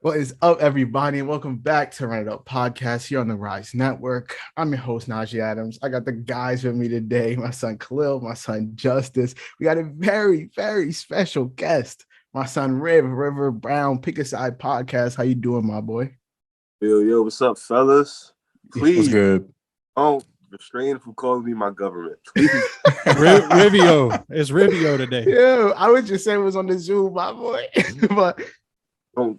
What is up, everybody, and welcome back to Run It Up Podcast here on the Rise Network. I'm your host, Najee Adams. I got the guys with me today, my son Khalil, my son Justice. We got a very, very special guest, my son River Brown, Pick a Side Podcast. How you doing, my boy? Yo, what's up, fellas? Please, what's good? don't restrain from calling me my government. Please. Rivio. It's Rivio today. Yeah, I would just say it was on the Zoom, my boy. But Don't.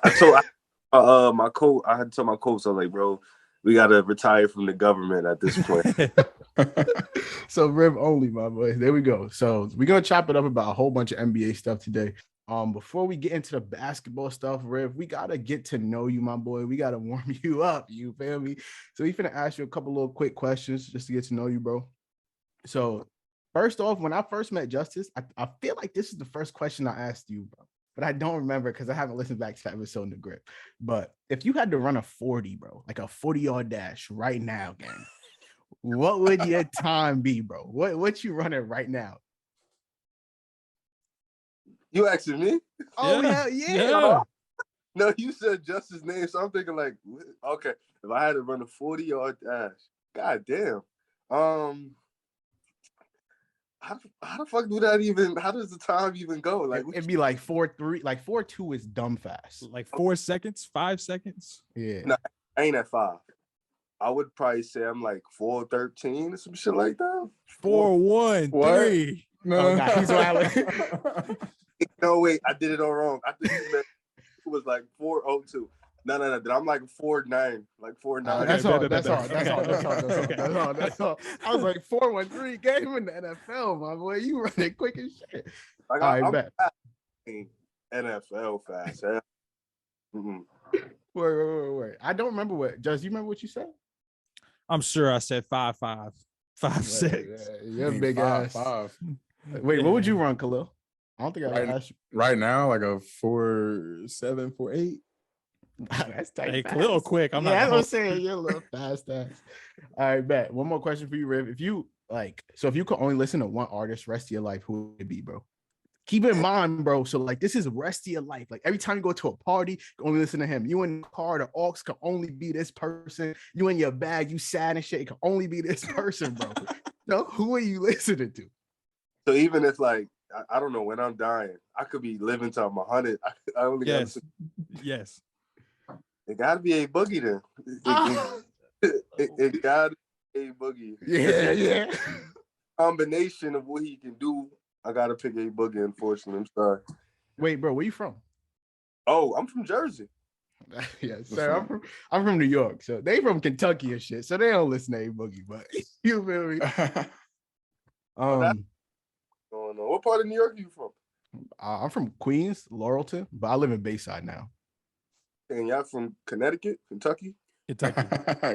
I told my coach. I had to tell my coach, I was like, bro, we gotta retire from the government at this point. So Riv only, my boy. There we go. So we're gonna chop it up about a whole bunch of NBA stuff today. Before we get into the basketball stuff, Riv, we gotta get to know you, my boy. We gotta warm you up. You feel me? So we finna ask you a couple little quick questions just to get to know you, bro. So first off, when I first met Justice, I feel like this is the first question I asked you, bro. But I don't remember because I haven't listened back to that episode in the grip. But if you had to run a 40, bro, like a 40-yard dash right now, gang, what would your time be, bro? What you running right now? You asking me? Oh, Yeah. hell yeah. No, you said Justice's name, so I'm thinking like, okay, if I had to run a 40-yard dash, god damn. How the fuck do that even? How does the time even go? Like It'd be like 4.3, like 4.2 is dumb fast. Like 4 seconds, 5 seconds. Yeah. No. I ain't at 5. I would probably say I'm like 4:13 or some shit like that. 4-1-3. Oh, God, he's wild. No, wait, I did it all wrong. I think it was like 4:02. No. Then I'm like 4.9, like 4.9. That's all. Okay. I was like 4.13 game in the NFL, my boy. You running quick as shit. Like, All right, I'm bet. NFL fast. Mm-hmm. Wait. I don't remember what. Just you remember what you said? I'm sure I said 5'5", 5'6". You're a big ass. 5'5". Wait, what would you run, Khalil? I don't think I asked you. Right now, like a 4.7, 4.8. That's tight. Hey, Khalil quick. I'm That's not. what I'm saying. You're a little fast ass. All right, bet. One more question for you, Riv. If you could only listen to one artist rest of your life, who would it be, bro? Keep in mind, bro. So like, this is rest of your life. Like every time you go to a party, you can only listen to him. You in the car, the aux can only be this person. You in your bag, you sad and shit. It can only be this person, bro. So who are you listening to? So even if like I don't know, when I'm dying, I could be living till I'm 100. I only Yes. It gotta be a boogie then. It gotta be a boogie. Yeah. Combination of what he can do. I gotta pick a boogie. Unfortunately, I'm sorry. Wait, bro, where you from? Oh, I'm from Jersey. Yes, sir. I'm from New York, so they from Kentucky and shit, so they don't listen to A Boogie. But you feel me? What part of New York are you from? I'm from Queens, Laurelton, but I live in Bayside now. And y'all from Connecticut, Kentucky?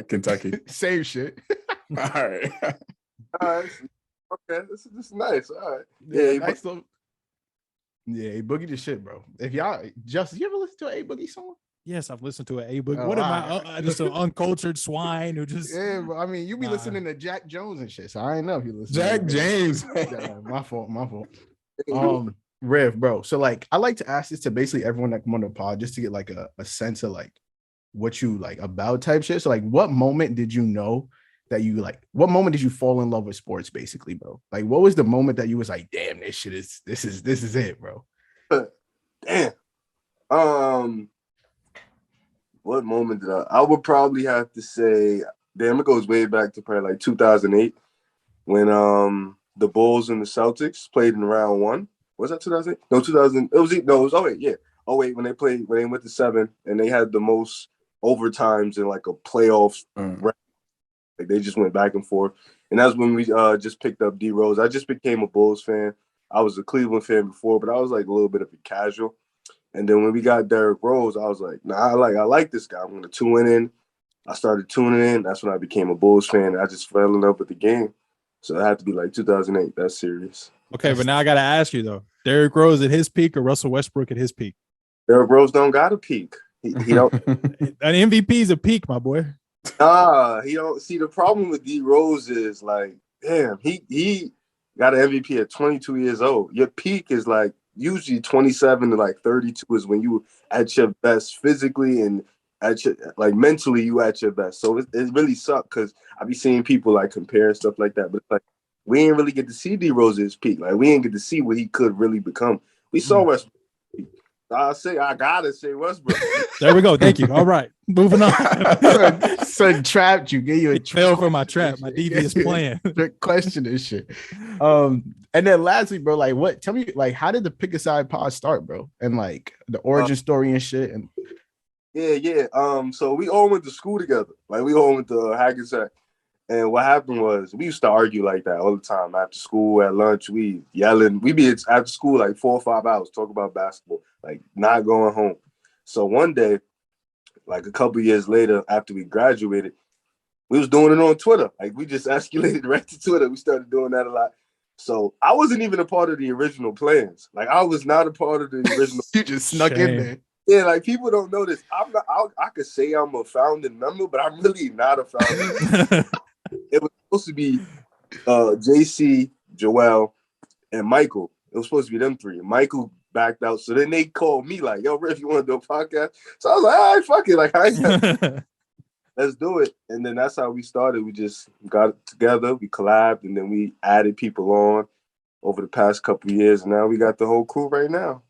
Kentucky. Same shit. All right. Okay, this is nice. All right. Yeah, nice though. Yeah, A Boogie the shit, bro. If y'all Justin, you ever listen to an A Boogie song? Yes, I've listened to an A Boogie. Oh, What am I? Just an uncultured swine who just. Yeah, bro. I mean, you be listening to Jack Jones and shit, so I ain't know if you listen. Jack James. Yeah, my fault. Rev, bro. So like, I like to ask this to basically everyone that come on the pod just to get like a sense of like what you like about type shit. So like, what moment did you know that you like? What moment did you fall in love with sports, basically, bro? Like, what was the moment that you was like, damn, this is it, bro? Damn. What moment did I would probably have to say, damn, it goes way back to probably like 2008 when the Bulls and the Celtics played in round 1. Was that 2008? No, 2000. It was 08. Yeah, 08 when they went to 7 and they had the most overtimes in like a playoff. Like they just went back and forth, and that's when we just picked up D Rose. I just became a Bulls fan. I was a Cleveland fan before, but I was like a little bit of a casual. And then when we got Derrick Rose, I was like, nah, I like this guy. I'm gonna tune in. I started tuning in. That's when I became a Bulls fan. I just fell in love with the game. So it had to be like 2008. That's serious. Okay, but now I gotta ask you though: Derrick Rose at his peak or Russell Westbrook at his peak? Derrick Rose don't got a peak. He don't. An MVP is a peak, my boy. He don't. See, the problem with D Rose is like, damn, he got an MVP at 22 years old. Your peak is like usually 27 to like 32 is when you at your best physically and at your like mentally you at your best. So it really sucked because I be seeing people like compare stuff like that, but it's like we ain't really get to see D Rose at his peak. Like we ain't get to see what he could really become. We saw Westbrook. I gotta say Westbrook. There we go. Thank you. All right, moving on. Son trapped you. Gave you a fell for my trap. My devious plan. Question and shit. And then lastly, bro, like what? Tell me, like, how did the Pick a Side pod start, bro? And like the origin story and shit. And yeah. So we all went to school together. Like we all went to Hackensack. And what happened was we used to argue like that all the time. After school, at lunch, we yelling. We be after school like 4 or 5 hours talk about basketball, like not going home. So one day, like a couple years later, after we graduated, we was doing it on Twitter. Like we just escalated right to Twitter. We started doing that a lot. So I wasn't even a part of the original plans. Like I was not a part of the original. You just snuck in there. Yeah, like people don't know this. I'm not. I could say I'm a founding member, but I'm really not a founding. It was supposed to be JC, Joel, and Michael. It was supposed to be them three. Michael backed out. So then they called me like, yo, Riff, you want to do a podcast? So I was like, all right, fuck it. Like, let's do it. And then that's how we started. We just got it together. We collabed, and then we added people on over the past couple of years. And now we got the whole crew right now.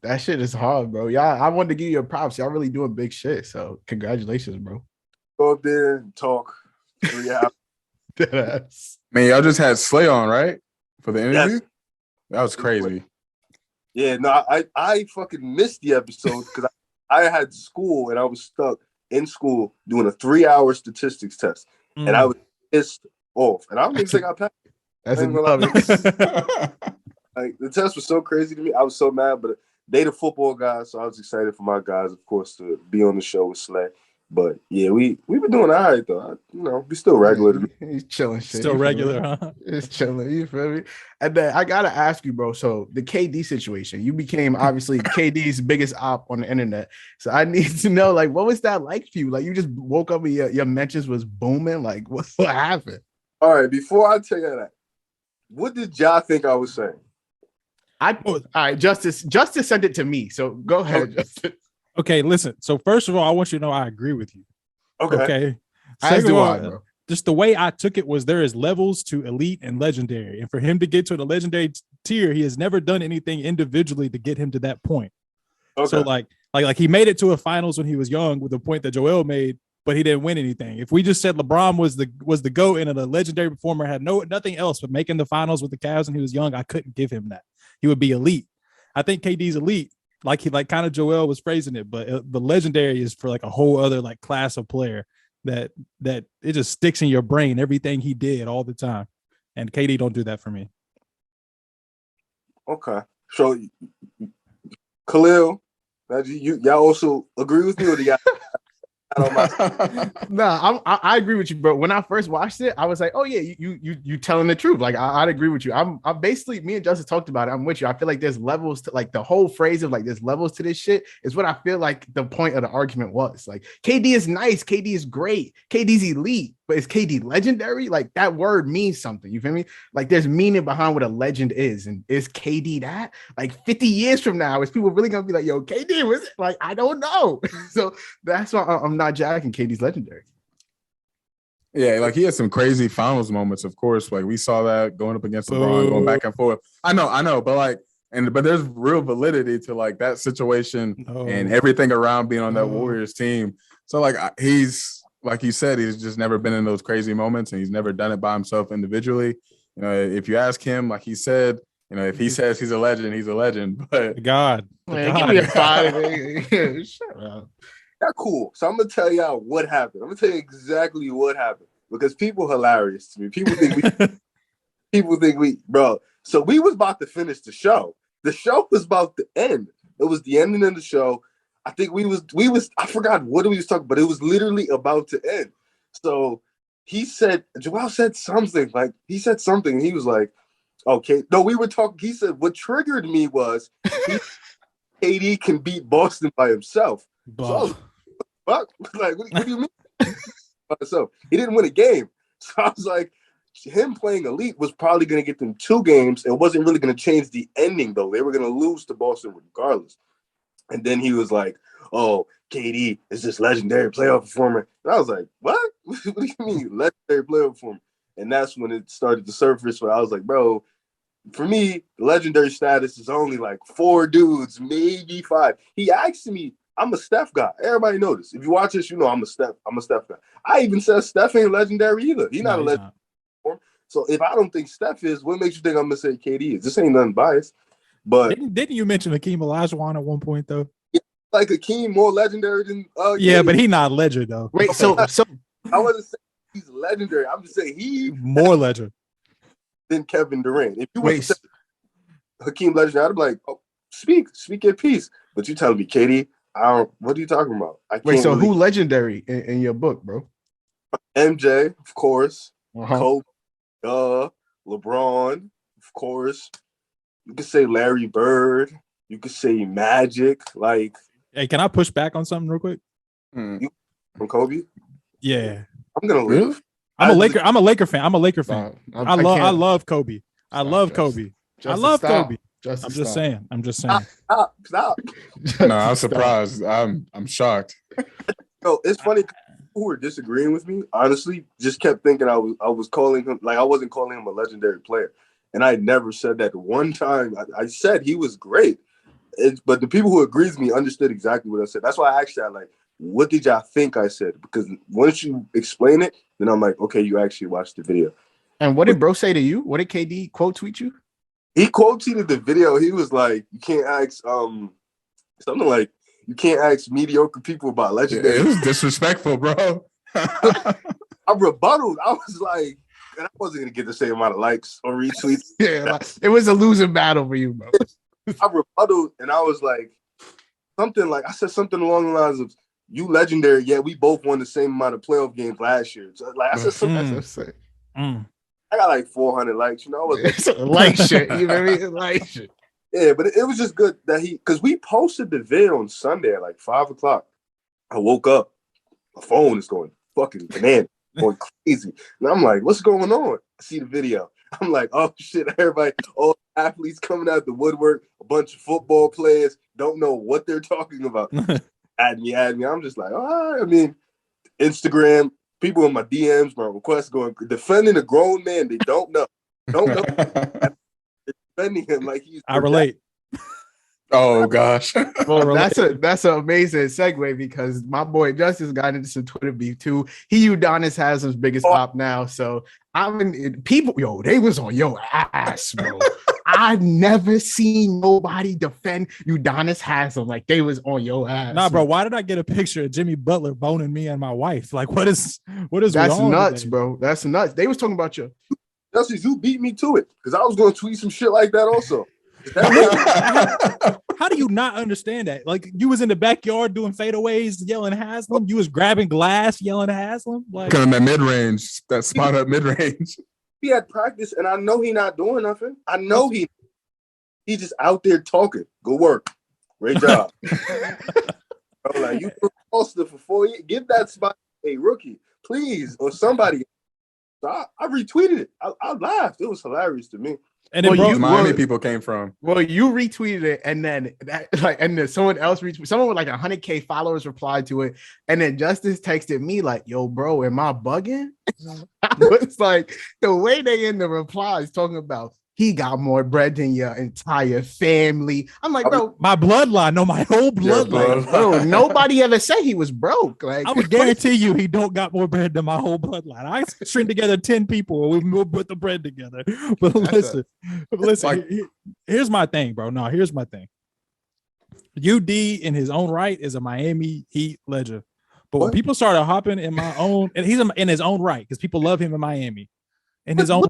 That shit is hard, bro. Y'all, I wanted to give you a props. Y'all really doing big shit. So congratulations, bro. Go up there and talk 3 hours. Man, y'all just had Slay on, right? For the interview? Yes. That was crazy. Yeah, no, I fucking missed the episode because I had school and I was stuck in school doing a 3-hour statistics test. And I was pissed off. And I don't even think I passed. That's like the test was so crazy to me. I was so mad, but they the football guys, so I was excited for my guys, of course, to be on the show with Slay. But yeah, we've been doing all right though. We still regular. He's chilling shit. Still regular, huh? It's chilling. You feel me? And then I gotta ask you, bro. So the KD situation, you became obviously KD's biggest op on the internet. So I need to know, like, what was that like for you? Like, you just woke up and your mentions was booming. Like, what happened? All right, before I tell you that, what did y'all think I was saying? All right, Justice sent it to me. So go ahead, Justice. Okay, listen. So first of all, I want you to know I agree with you. Okay. As do I, bro. Just the way I took it was there is levels to elite and legendary. And for him to get to the legendary tier, he has never done anything individually to get him to that point. Okay. So like he made it to a finals when he was young with the point that Joel made, but he didn't win anything. If we just said LeBron was the GOAT and a legendary performer, had nothing else but making the finals with the Cavs when he was young, I couldn't give him that. He would be elite. I think KD's elite. Like kind of Joel was phrasing it, but the legendary is for like a whole other like class of player that it just sticks in your brain, everything he did all the time. And KD don't do that for me. Okay. So Khalil, y'all also agree with me or do y'all I agree with you, bro. When I first watched it, I was like, oh yeah, you telling the truth. Like I'd agree with you. I'm basically, me and Justice talked about it. I'm with you. I feel like there's levels to, like, the whole phrase of like there's levels to this shit is what I feel like the point of the argument was. Like KD is nice, KD is great, KD's elite, but is KD legendary? Like that word means something. You feel me? Like there's meaning behind what a legend is. And is KD that? Like 50 years from now, is people really gonna be like, yo, KD was it? Like, I don't know. So that's why I'm not jacking KD's legendary. Yeah, like he had some crazy finals moments, of course. Like we saw that going up against LeBron, going back and forth. I know, but like, but there's real validity to like that situation and everything around being on that Warriors team. So like he's, like you said, he's just never been in those crazy moments, and he's never done it by himself individually. You know, if you ask him, like he said, you know, if he says he's a legend, he's a legend. But God, give me a 5. Shut up. That's cool. So I'm gonna tell y'all what happened. I'm gonna tell you exactly what happened because people hilarious to me. People think we, bro. So we was about to finish the show. The show was about to end. It was the ending of the show. I think we was. I forgot what we was talking, but it was literally about to end. So Joel said something. Like he said something. And he was like, "Okay, no, we were talking." He said, "What triggered me was KD can beat Boston by himself." So I was like, "Fuck, like, what do you mean?" So he didn't win a game. So I was like, him playing elite was probably going to get them 2 games. It wasn't really going to change the ending, though. They were going to lose to Boston regardless. And then he was like, oh, KD is this legendary playoff performer. And I was like, what? What do you mean legendary playoff performer? And that's when it started to surface where I was like, bro, for me, legendary status is only like 4 dudes, maybe 5. He asked me, I'm a Steph guy. Everybody knows this. If you watch this, you know I'm a Steph guy. I even said Steph ain't legendary either. He's not a legendary. So if I don't think Steph is, what makes you think I'm gonna say KD is? This ain't nothing biased. But didn't you mention Hakeem Olajuwon at one point though? Yeah, like Hakeem more legendary than yeah, but he not legend though. Wait, so I wasn't saying he's legendary. I'm just saying he more legend than Kevin Durant. If you wait, say Hakeem legendary, I'd be like, oh, speak your piece. But you telling me KD? What are you talking about? Wait, so who legendary in your book, bro? MJ, of course. Kobe, LeBron, of course. You could say Larry Bird. You could say Magic. Like, hey, can I push back on something real quick? You from Kobe? Yeah, I'm gonna live. I'm a Laker fan. I love Kobe. I love Kobe. Kobe. I'm just saying. Stop. No, I'm surprised. I'm shocked. No, it's funny. Who were disagreeing with me, honestly, just kept thinking I was calling him, like I wasn't calling him a legendary player. And I never said that. One time I said he was great. But the people who agreed with me understood exactly what I said. That's why I asked y'all, like, what did y'all think I said? Because once you explain it, then I'm like, okay, you actually watched the video. And what did bro say to you? What did KD quote tweet you? He quote tweeted the video. He was like, you can't ask something like, you can't ask mediocre people about legendary. It was disrespectful, bro. I rebutted. I was like, and I wasn't gonna get the same amount of likes or retweets. Yeah, like, it was a losing battle for you, bro. I rebutted, and I was like, I said something along the lines of, "You legendary, yeah, we both won the same amount of playoff games last year." So, like I said something. I got like 400 likes. You know, I was like shit. You know what I mean? Like shit. Yeah, but it was just good that because we posted the video on Sunday at like 5:00. I woke up, my phone is going fucking bananas, going crazy. And I'm like, what's going on? I see the video. I'm like, oh shit, everybody, all athletes coming out the woodwork, a bunch of football players, don't know what they're talking about. Add me. I'm just like, I mean, Instagram, people in my DMs, my requests going, defending a grown man they don't know. Defending him like he's. I relate. Oh gosh. Well, that's an amazing segue because my boy Justice got into some Twitter beef too. Udonis has his biggest pop now. So I mean, people, they was on your ass, bro. I never seen nobody defend Udonis Haslam like they was on your ass. Nah, bro. Why did I get a picture of Jimmy Butler boning me and my wife? Like, what is that's wrong nuts, today? bro. That's nuts. They was talking about you. Justice, you beat me to it because I was going to tweet some shit like that also. How do you not understand that? Like, you was in the backyard doing fadeaways, yelling Haslam. You was grabbing glass, yelling Haslam. Like, kind of that mid range, that spot up mid range. He had practice, and I know he not doing nothing. I know he's just out there talking. Good work, great job. I'm like, you posted for 4 years. Give that spot a rookie, please, or somebody. So I retweeted it. I laughed. It was hilarious to me. And then Miami people came from. Well, you retweeted it, and then someone else retweeted. Someone with like 100K followers replied to it, and then Justice texted me like, "Yo, bro, am I bugging?" It's like the way they in the replies talking about he got more bread than your entire family. I'm like, bro, my bloodline, no, my whole bloodline. Bro, nobody ever said he was broke. Like, I would guarantee you, he don't got more bread than my whole bloodline. I string together 10 people, and we'll put the bread together. But listen. Like, here's my thing, bro. No, here's my thing. UD in his own right is a Miami Heat legend. But when people started hopping in my own, and he's in his own right because people love him in Miami. In his own.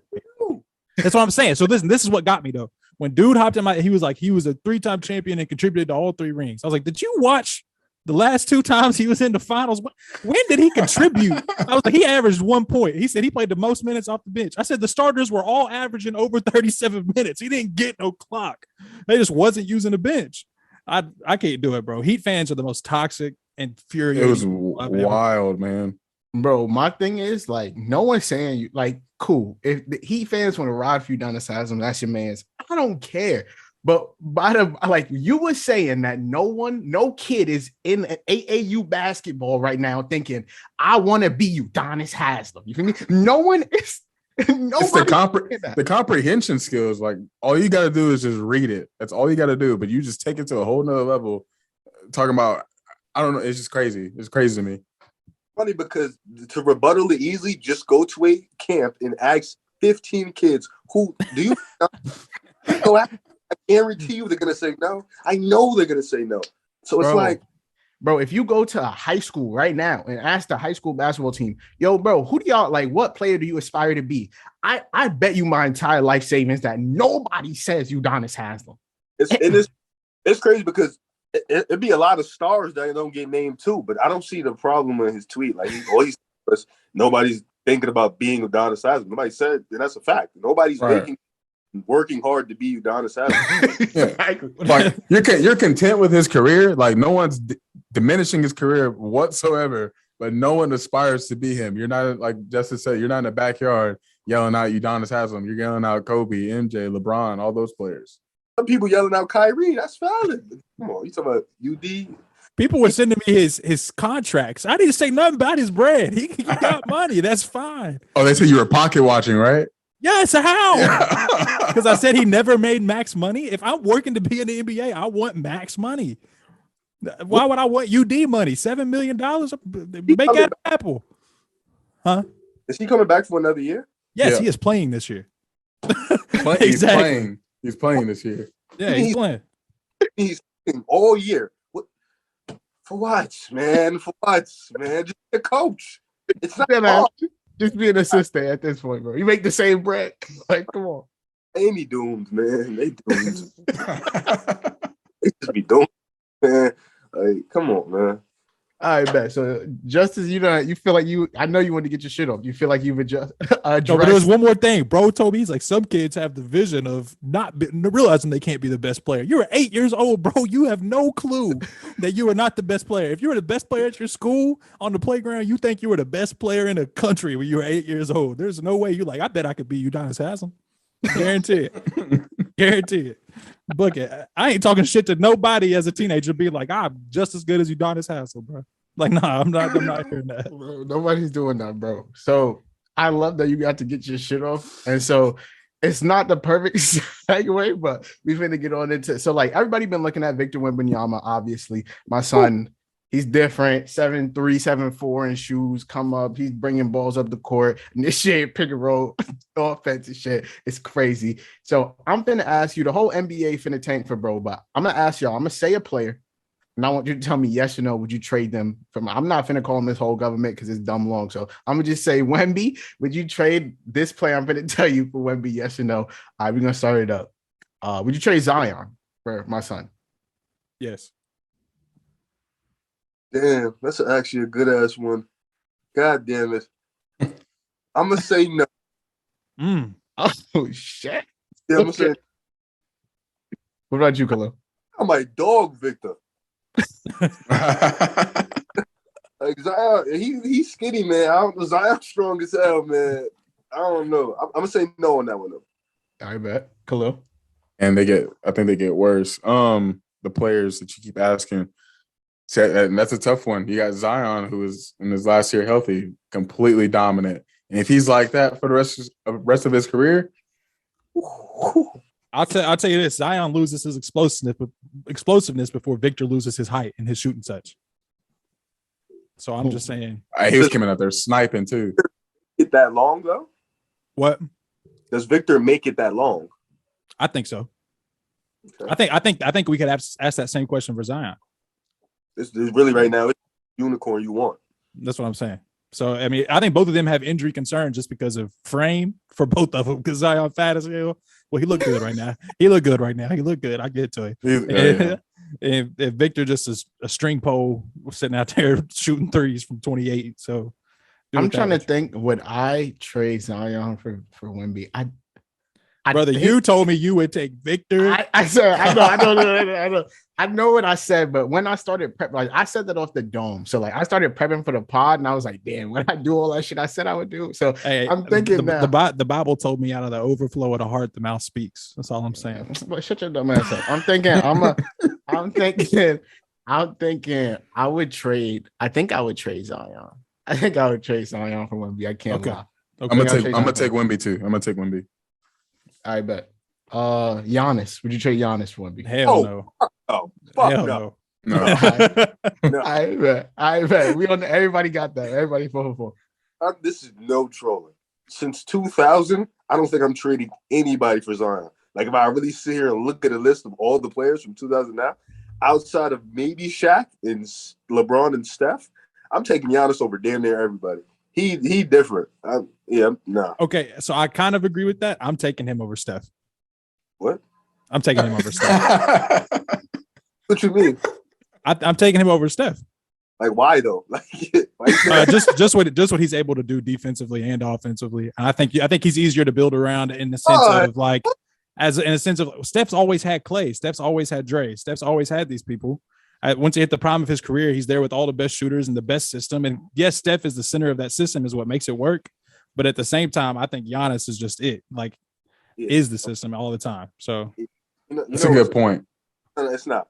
That's what I'm saying. So listen, this is what got me though. When dude hopped in he was like, he was a 3-time champion and contributed to all 3 rings. I was like, did you watch the last 2 times he was in the finals? When did he contribute? I was like, he averaged 1 point. He said he played the most minutes off the bench. I said the starters were all averaging over 37 minutes. He didn't get no clock. They just wasn't using the bench. I can't do it, bro. Heat fans are the most toxic and furious. It was wild, man. Bro, my thing is like no one's saying you like cool. If the Heat fans want to ride for Udonis Haslam, that's your man's. I don't care. But by the like you were saying that no kid is in AAU basketball right now thinking I want to be Udonis Haslam. You feel me? No one is. It's the comprehension skills. Like all you got to do is just read it. That's all you got to do. But you just take it to a whole nother level. Talking about, I don't know. It's just crazy. It's crazy to me. Funny because to rebuttal it easily, just go to a camp and ask 15 kids who do you. I guarantee you they're gonna say no. I know they're gonna say no. So it's like, bro, if you go to a high school right now and ask the high school basketball team, yo, bro, who do y'all like? What player do you aspire to be? I bet you my entire life savings that nobody says Udonis Haslam. It's crazy because it'd be a lot of stars that don't get named too, but I don't see the problem in his tweet. Like nobody's thinking about being Udonis Haslam. Nobody said, and that's a fact. Nobody's working hard to be Udonis Haslam. Like you're content with his career. Like no one's diminishing his career whatsoever, but no one aspires to be him. You're not, like Justice said, you're not in the backyard yelling out Udonis Haslam. You're yelling out Kobe, MJ, LeBron, all those players. Some people yelling out Kyrie. That's valid. Come on, you talking about UD? People were sending me his contracts. I didn't say nothing about his bread. He got money. That's fine. Oh, they said you were pocket watching, right? Yes, how? Because I said he never made max money. If I'm working to be in the NBA, I want max money. Why would I want UD money? $7 million? Make that Apple. Huh? Is he coming back for another year? Yes, he is playing this year. Exactly. He's playing this year. Yeah, he's playing. He's playing all year. For what, man? For what, man? Just be a coach. It's not hard. Just be an assistant at this point, bro. You make the same bread. Like, come on. Amy doomed, man. They doomed. They just be doomed, man. Like, come on, man. All right, bet. So, Justice, you feel like I know you want to get your shit off. You feel like you've addressed. No, but there was one more thing. Bro told me, he's like, some kids have the vision of not realizing they can't be the best player. You're 8 years old, bro. You have no clue that you are not the best player. If you were the best player at your school on the playground, you think you were the best player in the country when you were 8 years old. There's no way you're like, I bet I could be Udonis Haslam. Guarantee it. Guarantee it. Book it. I ain't talking shit to nobody as a teenager being like, I'm just as good as Udonis Haslam, bro. Like, nah, I'm not hearing that. Bro, nobody's doing that, bro. So I love that you got to get your shit off. And so it's not the perfect segue, but we're going to get on into so like everybody been looking at Victor Wembanyama, obviously. My son, he's different, 7'3", 7'4" in shoes, come up, he's bringing balls up the court, initiate pick and roll, offense and shit. It's crazy. So I'm going to ask you, the whole NBA finna tank for bro, but I'm going to ask y'all, I'm going to say a player, and I want you to tell me yes or no, would you trade them from, I'm not finna call him this whole government because it's dumb long. So I'm going to just say, Wemby, would you trade this player? I'm going to tell you for Wemby, yes or no. All right, we're going to start it up. Would you trade Zion for my son? Yes. Damn, that's actually a good ass one. God damn it. I'm gonna say no. Oh shit. Yeah, I'm gonna say. What about you, Khalil? I'm my dog, Victor. Like Zion, he's skinny, man. Zion's strong as hell, man. I don't know. I'm gonna say no on that one though. I bet. Khalil. And I think they get worse. The players that you keep asking. And that's a tough one. You got Zion, who is in his last year healthy, completely dominant. And if he's like that for the rest of his career, I'll tell you this: Zion loses his explosiveness before Victor loses his height and his shooting touch. So I'm just saying, he was coming out there sniping too. It that long though? What? Does Victor make it that long? I think so. Okay. I think we could ask that same question for Zion. It's really right now, it's unicorn you want. That's what I'm saying. So, I mean, I think both of them have injury concerns just because of frame for both of them. Because Zion fat as hell. Well, he looked good right now. He looked good. I get to it. And Victor just is a string pole sitting out there shooting threes from 28. So I'm trying to think, would I trade Zion for Wemby? Brother, you told me you would take Victor. I said, I know what I said, but when I started prep, like I said that off the dome. So like I started prepping for the pod, and I was like, damn, when I do all that shit I said I would do. So hey, I'm thinking the Bible told me out of the overflow of the heart, the mouth speaks. That's all I'm saying. But shut your dumb ass up. I'm thinking I would trade. I think I would trade Zion. I think I would trade Zion for Wemby. I can't lie. Okay. I'm gonna take Wemby too. I'm gonna take Wemby. I bet. Giannis. Would you trade Giannis for Wemby? Hell no. Oh, fuck Hell no. I bet. Everybody got that. Everybody 4-4. This is no trolling. Since 2000, I don't think I'm trading anybody for Zion. Like if I really sit here and look at a list of all the players from 2000 now, outside of maybe Shaq and LeBron and Steph, I'm taking Giannis over damn near everybody. He different. No. Okay, so I kind of agree with that. I'm taking him over Steph. What? I'm taking him over Steph. What you mean? I'm taking him over Steph. Like why though? Like just what he's able to do defensively and offensively. And I think he's easier to build around in the sense of like in a sense of Steph's always had Clay, Steph's always had Dre, Steph's always had these people. Once he hit the prime of his career, he's there with all the best shooters and the best system. And yes, Steph is the center of that system, is what makes it work. But at the same time, I think Giannis is just it. Like, is the system all the time. So that's a good point. No, it's not.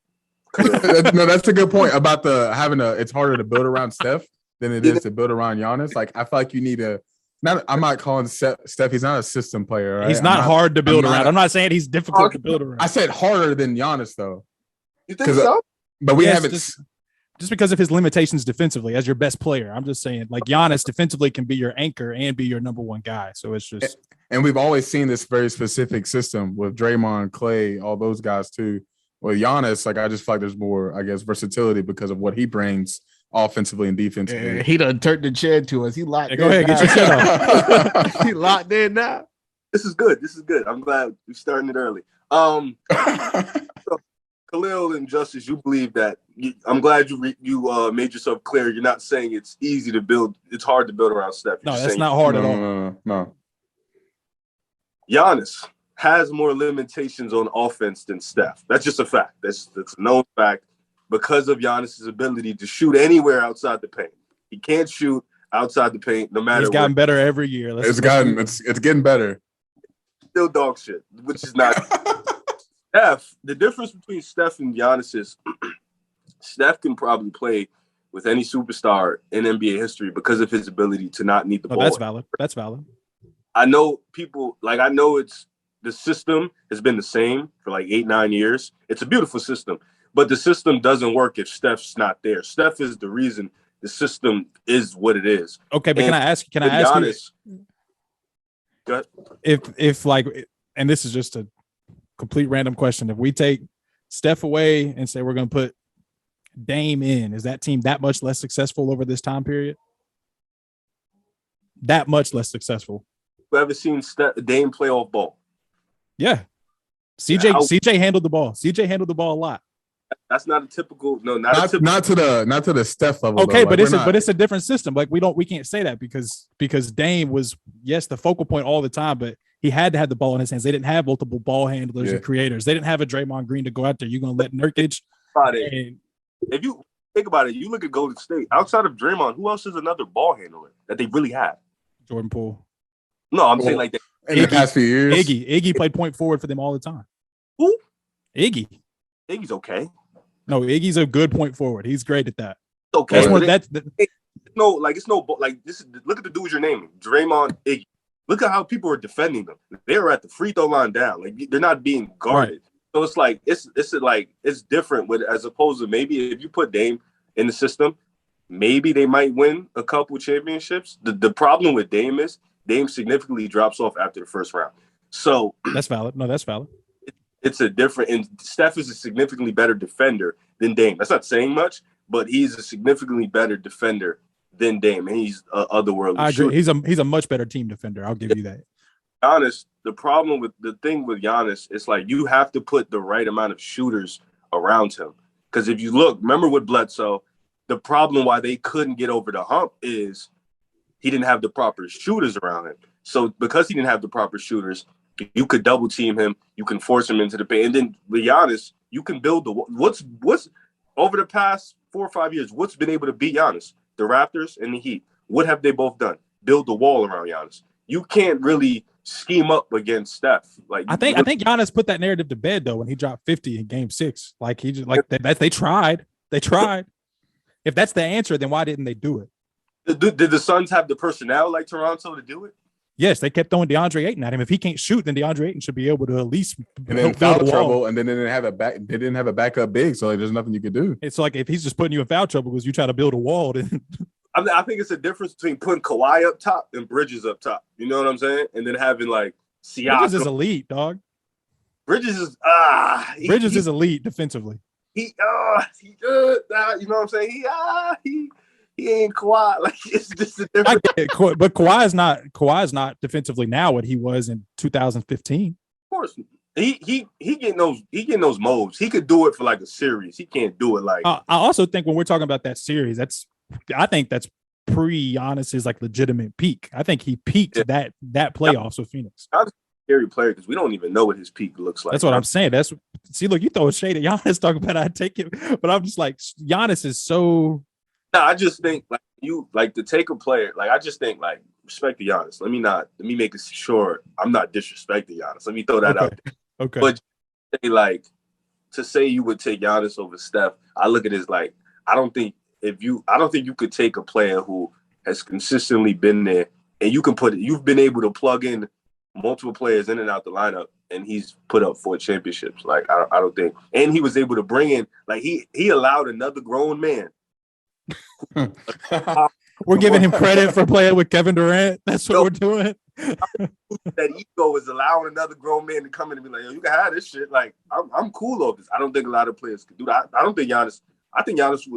No, that's a good point about it's harder to build around Steph than it is to build around Giannis. Like, I feel like you need I'm not calling Steph. He's not a system player. Right? He's not hard to build around. I'm not saying he's difficult to build around. I said harder than Giannis, though. You think so? But we haven't. Just because of his limitations defensively as your best player. I'm just saying, like, Giannis defensively can be your anchor and be your number one guy. So it's just. And we've always seen this very specific system with Draymond, Clay, all those guys too. With Giannis, like, I just feel like there's more, I guess, versatility because of what he brings offensively and defensively. He done turned the chair to us. He locked in. Go ahead, get your shit off. He locked in now. This is good. I'm glad we're starting it early. So, Khalil and Justice, you believe that. I'm glad you made yourself clear. You're not saying it's easy to build. It's hard to build around Steph. No, that's not hard at all. No. Giannis has more limitations on offense than Steph. That's just a fact. That's a known fact because of Giannis's ability to shoot anywhere outside the paint. He can't shoot outside the paint no matter. He's gotten better every year. It's getting better. Still dog shit, which is not. Steph, the difference between Steph and Giannis is Steph can probably play with any superstar in NBA history because of his ability to not need the ball. That's valid. I know the system has been the same for like 8-9 years. It's a beautiful system, but the system doesn't work if Steph's not there. Steph is the reason the system is what it is. Okay, but can I ask Giannis, you? Go ahead. If like, and this is just a complete random question. If we take Steph away and say we're going to put Dame in, is that team that much less successful over this time period? That much less successful. You ever seen Dame play off ball? Yeah. CJ handled the ball. CJ handled the ball a lot. That's not a typical. No, not to the Steph level. Okay, though. but it's a different system. Like we can't say that because Dame was the focal point all the time, but he had to have the ball in his hands. They didn't have multiple ball handlers and creators. They didn't have a Draymond Green to go out there. You're gonna let Nurkic. If you think about it, you look at Golden State. Outside of Draymond, who else is another ball handler that they really have? Jordan Poole. No, I'm saying like that. In the past few years, Iggy played point forward for them all the time. Who? Iggy's okay. No, Iggy's a good point forward. He's great at that. Okay. Look at the dudes you're naming. Draymond, Iggy. Look at how people are defending them. They're at the free throw line down. Like they're not being guarded. Right. So it's like it's different with as opposed to maybe if you put Dame in the system, maybe they might win a couple championships. The problem with Dame is Dame significantly drops off after the first round. So that's valid. No, that's valid. It's a different, and Steph is a significantly better defender than Dame. That's not saying much, but he's a significantly better defender than Dame, and he's otherworldly. I agree. He's a much better team defender. I'll give you that. Giannis, the thing with Giannis, it's like you have to put the right amount of shooters around him. Because if you remember with Bledsoe, the problem why they couldn't get over the hump is he didn't have the proper shooters around him. So because he didn't have the proper shooters, You could double team him. You can force him into the paint. And then with Giannis, you can build the what's over the past 4 or 5 years, what's been able to beat Giannis? The Raptors and the Heat. What have they both done? Build the wall around Giannis. You can't really scheme up against Steph. Like I think Giannis put that narrative to bed though when he dropped 50 in Game 6. Like he just they tried. They tried. If that's the answer, then why didn't they do it? Did the Suns have the personnel like Toronto to do it? Yes, they kept throwing DeAndre Ayton at him. If he can't shoot, then DeAndre Ayton should be able to at least and then foul trouble, and then they didn't have a backup big, so like, there's nothing you could do. It's like if he's just putting you in foul trouble because you try to build a wall, then I think it's a difference between putting Kawhi up top and Bridges up top. You know what I'm saying? And then having like Siakam. Bridges is elite, dog. Bridges is is elite defensively. He good. You know what I'm saying? He ain't Kawhi. Like it's just a different. I get it, but Kawhi is not defensively now what he was in 2015. Of course, he getting those moves. He could do it for like a series. He can't do it like. I also think when we're talking about that series, I think that's pre-Giannis's like legitimate peak. I think he peaked that playoffs with Phoenix. I'm a scary player because we don't even know what his peak looks like. That's what I'm saying. Look, you throw a shade at Giannis talking about I take it, but I'm just like Giannis is so. No, I just think to take a player. Like I just think like respect to Giannis. Let me make it sure I'm not disrespecting Giannis. Let me throw that out there. Okay. But to say you would take Giannis over Steph, I look at it as like I don't think you could take a player who has consistently been there and you've been able to plug in multiple players in and out the lineup and he's put up 4 championships. Like I don't think, and he was able to bring in like he allowed another grown man. We're giving him credit for playing with Kevin Durant. That's what we're doing. That ego is allowing another grown man to come in and be like, yo, you can have this shit. Like, I'm cool over this. I don't think a lot of players could do that. I think Giannis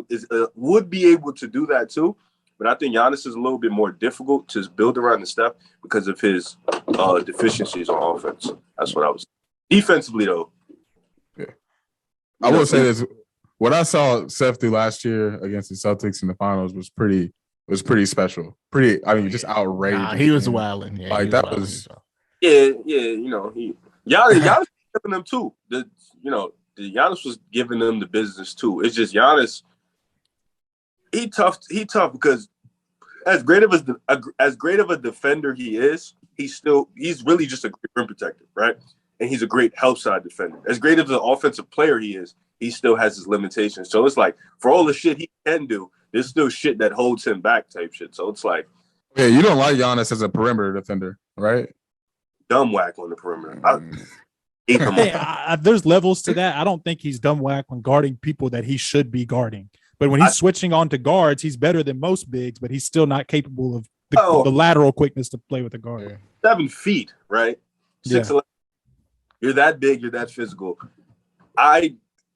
would be able to do that too. But I think Giannis is a little bit more difficult to build around the Steph because of his deficiencies on offense. That's what I was. Defensively, though. Yeah. I will say this. What I saw Steph do last year against the Celtics in the finals was pretty special. Just outrageous. Nah, he was wilding. Yeah, like that was. Yeah. Giannis was giving them too. Giannis was giving them the business too. It's just Giannis. He tough because as great of a defender he is, he's really just a great rim protector, right? And he's a great help side defender. As great of an offensive player he is, he still has his limitations. So it's like for all the shit he can do, there's still shit that holds him back type shit. So it's like, yeah, you don't like Giannis as a perimeter defender, right? Dumb whack on the perimeter. There's levels to that. I don't think he's dumb whack when guarding people that he should be guarding. But when he's switching on to guards, he's better than most bigs, but he's still not capable of the lateral quickness to play with a guard. 7 feet, right? 6'11". You're that big, you're that physical.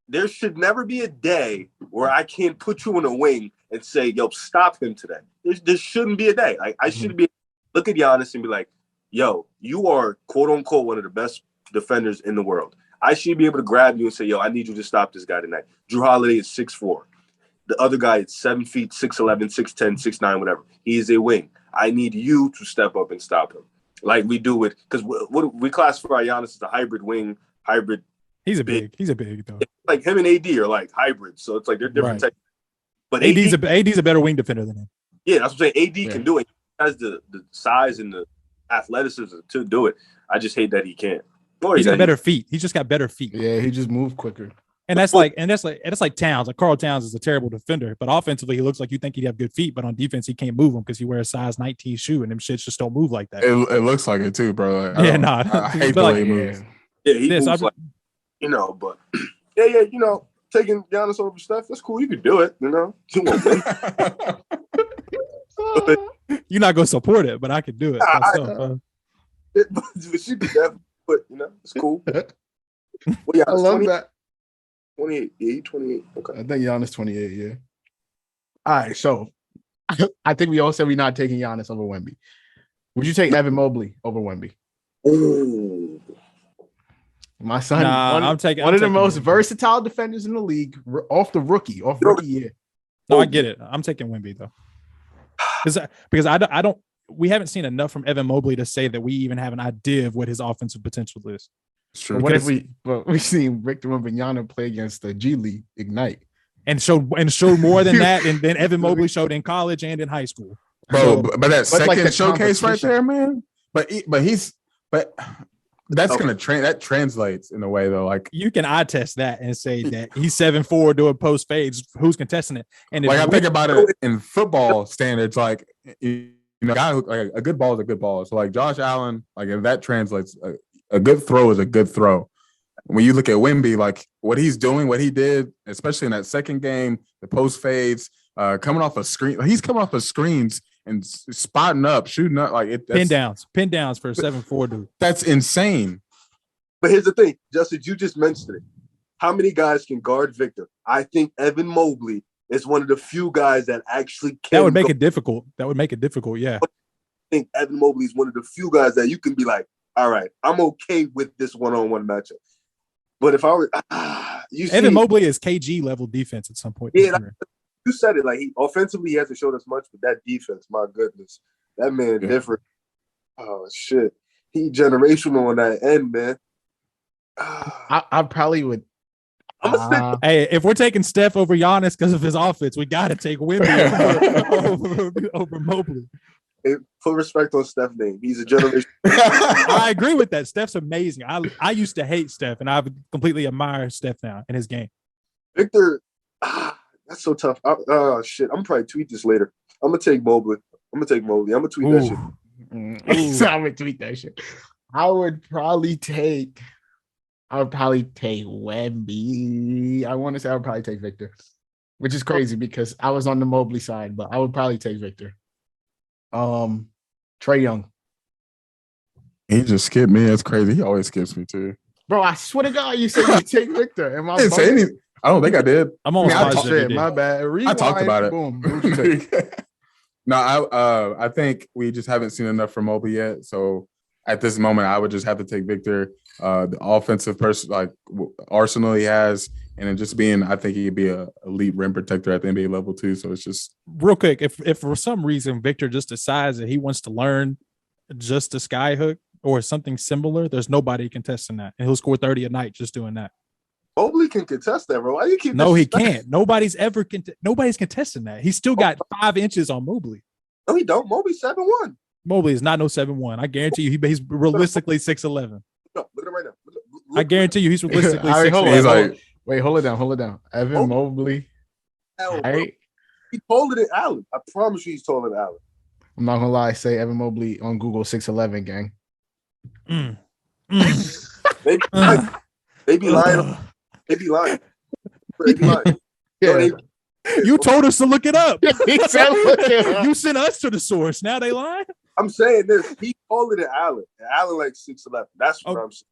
There should never be a day where I can't put you in a wing and say, yo, stop him today. There shouldn't be a day. Like I should be look at Giannis and be like, yo, you are quote unquote one of the best defenders in the world. I should be able to grab you and say, yo, I need you to stop this guy tonight. Drew Holiday is 6'4". The other guy is 7 feet, 6'11", 6'10", 6'9", whatever. He is a wing. I need you to step up and stop him. Like we do it, because what we classify Giannis as a hybrid wing, hybrid. He's a big though. Like him and AD are like hybrids, so it's like they're different types. But AD's a better wing defender than him. Yeah, that's what I'm saying. AD can do it. He has the size and the athleticism to do it. I just hate that he can't. He's got better feet. He's just got better feet. Yeah, he just moved quicker. And that's like Towns. Like Karl Towns is a terrible defender, but offensively he looks like you think he'd have good feet, but on defense he can't move them because he wears a size 19 shoe, and them shits just don't move like that. It looks like it too, bro. Like, I hate the way he moves. Yeah, he moves like, but taking Giannis over Steph, that's cool. You can do it, You won't You're not gonna support it, but I could do it. But she could definitely put, it's cool. Well, yeah, I love that. 28, yeah, 28. Okay. I think Giannis 28, yeah. All right, so I think we all said we're not taking Giannis over Wemby. Would you take Evan Mobley over Wemby? Ooh. My son, I'm taking one of the most versatile defenders in the league, off rookie year. No, I get it. I'm taking Wemby though, because I don't. we haven't seen enough from Evan Mobley to say that we even have an idea of what his offensive potential is. It's true. What if we seen Victor Wembanyama play against the G League Ignite and showed more than that, and then Evan Mobley showed in college and in high school, bro? But that second like showcase right there, man. But that's gonna that translates in a way though. Like you can eye test that and say that he's 7'4" doing post fades. Who's contesting it? And like I think about it in football standards, like guy who, like, a good ball is a good ball. So like Josh Allen, like if that translates, a good throw is a good throw. When you look at Wemby, like what he's doing, what he did, especially in that second game, the post fades, coming off a screen, he's coming off of screens and spotting up, shooting up, like pin downs for a 7'4" dude. That's insane. But here's the thing, Justin, you just mentioned it. How many guys can guard Victor? I think Evan Mobley is one of the few guys that actually can. That would make it difficult. Yeah. I think Evan Mobley is one of the few guys that you can be like, all right, I'm okay with this one-on-one matchup. But if I were, Evan Mobley is KG level defense at some point. Yeah, you said it. Like offensively, he hasn't showed us much, but that defense, my goodness, that man different. Oh shit, he generational on that end, man. I probably would. Hey, if we're taking Steph over Giannis because of his offense, we got to take Wemby over Mobley. Put respect on Steph's name. He's a generation. I agree with that. Steph's amazing. I used to hate Steph, and I completely admire Steph now in his game. Victor, that's so tough. Shit. I'm gonna probably tweet this later. I'm gonna take Mobley. I'm gonna tweet that shit. I'm gonna tweet that shit. I would probably take Wemby. I want to say I would probably take Victor, which is crazy because I was on the Mobley side, but I would probably take Victor. Trae Young. He just skipped me. That's crazy. He always skips me too. Bro, I swear to God, you said you take Victor. I didn't say anything. I don't think I did. I'm almost positive. My bad. Rewind, I talked about it. Boom. No, I think we just haven't seen enough from Mobley yet. So at this moment, I would just have to take Victor. The offensive person, like arsenal he has, and then just being, I think he could be a elite rim protector at the NBA level too. So it's just real quick. If for some reason Victor just decides that he wants to learn just a sky hook or something similar, there's nobody contesting that, and he'll score 30 a night just doing that. Mobley can contest that, bro. Why you keep? No, he can't. Nobody's contesting that. He's still got 5 inches on Mobley. No, he don't. Mobley's 7'1". Mobley is not no 7'1". I guarantee you, he's realistically 6'11". No, look at him right now. I guarantee you, he's realistically 6'11". Wait, hold it down. Evan Mobley. Right? He's taller than Allen. I promise you, he's taller than Allen. I'm not gonna lie. Say Evan Mobley on Google 6'11", gang. They be lying. They be lying. Yeah. You told us to look it up. You sent us to the source. Now they lying? I'm saying this. He's taller than Allen. And Allen like 6'11". That's what I'm saying.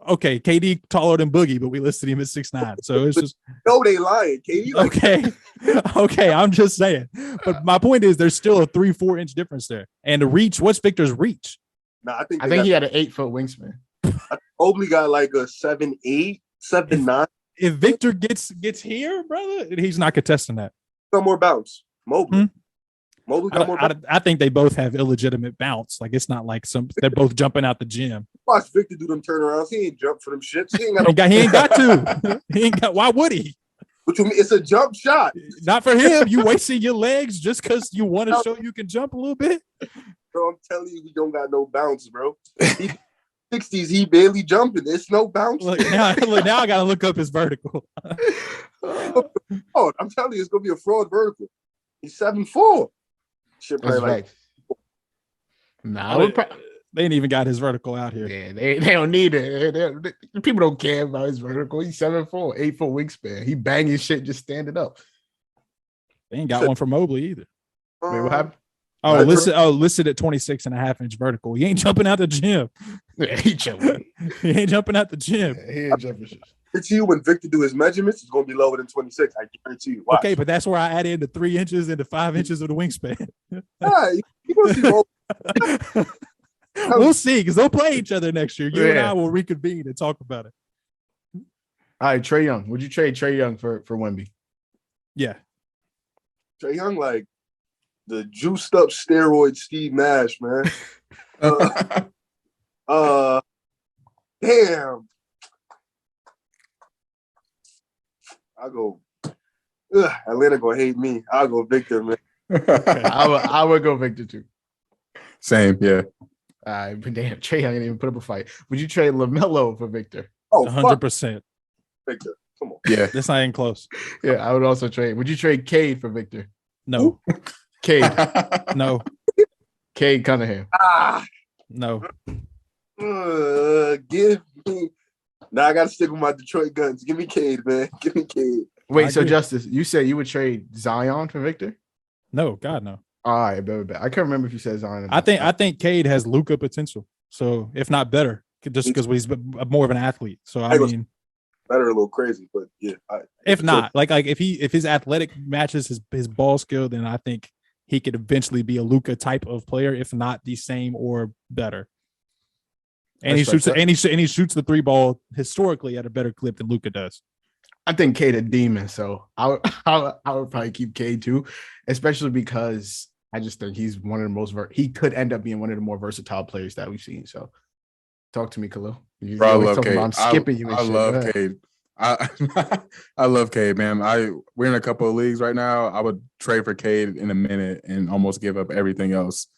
Okay, KD taller than Boogie, but we listed him at 6'9". So it's just no, they lying. KD like okay. I'm just saying. But my point is, there's still a 3-4 inch difference there. And the reach. What's Victor's reach? Nah, I think he had an 8-foot wingspan. Mobley got like a 7'8", 7'9". If Victor gets here, brother, he's not contesting that. Got more bounce. Mobley. Mobley got more bounce. I think they both have illegitimate bounce. Like it's not like they're both jumping out the gym. Watch Victor do them turnarounds. He ain't jump for them shits. He ain't got to. He ain't got. Why would he? What you mean? It's a jump shot. Not for him. You wasting your legs just because you want to show you can jump a little bit. Bro, I'm telling you, he don't got no bounce, bro. 60s, he barely jumping. There's no bounce. Look, now I gotta look up his vertical. Oh, I'm telling you, it's gonna be a fraud vertical. He's 7'4". Shit, probably like. Nah, they ain't even got his vertical out here. Yeah, they don't need it. People don't care about his vertical. He's 7'4", 8-foot wingspan. He banging shit, just standing up. They ain't got one for Mobley either. Wait, what happened? Listed at 26.5 inch vertical. He ain't jumping out the gym. Yeah, he ain't jumping out the gym. Yeah, he ain't jumping shit. It's you when Victor do his measurements, it's gonna be lower than 26. I guarantee you. Watch. Okay, but that's where I add in the 3 inches and the 5 inches of the wingspan. Yeah, you gonna see Mobley. We'll see, because they'll play each other next year. You and I will reconvene and talk about it. All right, Trae Young. Would you trade Trae Young for Wemby? Yeah. Trae Young, like, the juiced up steroid Steve Nash, man. Damn. I'll go. Atlanta gonna hate me. I'll go Victor, man. I would go Victor too. Same, yeah. But damn, Trey, I didn't even put up a fight. Would you trade LaMelo for Victor? Oh, 100%. Victor, come on. Yeah, That's not even close. Yeah, I would also trade. Would you trade Cade for Victor? No. Cade. No. Cade Cunningham. No. Give me. Now I gotta stick with my Detroit Guns. Give me Cade, man. Give me Cade. Wait, so Justice, you said you would trade Zion for Victor? No, God, no. All right, bet. I can't remember if you said Zion. I think Cade has Luka potential. So if not better, just because he's more of an athlete. So I mean, better, a little crazy, but yeah. If not, like if his athletic matches his ball skill, then I think he could eventually be a Luka type of player, if not the same or better. And he shoots the three ball historically at a better clip than Luka does. I think Cade a demon, so I would probably keep Cade too, especially because I just think he's one of the most he could end up being one of the more versatile players that we've seen. So talk to me, Khalil. Bro, I love Cade. I'm skipping you. I love Cade. I love Cade, man. We're in a couple of leagues right now. I would trade for Cade in a minute and almost give up everything else.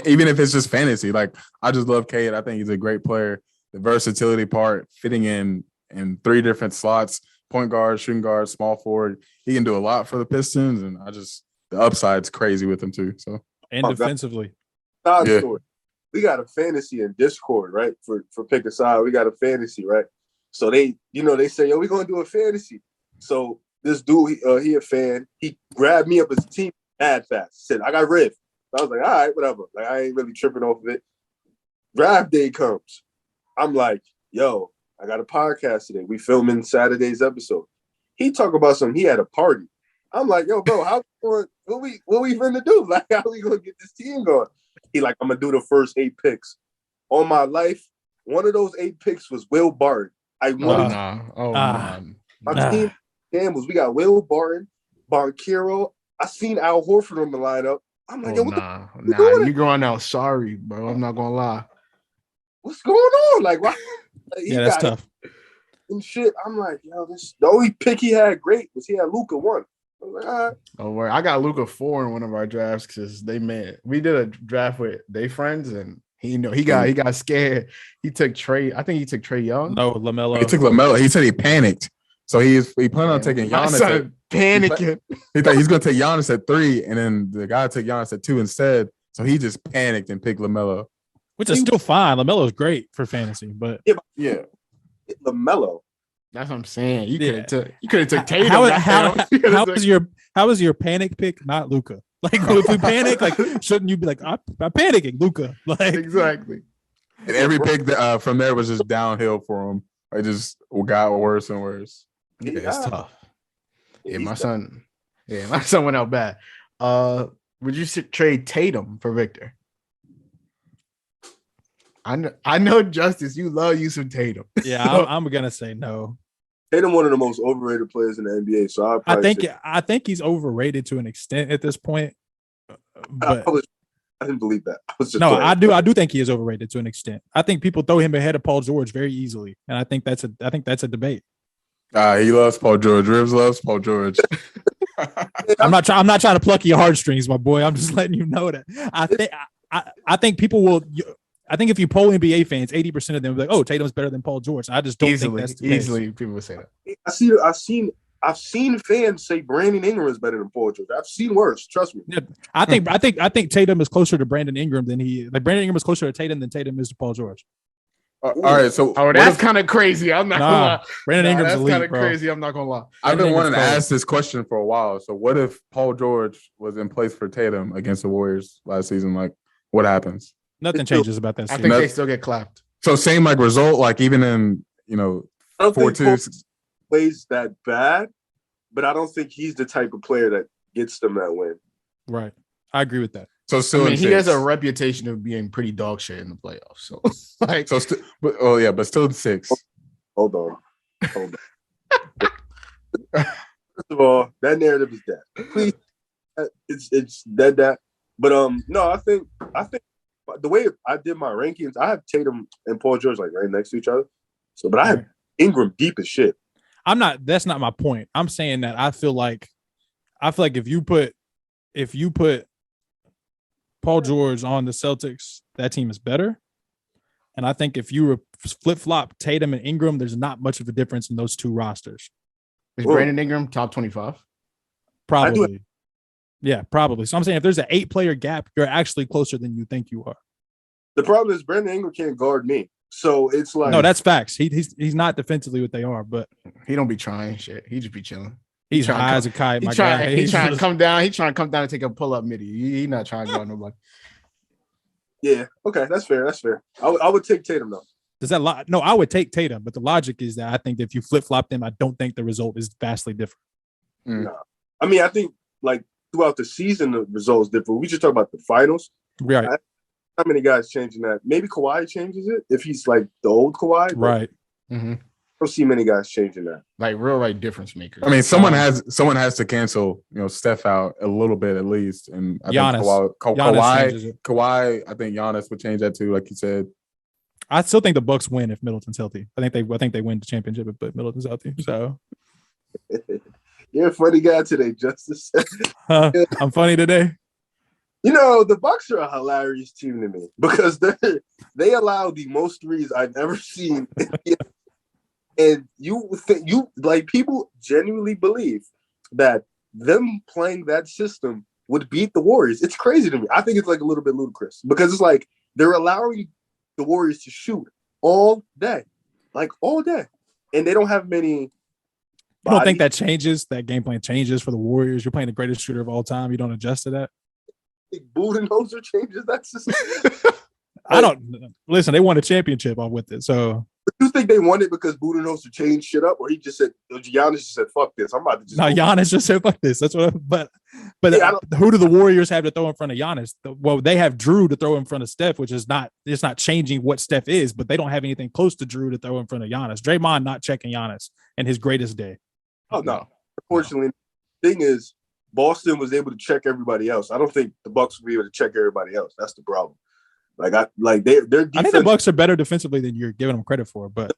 Even if it's just fantasy, like I just love Cade. I think he's a great player. The versatility part, fitting in three different slots: point guard, shooting guard, small forward. He can do a lot for the Pistons, and the upside's crazy with him too. So and defensively, story. We got a fantasy in Discord, right? For pick a side, we got a fantasy, right? So they say, yo, we're gonna do a fantasy. So this dude, he a fan. He grabbed me up as a team mad fast. He said, I got Riv. I was like, all right, whatever. Like I ain't really tripping off of it. Draft day comes. I'm like, yo, I got a podcast today. We filming Saturday's episode. He talk about something. He had a party. I'm like, yo, bro, what we finna do? Like, how we gonna get this team going? He like, I'm gonna do the first 8 picks. On my life, one of those 8 picks was Will Barton. My team gambles. We got Will Barton, Banchero. I seen Al Horford on the lineup. I'm like, you going out. Sorry, bro. I'm not gonna lie. What's going on? Like, why? That's tough. And shit. I'm like, yo, the only pick he had great was he had Luka 1. I was like, all right. Don't worry. I got Luka 4 in one of our drafts because they met. We did a draft with they friends and he got scared. He took Trey. I think he took Trey Young. No, LaMelo. He took LaMelo. He said he panicked. So he planned on taking Giannis. Panicking. He thought he's going to take Giannis at 3, and then the guy took Giannis at 2 instead. So he just panicked and picked LaMelo, which is still fine. LaMelo is great for fantasy, but yeah, LaMelo. That's what I'm saying. You could have took Tatum. How is your panic pick not Luka? Like if we panic, like shouldn't you be like I'm panicking, Luka? Like exactly. And every pick from there was just downhill for him. It just got worse and worse. Yeah, it's tough. Yeah, my son went out bad. Would you trade Tatum for Victor? I know, Justice, you love you some Tatum. Yeah, I'm gonna say no. Tatum, one of the most overrated players in the NBA. So I think he's overrated to an extent at this point. But I didn't believe that. I do think he is overrated to an extent. I think people throw him ahead of Paul George very easily, and I think that's a debate. He loves Paul George. Rivs loves Paul George. I'm not trying to pluck your heartstrings, my boy. I'm just letting you know that. I think people will. I think if you poll NBA fans, 80% of them will be like, "Oh, Tatum's better than Paul George." I just don't think that's the case. Easily people would say that. I've seen fans say Brandon Ingram is better than Paul George. I've seen worse. Trust me. Yeah, I think Tatum is closer to Brandon Ingram than Brandon Ingram is closer to Tatum than Tatum is to Paul George. All right, so that's kind of crazy. I'm not gonna lie. Brandon Ingram's that's elite, kind of bro. crazy. I'm not gonna lie. I've been wanting to ask this question for a while. So what if Paul George was in place for Tatum against the Warriors last season? Like, what happens? Nothing changes about that. I think they still get clapped. So same like result, like even in 4-2 plays that bad, but I don't think he's the type of player that gets them that win. Right, I agree with that. So still, he has a reputation of being pretty dog shit in the playoffs. So but still in 6. Hold on. First of all, that narrative is dead. Please it's dead that. But no, I think the way I did my rankings, I have Tatum and Paul George like right next to each other. So, but I have Ingram deep as shit. That's not my point. I'm saying that I feel like if you put Paul George on the Celtics, that team is better. And I think if you flip-flop Tatum and Ingram, there's not much of a difference in those two rosters. Is Brandon Ingram top 25? Probably. Yeah, probably. So I'm saying if there's an 8-player gap, you're actually closer than you think you are. The problem is Brandon Ingram can't guard me. So it's like no, that's facts. He's not defensively what they are, but he don't be trying shit. He just be chilling. He's high as a kite. He's trying to come down. He's trying to come down and take a pull-up midi. He's not trying to guard nobody. Yeah. Okay, that's fair. I would take Tatum though. Does that No, I would take Tatum, but the logic is that I think if you flip-flop them, I don't think the result is vastly different. No. I mean, I think like throughout the season, the results different. We just talk about the finals. Right. How many guys changing that? Maybe Kawhi changes it if he's like the old Kawhi. Right. Mm-hmm. I don't see many guys changing that. Like real difference makers. I mean, someone has to cancel, Steph out a little bit at least. And I Giannis. think Kawhi, I think Giannis would change that too, like you said. I still think the Bucks win if Middleton's healthy. I think they win the championship if Middleton's healthy. So you're a funny guy today, Justice. I'm funny today. The Bucks are a hilarious team to me because they allow the most threes I've ever seen. And you like people genuinely believe that them playing that system would beat the Warriors. It's crazy to me. I think it's like a little bit ludicrous because it's like they're allowing the Warriors to shoot all day, and they don't have many. I don't think that changes. That game plan changes for the Warriors. You're playing the greatest shooter of all time. You don't adjust to that. Budenholzer changes that system. I don't listen. They won a championship on with it. So do you think they won it because Budenholzer changed shit up, or he just said Giannis just said fuck this? I'm about to just. No, Giannis just said fuck this. That's what. But who do the Warriors have to throw in front of Giannis? Well, they have Drew to throw in front of Steph, which is not. It's not changing what Steph is, but they don't have anything close to Drew to throw in front of Giannis. Draymond not checking Giannis in his greatest day. Oh no! Unfortunately, the thing is, Boston was able to check everybody else. I don't think the Bucks will be able to check everybody else. That's the problem. Their defense. I think the Bucks are better defensively than you're giving them credit for, but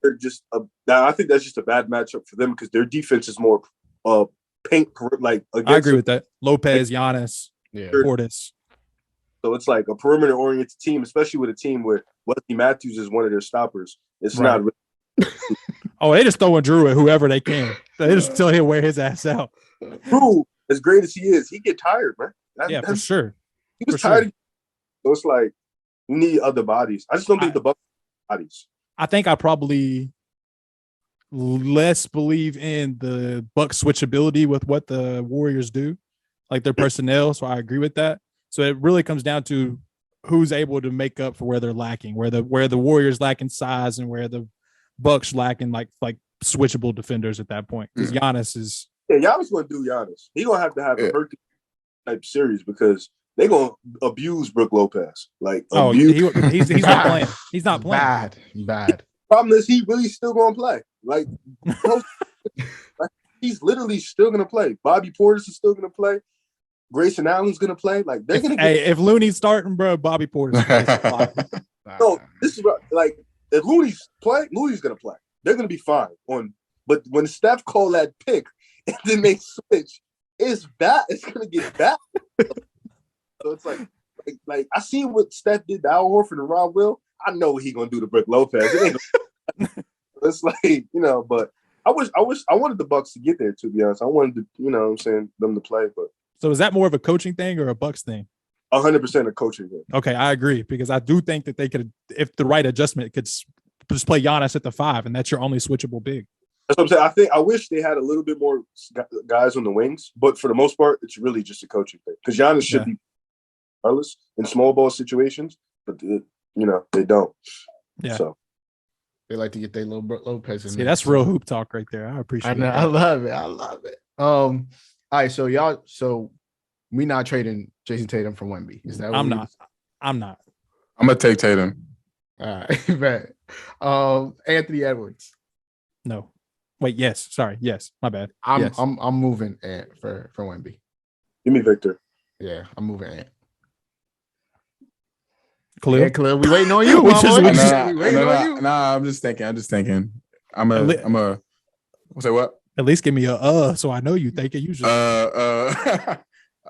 they're just. I think that's just a bad matchup for them because their defense is more paint. Like I agree with that. Lopez, Giannis, Portis. So it's like a perimeter-oriented team, especially with a team where Wesley Matthews is one of their stoppers. It's not. Really- they just throwing Drew at whoever they can. They just tell him wear his ass out. Drew, as great as he is, he get tired, man. For sure. He was tired. Sure. So it's like we need other bodies. I just don't think the Bucks bodies. I think I probably less believe in the Bucks switchability with what the Warriors do, like their personnel. So I agree with that. So it really comes down to who's able to make up for where they're lacking, where the Warriors lack in size and where the Bucks lacking like switchable defenders at that point. Because Giannis is Giannis gonna do Giannis. He gonna have to have a Hercules type series because they're gonna abuse Brook Lopez. He's not playing. He's not playing. Bad. Problem is he really still gonna play. He's literally still gonna play. Bobby Portis is still gonna play. Grayson Allen's gonna play. Like they're gonna. If Looney's starting, bro, Bobby Portis. No, this is like if Looney's gonna play. They're gonna be fine. But when Steph called that pick and then they switch, it's bad. It's gonna get bad. So it's like I see what Steph did to Al Horford and Rob Will. I know what he gonna do to Brook Lopez. It's like but I wanted the Bucks to get there. To be honest, I wanted to them to play. But so is that more of a coaching thing or a Bucks thing? 100% a coaching thing. Okay, I agree because I do think that they could, if the right adjustment, could just play Giannis at the 5, and that's your only switchable big. That's what I'm saying. I wish they had a little bit more guys on the wings, but for the most part, it's really just a coaching thing. Because Giannis should be regardless in small ball situations, but they don't. Yeah. So they like to get their little Lopez in. See, that's real hoop talk right there. I appreciate it. I love it. All right, so we not trading Jason Tatum for Wemby. Is that what I'm not. I'm gonna take Tatum. All right, bet. Anthony Edwards. No. Wait, yes. Sorry. Yes. My bad. I'm moving for Wemby. Give me Victor. Yeah, I'm moving Ant. Khalil? Yeah, Khalil, we waiting on you, We my just- boy. we We just- waiting on you. Nah, I'm just thinking. I'm a say what? At least give me a so I know you think it usually.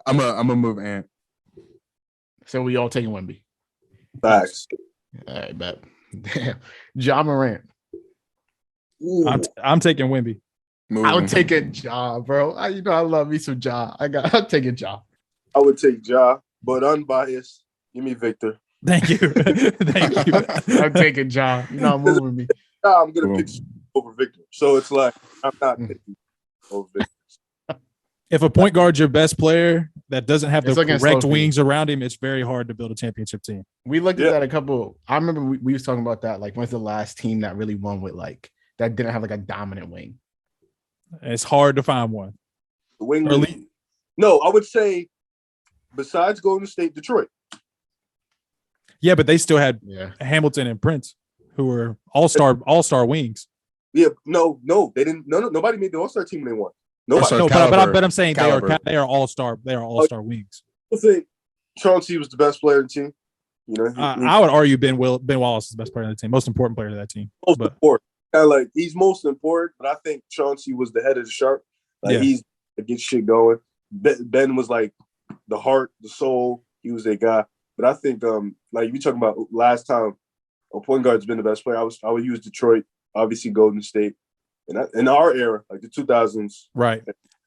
I'm a move Ant. So we all taking Wemby. Facts. All right, bet. Damn. Ja Morant. I'm taking Wemby. I'll take it, Ja, bro. I love me some Ja. I'll take it, Ja. I would take Ja, but unbiased. Give me Victor. Thank you. Thank you. I'm taking Ja. You're not moving me. Ja, I'm gonna pick over Victor. So it's like I'm not picking over Victor. If a point guard's your best player that doesn't have the It's looking correct slow for you. wings around him, it's very hard to build a championship team. We looked at that a couple. I remember we was talking about that. Like, when's the last team that really won with like that didn't have like a dominant wing? It's hard to find one. The wing. Early, No, I would say besides Golden State, Detroit. yeah, but they still had Yeah. Hamilton and Prince, who were all-star wings. Yeah, no, they didn't. No, nobody made the All-Star team when they won. Nobody. All-star No, caliber. but I'm saying Caliber. they are all-star. They are all-star wings. I think Chauncey was the best player on the team. You know, I would argue Ben Wallace is the best player on the team, most important player to that team. most But important. Kind of like he's most important, but I think Chauncey was the head of the shark. Like he's to get shit going. Ben was like the heart, the soul. He was a guy. But I think like we talking about last time, a point guard's been the best player. I would use Detroit, obviously Golden State, and in our era, like the 2000s. right.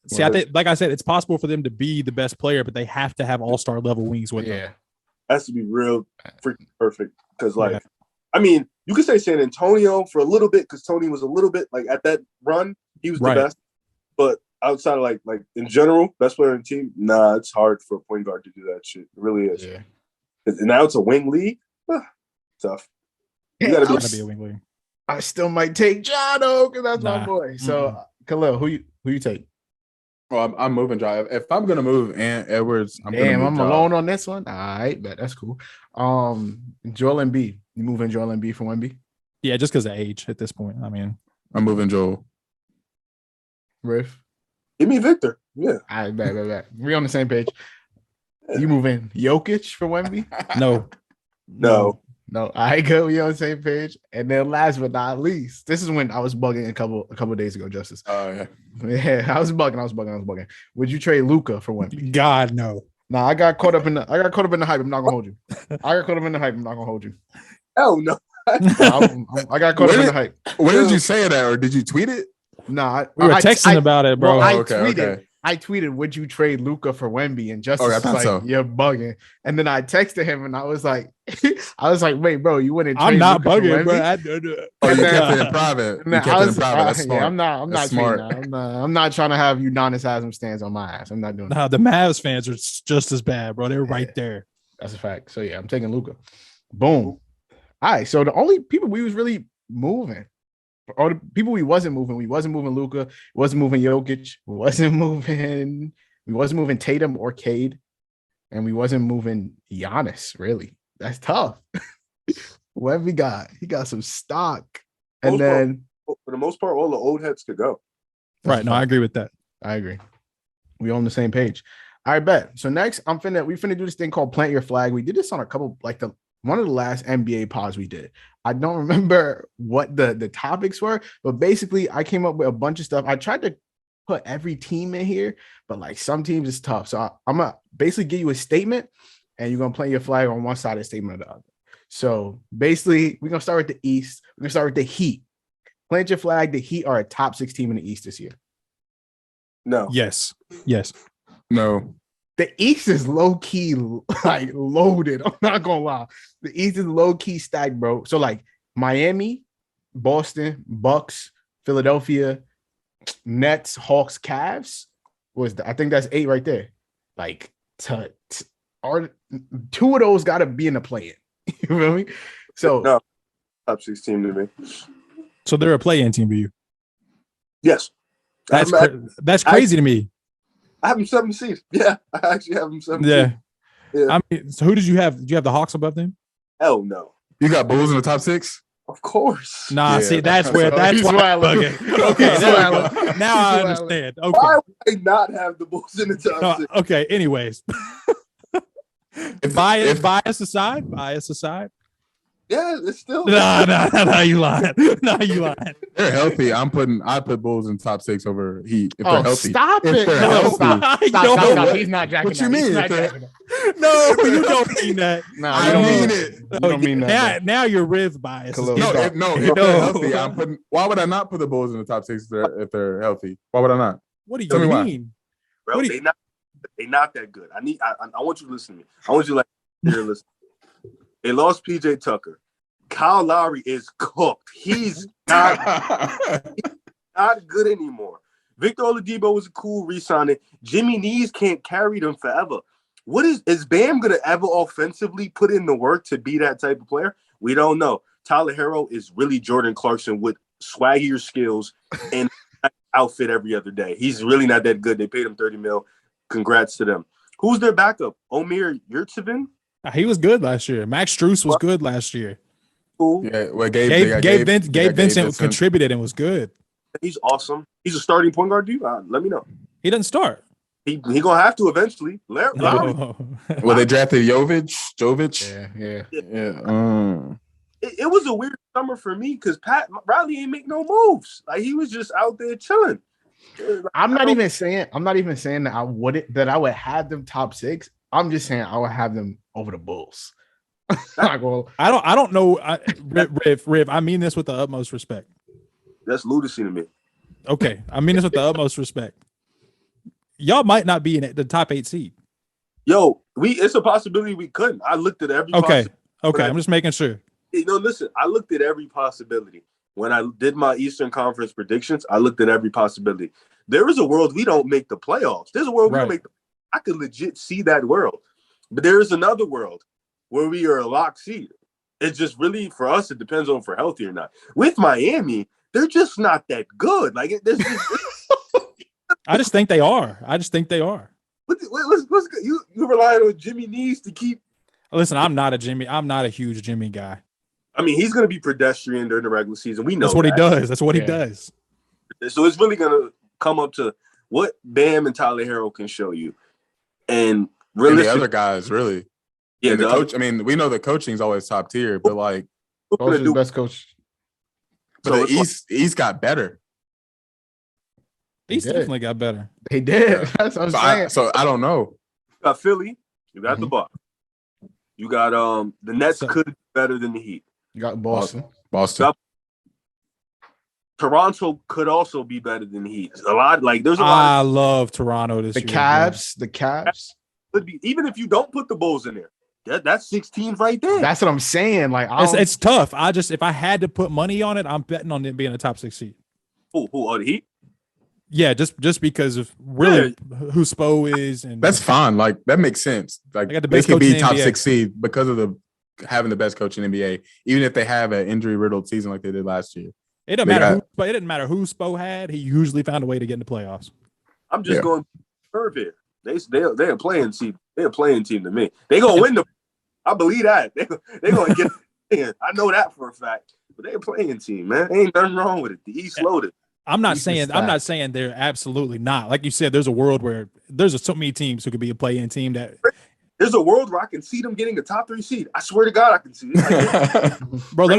See, I think, like I said, it's possible for them to be the best player, but they have to have all-star level wings with them. Yeah. Has to be real freaking perfect. Because I mean, you could say San Antonio for a little bit because Tony was a little bit like at that run, he was the best. But outside of like in general, best player on the team, nah, it's hard for a point guard to do that shit. It really is. Yeah. And now it's a wing league. Tough. You It's gotta gotta be a wing league. I still might take Ja though, because that's my Nah. boy. So Khalil, who you take? Well, I'm moving Ja. If I'm gonna move Ant Edwards, I'm I'm alone on this one. All right, bet that's cool. Joel Embiid. You moving Joel Embiid for Wemby? Yeah, just because of age at this point. I mean, I'm moving Joel. Riff. give me Victor. Yeah. I bet. We on the same page. You moving Jokic for Wemby? no. No. I go. We on the same page. And then last but not least, this is when I was bugging a couple days ago, Justice. Oh yeah. Yeah, I was bugging. Would you trade Luka for Wemby? God, no. Nah, I got caught up in the hype. I'm not gonna hold you. Hell no. I got caught up in the hype. When did you say that, or did you tweet it? Nah, We were texting about it, bro. Well, Okay. I tweeted, would you trade Luka for Wemby? And Justice I was thought like, so. you're bugging. And then I texted him and I was like, wait, bro, you wouldn't trade I'm not Luka for bugging, bro. Wemby? Oh, you And then- kept it in private. And then That's smart. Yeah, I'm not That's tweeting smart. that. I'm not trying to have Udonis Haslam stands on my ass. I'm not doing that. Nah, the Mavs fans are just as bad, bro. They're right there. That's a fact. So yeah, I'm taking Luka. Boom. All right. So the only people we was really moving, or the people we wasn't moving Luka, wasn't moving Jokic, we wasn't moving Tatum or Cade, and we wasn't moving Giannis. Really, that's tough. What we got? He got some stock, and then For the most part, all the old heads could go. Right. No, I agree with that. I agree. We on the same page. All right, bet. So next, we finna do this thing called Plant Your Flag. We did this on a couple, like one of the last NBA pods we did. I don't remember what the topics were, but basically I came up with a bunch of stuff. I tried to put every team in here, but like some teams is tough. So I'm gonna basically give you a statement, and you're gonna plant your flag on one side of the statement or the other. So basically, we're gonna start with the East. We're gonna start with the Heat. Plant your flag. The Heat are a top 6 team in the East this year. No. Yes. No. The East is low key like loaded. I'm not gonna lie. The East is low key stacked, bro. So like Miami, Boston, Bucks, Philadelphia, Nets, Hawks, Cavs. I think that's 8 right there. Like are 2 of those got to be in the play-in. You feel me? So No. Top 6 team to me. So they're a play-in team for you. Yes. That's crazy to me. I have them 7 seeds. Yeah, I actually have them 7 Yeah. seeds. Yeah. I mean, so who did you have? Did you have the Hawks above them? Hell no. You got Bulls in the top 6? Of course. Nah, Yeah, see, that's why he's I'm wilding. bugging. Okay, there we go. Now I He's understand. Okay. Why would they not have the Bulls in the top No, six? okay. Anyways, bias aside. Yeah, it's still. No, you lying. No, you lying. They're healthy. I put Bulls in top 6 over Heat if they're healthy. Stop If it. they're No, healthy. stop. He's not jacking What you that. He's mean? not jacking that. No, you don't mean that. No, I you don't mean mean it. You don't mean that. Now you're Riv bias. Khalil, No, stop. if they're healthy, I'm putting. Why would I not put the Bulls in the top 6 if they're healthy? Why would I not? What do Tell you me why. mean? Bro, they not that good. I want you to listen to me. I want you to listen. They lost PJ Tucker. Kyle Lowry is cooked. He's not good anymore. Victor Oladipo was a cool re-signing. Jimmy Knees can't carry them forever. What is Bam gonna ever offensively put in the work to be that type of player? We don't know. Tyler Herro is really Jordan Clarkson with swaggier skills and outfit every other day. He's really not that good. They paid him $30 million. Congrats to them. Who's their backup? Omer Yurtseven? He was good last year. Max Strus was good last year. Cool. Yeah, well, Gabe Vincent contributed and was good. He's awesome. He's a starting point guard, dude. Let me know. He doesn't start. He gonna have to eventually. Lowry. No. Well, they drafted Jovic. Yeah. It was a weird summer for me because Pat Riley ain't make no moves. Like he was just out there chilling. I'm not even saying that I would have them top 6. I'm just saying I would have them over the Bulls. Like, well, I don't know. Riv, I mean this with the utmost respect. That's lunacy to me. Okay, I mean this with the utmost respect. Y'all might not be in the top 8 seed. Yo, it's a possibility we couldn't. I looked at every Okay, I'm just making sure. Listen, I looked at every possibility. When I did my Eastern Conference predictions, I looked at every possibility. There is a world we don't make the playoffs. There's a world we don't make I could legit see that world. But there is another world where we are a lock seed. It's just really, for us, it depends on if we're healthy or not. With Miami, they're just not that good. Like, I just think they are. What's good? You relying on Jimmy Knees to keep. Listen, I'm not a huge Jimmy guy. I mean, he's going to be pedestrian during the regular season. We know that's what he does. That's what he does. So it's really going to come up to what Bam and Tyler Herro can show you, and really the other guys, really. Yeah, and the coach. I mean, we know the coaching is always top tier, but like, Coach is the best coach. But so the East got better. East definitely got better. They did. That's what I'm saying. I don't know. You got Philly. You got the Bucks. You got the Nets could be better than the Heat. You got Boston. Toronto could also be better than the Heat. There's a lot of. I love Toronto this year. The Cavs could be, even if you don't put the Bulls in there. That's 6 teams right there. That's what I'm saying. Like, it's tough. If I had to put money on it, I'm betting on it being a top 6 seed. Who are the Heat? Yeah, just because of really who Spo is, and that's fine. Like that makes sense. Like they could be top 6 seed because of having the best coach in the NBA, even if they have an injury riddled season like they did last year. It didn't matter who Spo had. He usually found a way to get in the playoffs. I'm just going curve here. They're a playing team. They're a playing team to me. They're gonna win the. I believe that they're gonna get in. I know that for a fact. But they're a playing team, man. Ain't nothing wrong with it. The East loaded. I'm not saying they're absolutely not. Like you said, there's a world where there's so many teams who could be a play-in team that. There's a world where I can see them getting a top 3 seed. I swear to God, I can see it. Bro,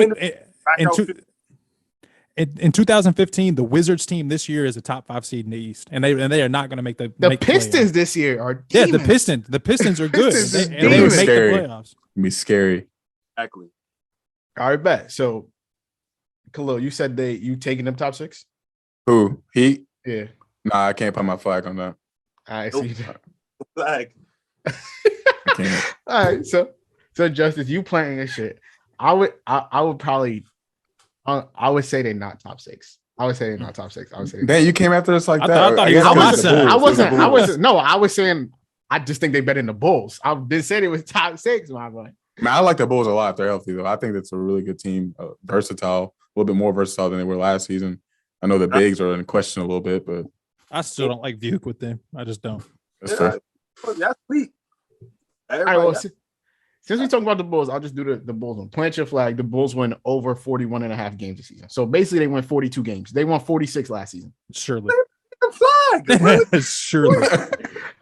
in 2015, the Wizards team this year is a top 5 seed in the East, and they are not going to make the Pistons this year are demons. the Pistons are good. They make the playoffs. It'll be scary. Exactly. All right, bet. So, Khalil, you said you taking them top 6? Who? Heat? Yeah. Nah, I can't put my flag on that. All right, see flag. I can't. All right, so Justice, you playing this shit. I would probably. I would say they're not top 6. I would say they're not top 6. I would say. Damn, you came after us like that. I was saying. I just think they're better than the Bulls. I didn't say they was top 6, my boy. Man, I like the Bulls a lot if they're healthy, though. I think that's a really good team. Versatile, a little bit more versatile than they were last season. I know the bigs are in question a little bit, but I still don't like Vuk with them. I just don't. That's fair. That's sweet. All right, well, Since we talk about the Bulls, I'll just do the Bulls one. Plant your flag. The Bulls win over 41.5 games this season. So basically, they win 42 games. They won 46 last season. Surely. Flag. Surely.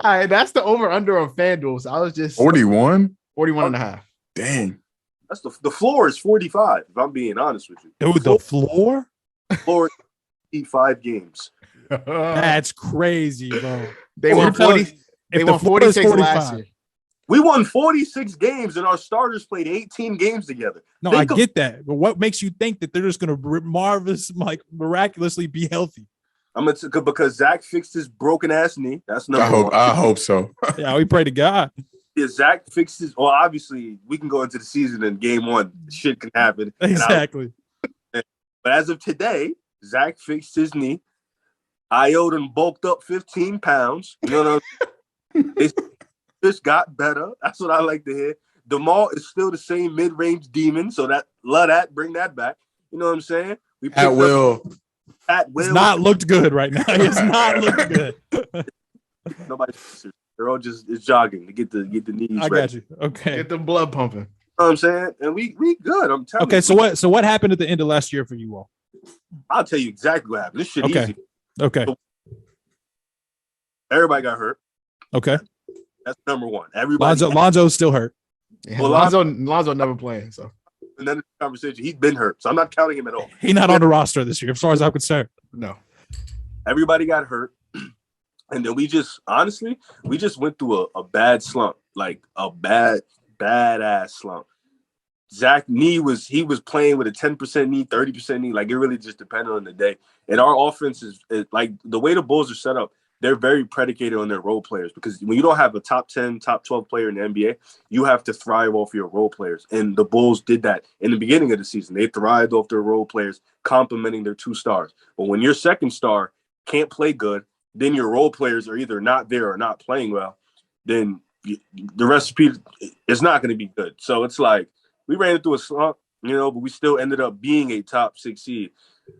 All right, that's the over-under on FanDuel. So I was just 41? 41.5. Dang. That's the floor is 45, if I'm being honest with you. Dude, the floor? Floor is 5 games. That's crazy, bro. They won 40. They won 46 last year. We won 46 games, and our starters played 18 games together. No, I get that. But what makes you think that they're just going to miraculously be healthy? Because Zach fixed his broken ass knee. That's number one. I hope so. Yeah, we pray to God. Yeah, Zach fixed his. Well, obviously, we can go into the season and game 1. Shit can happen. Exactly. But as of today, Zach fixed his knee. Iota bulked up 15 pounds. You know what I'm saying? Just got better. That's what I like to hear. DeMar is still the same mid-range demon, so bring that back. You know what I'm saying? At will. It's not looked good right now. It's not looked good. Nobody's. They're all just jogging to get the knees. I got you. Okay. Get the blood pumping. You know what I'm saying? And we good. I'm telling you. Okay, so what happened at the end of last year for you all? I'll tell you exactly what happened. This shit easy. Okay. Everybody got hurt. Okay. That's number one. Everybody. Lonzo's still hurt. Yeah, well, Lonzo never playing. So. And then the conversation, he's been hurt, so I'm not counting him at all. He's not on the roster this year, as far as I'm concerned. No. Everybody got hurt, and then we just went through a bad slump, like a badass slump. Zach knee was playing with a 10% knee, 30% knee, like it really just depended on the day. And our offense is like the way the Bulls are set up. They're very predicated on their role players because when you don't have a top 10, top 12 player in the NBA, you have to thrive off your role players. And the Bulls did that in the beginning of the season. They thrived off their role players, complementing their 2 stars. But when your second star can't play good, then your role players are either not there or not playing well, then the recipe is not going to be good. So it's like we ran into a slump, but we still ended up being a top 6 seed.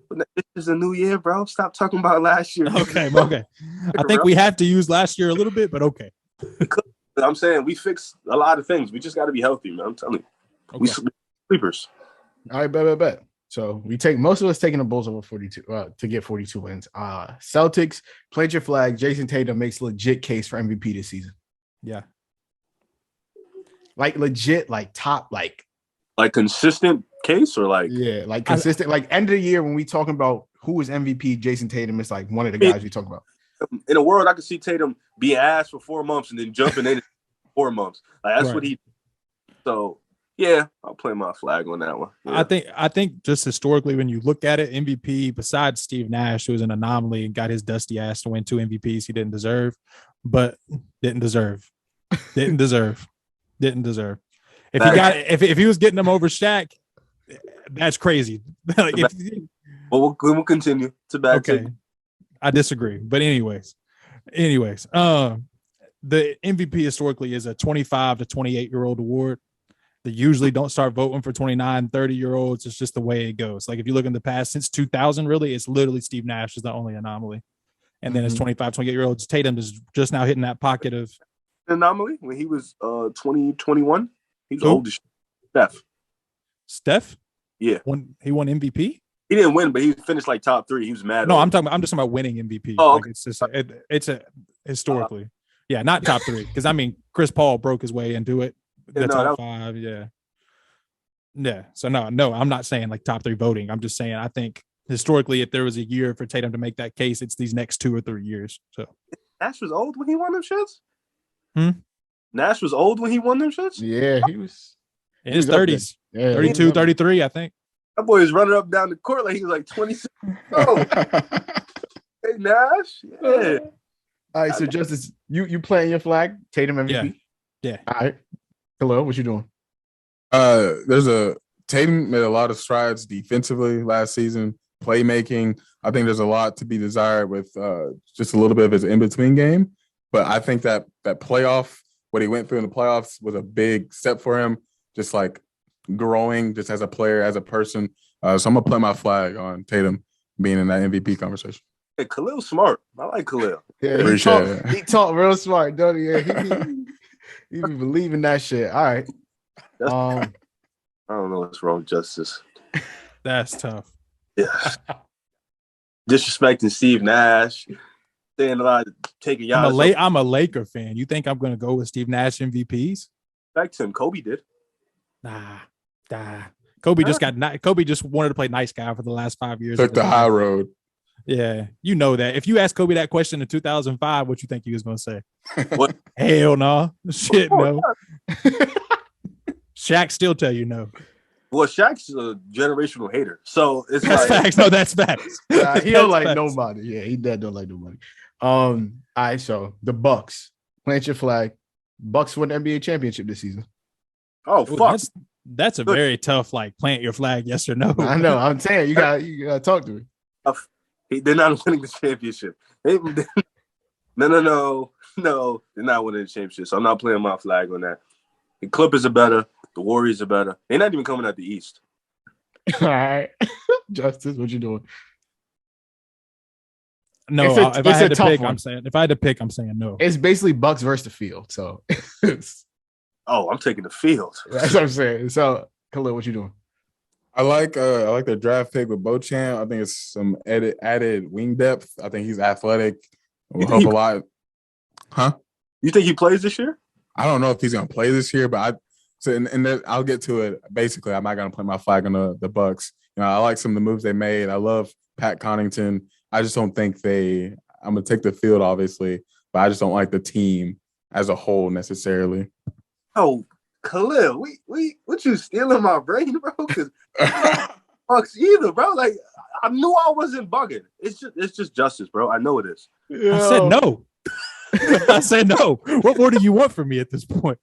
But this is a new year, bro. Stop talking about last year. Okay. I think we have to use last year a little bit, but okay. I'm saying we fixed a lot of things. We just got to be healthy, man. I'm telling you. Okay. We sleepers. All right, bet. So most of us taking the Bulls over 42 to get 42 wins. Celtics, plant your flag. Jason Tatum makes legit case for MVP this season. Yeah. Like legit, like top, like consistent case or like consistent, like end of the year when we talking about who is MVP, Jason Tatum is like one of the guys we talk about. In a world, I could see Tatum being asked for 4 months and then jumping in 4 months. Like that's right. What he. So yeah, I'll play my flag on that one. Yeah. I think just historically, when you look at it, MVP besides Steve Nash, who was an anomaly and got his dusty ass to win 2 MVPs he didn't deserve. If he was getting them over Shaq, that's crazy. We'll continue. It's a bad take. I disagree. But anyways, the MVP historically is a 25 to 28-year-old award. They usually don't start voting for 29, 30-year-olds. It's just the way it goes. Like if you look in the past, since 2000, really, it's literally Steve Nash is the only anomaly. And then it's 25, 28-year-olds. Tatum is just now hitting that pocket of anomaly when he was 20, 21. He was old as Steph. Steph? Yeah. He won MVP? He didn't win, but he finished like top 3. He was mad. No, I'm just talking about winning MVP. Oh, like it's a historically. Yeah, not top 3. Because I mean Chris Paul broke his way into it. The top 5, yeah. Yeah. So no, I'm not saying like top 3 voting. I'm just saying I think historically, if there was a year for Tatum to make that case, it's these next 2 or 3 years. So Nash was old when he won them shits? Nash was old when he won them shits? Yeah, he was in his 30s. Yeah, 32, 33, I think. That boy was running up down the court like he was like 26. Oh. Hey, Nash. Yeah. All right, so Justice, you playing your flag, Tatum MVP? Yeah. All right. Hello, what you doing? Tatum made a lot of strides defensively last season, playmaking. I think there's a lot to be desired with just a little bit of his in-between game. But I think that playoff, what he went through in the playoffs was a big step for him, just like growing just as a player, as a person. So I'm going to play my flag on Tatum being in that MVP conversation. Hey, Khalil's smart. I like Khalil. Yeah, he talk real smart, don't he? Yeah, he be believing that shit. All right. I don't know what's wrong with Justice. That's tough. Yeah. Disrespecting Steve Nash. Saying a lot, taking Giannis. I'm a Laker fan. You think I'm going to go with Steve Nash MVPs? Back to him. Kobe did. Nah. Kobe just wanted to play nice guy for the last 5 years. Took the high road. Yeah, you know that. If you asked Kobe that question in 2005, what you think he was going to say? What? Hell no. Shit, no. Shaq still tell you no. Well, Shaq's a generational hater, so it's that's like, facts. No, that's facts. He don't like nobody. Yeah, he dead don't like nobody. All right, so the Bucks, plant your flag. Bucks win the NBA championship this season. Oh fuck, that's a very tough like plant your flag. Yes or no? I know. I'm saying you got to talk to me. They're not winning the championship. No. They're not winning the championship. So I'm not playing my flag on that. The Clippers are better. The Warriors are better. They're not even coming out the East. All right, Justice, what you doing? No, if I had to pick, I'm saying no. It's basically Bucks versus the field. So, I'm taking the field. That's what I'm saying. So, Khalil, what you doing? I like their draft pick with Beauchamp. I think it's some added wing depth. I think he's athletic. Will help a lot. Huh? You think he plays this year? I don't know if he's gonna play this year, but I'll get to it. Basically, I'm not gonna plant my flag on the Bucks. I like some of the moves they made. I love Pat Connaughton. I just don't think I'm gonna take the field, obviously, but I just don't like the team as a whole necessarily. Oh, Khalil, what you stealing my brain, bro? Because Bucks either, bro. Like I knew I wasn't bugging. It's just Justice, bro. I know it is. I said no. I said no. What more do you want from me at this point?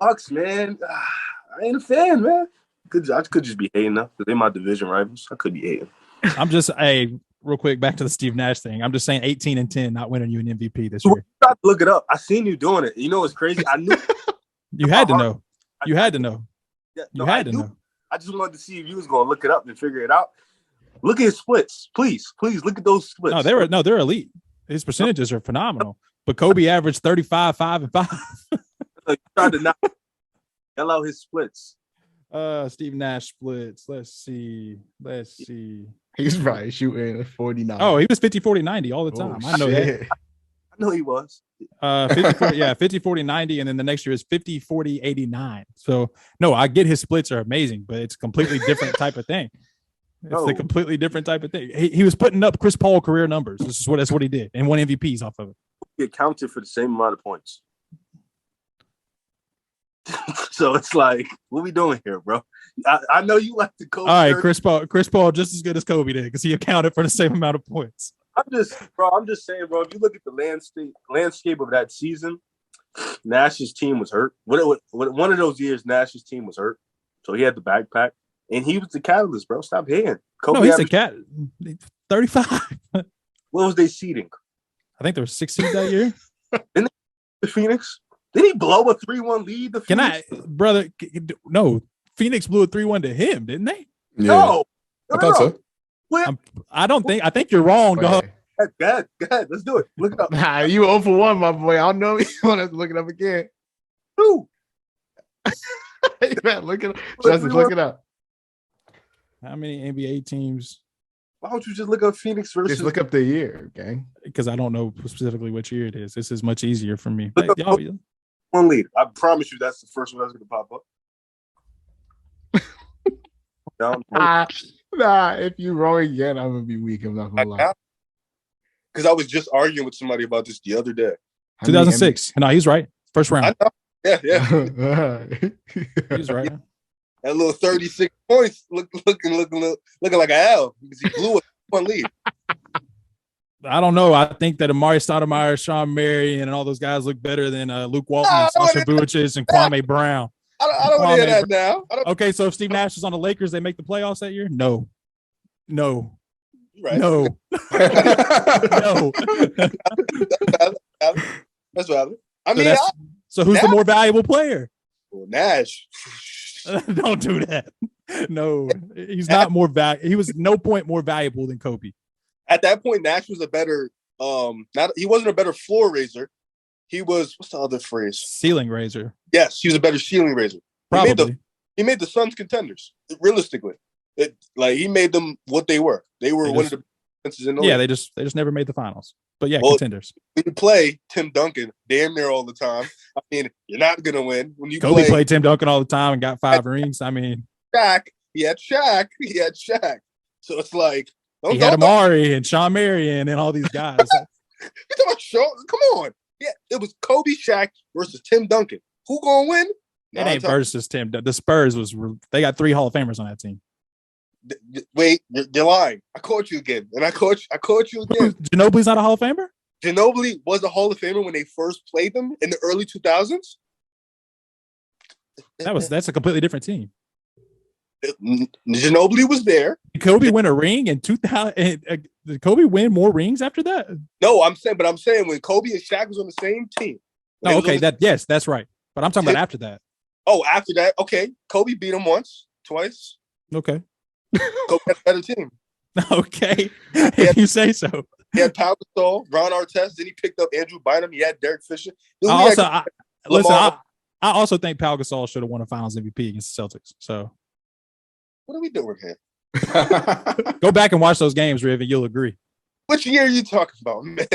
Bucks, man. I ain't a fan, man. I could just be hating them because they're my division rivals. I could be hating. I'm just real quick back to the Steve Nash thing. I'm just saying 18-10, not winning you an MVP this year. Look it up. I seen you doing it. You know what's crazy? I knew you had to know. You had to know. Yeah, you had to know. I just wanted to see if you was gonna look it up and figure it out. Look at his splits, please look at those splits. They're elite. His percentages are phenomenal. But Kobe averaged 35, 5, and 5. You tried to not yell out his splits. Steve Nash splits. Let's see. He's probably shooting 49. Oh, he was 50, 40, 90 all the time. I know that. I know he was. 50, 40, 90, and then the next year is 50, 40, 89. So no, I get his splits are amazing, but it's a completely different type of thing. It's a completely different type of thing. He was putting up Chris Paul career numbers. That's what he did, and won MVPs off of it. Get counted for the same amount of points. So it's like, what we doing here, bro? I know you like to Kobe. All right, Chris Paul just as good as Kobe did because he accounted for the same amount of points. I'm just saying, bro. If you look at the landscape of that season, Nash's team was hurt. One of those years, Nash's team was hurt, so he had the backpack, and he was the catalyst, bro. Stop hating. Kobe he's the cat. 35. What was they seeding? I think there were 16 that year. Didn't the Phoenix? Did he blow a 3-1 lead? No. Phoenix blew a 3-1 to him, didn't they? Yeah. No. I thought so. I think you're wrong, dog. Go ahead. Let's do it. Look it up. Nah, you 0 for 1, my boy. I don't know if you want to look it up again. Who? Look it up. Justice, look it up. How many NBA teams? Why don't you just look up Phoenix versus? Just look up the year, gang. Because I don't know specifically which year it is. This is much easier for me. One lead. I promise you that's the first one that's going to pop up. Nah, if you wrong again, I'm going to be weak. I'm not going to lie. Because I was just arguing with somebody about this the other day. 2006. No, he's right. First round. Yeah. He's right. That little 36 points looking like an L because he blew one lead. I don't know. I think that Amari Stoudemire, Sean Marion, and all those guys look better than Luke Walton, Sasha Vujacic, and Kwame Brown. I don't want to hear that now. Okay, so if Steve Nash is on the Lakers, they make the playoffs that year? No. Right. No. No. That's valid. So who's the more valuable player? Well, Nash. Don't do that. No, he's not more valuable. He was no point more valuable than Kobe. At that point, Nash was a better he wasn't a better floor raiser, he was, what's the other phrase? Ceiling raiser. Yes, he was a better ceiling raiser. Probably. He made the Suns contenders, realistically. He made them what they were. They were one of the defenses in the league. They just never made the finals. But yeah, contenders. When you play Tim Duncan damn near all the time, I mean, you're not gonna win. When you Kobe played Tim Duncan all the time and got 5 rings. I mean, he had Shaq. So it's like he had Amari and Sean Marion and all these guys. You talking about Sean? Come on. Yeah, it was Kobe, Shaq versus Tim Duncan. Who gonna win? It ain't versus Tim. The Spurs they got 3 Hall of Famers on that team. Wait, you're lying. I caught you again, and I caught you again. Ginobili's not a Hall of Famer? Ginobili was a Hall of Famer when they first played them in the early 2000s. That's a completely different team. Ginobili was there. Did Kobe win a ring in 2000? Did Kobe win more rings after that? No, I'm saying when Kobe and Shaq was on the same team. Oh, okay. That's right. But I'm talking about after that. Oh, after that, okay. Kobe beat him once, twice. Okay. Kobe had a better team. Okay, if you say so. He had Pau Gasol, Ron Artest. Then he picked up Andrew Bynum. He had Derek Fisher. I also think Pau Gasol should have won a Finals MVP against the Celtics. So, what are we doing here? Go back and watch those games, Riv, and you'll agree. Which year are you talking about, man?